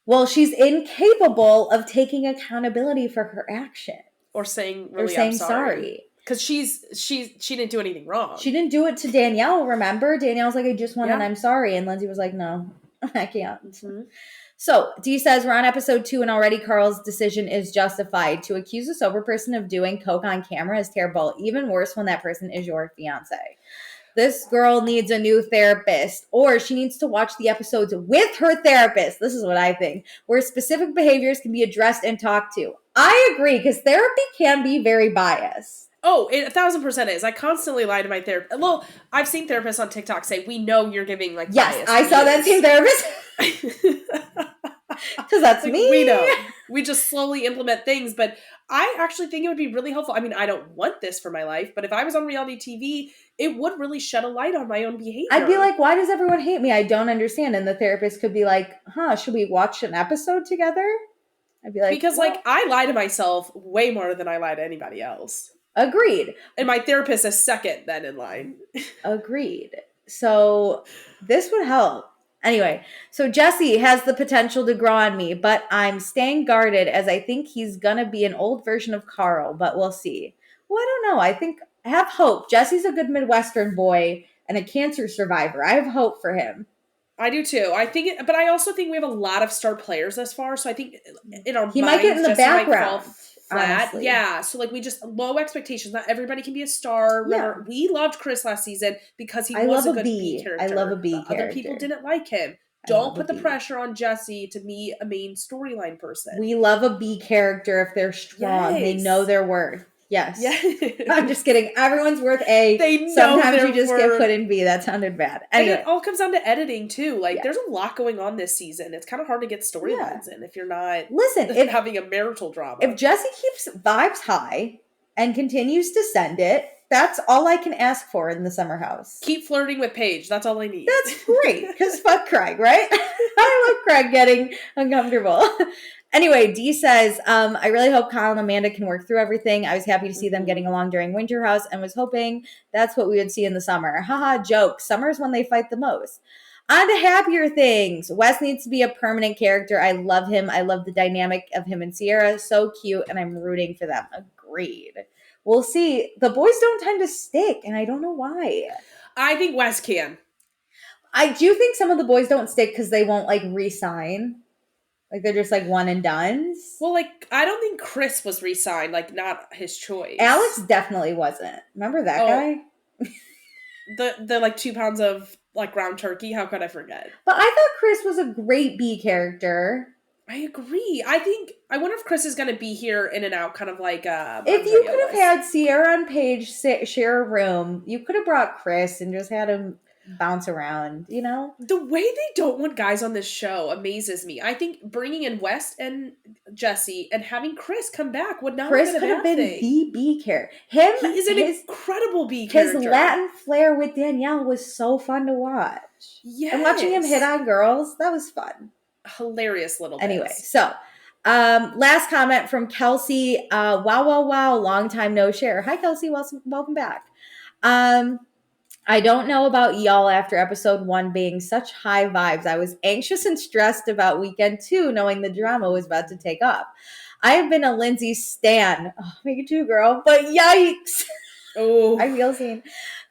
Well, she's incapable of taking accountability for her action. Or saying, really, I'm sorry. Because she didn't do anything wrong. She didn't do it to Danielle, remember? Danielle was like, I just want an I'm sorry. And Lindsay was like, no, I can't. Mm-hmm. So Dee says, we're on episode 2 and already Carl's decision is justified. To accuse a sober person of doing coke on camera is terrible. Even worse when that person is your fiance. This girl needs a new therapist, or she needs to watch the episodes with her therapist. This is what I think, where specific behaviors can be addressed and talked to. I agree, because therapy can be very biased. Oh, it 1,000% is. I constantly lie to my therapist. Well, I've seen therapists on TikTok say, we know you're giving, like, yes, bias. I saw that same therapist. Because that's like, me. We know. We just slowly implement things, but I actually think it would be really helpful. I mean, I don't want this for my life, but if I was on reality TV, it would really shed a light on my own behavior. I'd be like, why does everyone hate me? I don't understand. And the therapist could be like, should we watch an episode together? I'd be like, because, like, I lie to myself way more than I lie to anybody else. Agreed. And my therapist is second then in line. Agreed. So this would help. Anyway, so Jesse has the potential to grow on me, but I'm staying guarded as I think he's going to be an old version of Carl, but we'll see. Well, I don't know. I think I have hope. Jesse's a good Midwestern boy and a cancer survivor. I have hope for him. I do too. I think but I also think we have a lot of star players thus far, so I think in our he might get in the background. Flat. Honestly. Yeah. So like we just low expectations. Not everybody can be a star. Remember, we loved Chris last season because he was a good B character. I love a B character. Other people didn't like him. Don't put the pressure on Jesse to be a main storyline person. We love a B character if they're strong. Yes. They know their worth. Yes. I'm just kidding. Everyone's worth A. They know sometimes you just get put in B. That sounded bad. Anyway. And it all comes down to editing too. Like there's a lot going on this season. It's kind of hard to get storylines in if you're not having a marital drama. If Jesse keeps vibes high and continues to send it, that's all I can ask for in the summer house. Keep flirting with Paige. That's all I need. That's great. Because fuck Craig, right? I love Craig getting uncomfortable. Anyway, Dee says, I really hope Kyle and Amanda can work through everything. I was happy to see them getting along during Winter House and was hoping that's what we would see in the summer. Haha, joke. Summer's when they fight the most. On to happier things. Wes needs to be a permanent character. I love him. I love the dynamic of him and Sierra. So cute, and I'm rooting for them. Agreed. We'll see. The boys don't tend to stick, and I don't know why. I think Wes can. I do think some of the boys don't stick because they won't, like, re-sign. Like, they're just, like, one and dones. Well, like, I don't think Chris was re-signed. Like, not his choice. Alex definitely wasn't. Remember that guy? The like, 2 pounds of, like, ground turkey. How could I forget? But I thought Chris was a great B character. I agree. I wonder if Chris is going to be here in and out, kind of like if you could have had Sierra and Paige share a room, you could have brought Chris and just had him bounce around, you know? The way they don't want guys on this show amazes me. I think bringing in West and Jesse and having Chris come back would not Chris have been a bad thing. Chris could have been the B character. He is an incredible B character. His Latin flair with Danielle was so fun to watch. Yes. And watching him hit on girls, that was fun. Hilarious little bit. Anyway, so last comment from Kelsey. Wow, long time no share. Hi Kelsey, welcome back. I don't know about y'all after episode 1 being such high vibes. I was anxious and stressed about weekend 2, knowing the drama was about to take off. I have been a Lindsay stan. Oh, me too, girl. But yikes. Oh, I feel seen.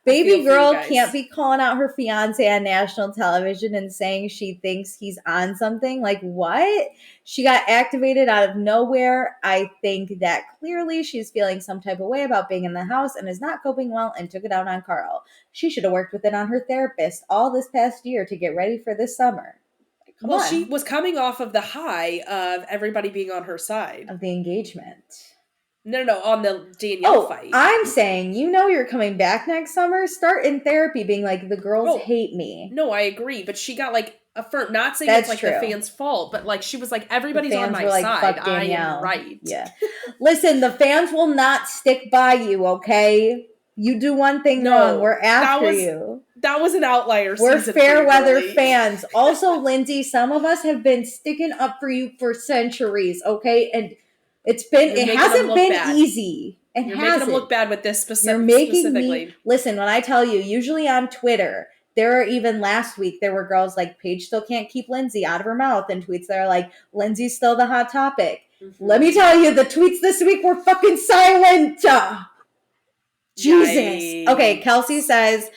Baby girl can't be calling out her fiance on national television and saying she thinks he's on something. Like, what? She got activated out of nowhere. I think that clearly she's feeling some type of way about being in the house and is not coping well and took it out on Carl. She should have worked with it on her therapist all this past year to get ready for this summer. Come on. She was coming off of the high of everybody being on her side. Of the engagement. No, on the Danielle fight. I'm saying, you're coming back next summer. Start in therapy being like, the girls hate me. No, I agree. But she got like affirmed, not saying it's like the fans' fault, but like she was like, everybody's on my side. I am right. Yeah. Listen, the fans will not stick by you, okay? You do one thing wrong. We're after you. That was an outlier. We're fair weather fans. Also, Lindsay, some of us have been sticking up for you for centuries, okay? And it hasn't been easy. You're making them look bad with this specifically. Listen, when I tell you, usually on Twitter, there are even last week, there were girls like, Paige still can't keep Lindsay out of her mouth, and tweets that are like, Lindsay's still the hot topic. Mm-hmm. Let me tell you, the tweets this week were fucking silent. Jesus. Yikes. Okay, Kelsey says,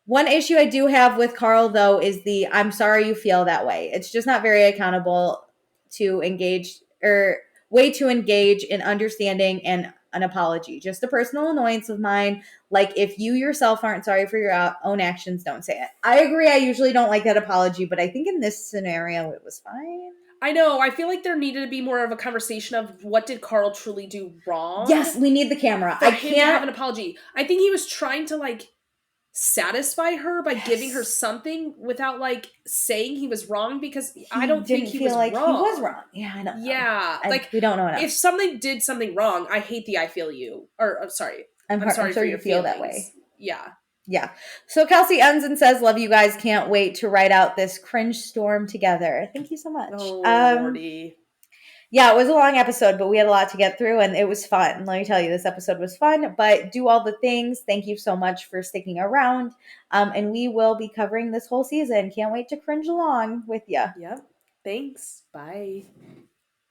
one issue I do have with Carl, though, is I'm sorry you feel that way. It's just not very accountable to engage in understanding and an apology. Just a personal annoyance of mine. Like, if you yourself aren't sorry for your own actions, don't say it. I agree. I usually don't like that apology, but I think in this scenario, it was fine. I know. I feel like there needed to be more of a conversation of what did Carl truly do wrong. Yes, we need the camera. I can't have an apology. I think he was trying to like satisfy her by giving her something without like saying he was wrong, because I don't think he was wrong. He was wrong. Yeah, I don't know. Yeah, we don't know enough. If something did something wrong, I hate the I feel you. Or I'm sorry. I'm sorry for you feel that way. Yeah. Yeah. So Kelsey ends and says, love you guys. Can't wait to ride out this cringe storm together. Thank you so much. Oh, Lordy. Yeah, it was a long episode, but we had a lot to get through, and it was fun. Let me tell you, this episode was fun, but do all the things. Thank you so much for sticking around, and we will be covering this whole season. Can't wait to cringe along with you. Yep. Thanks. Bye.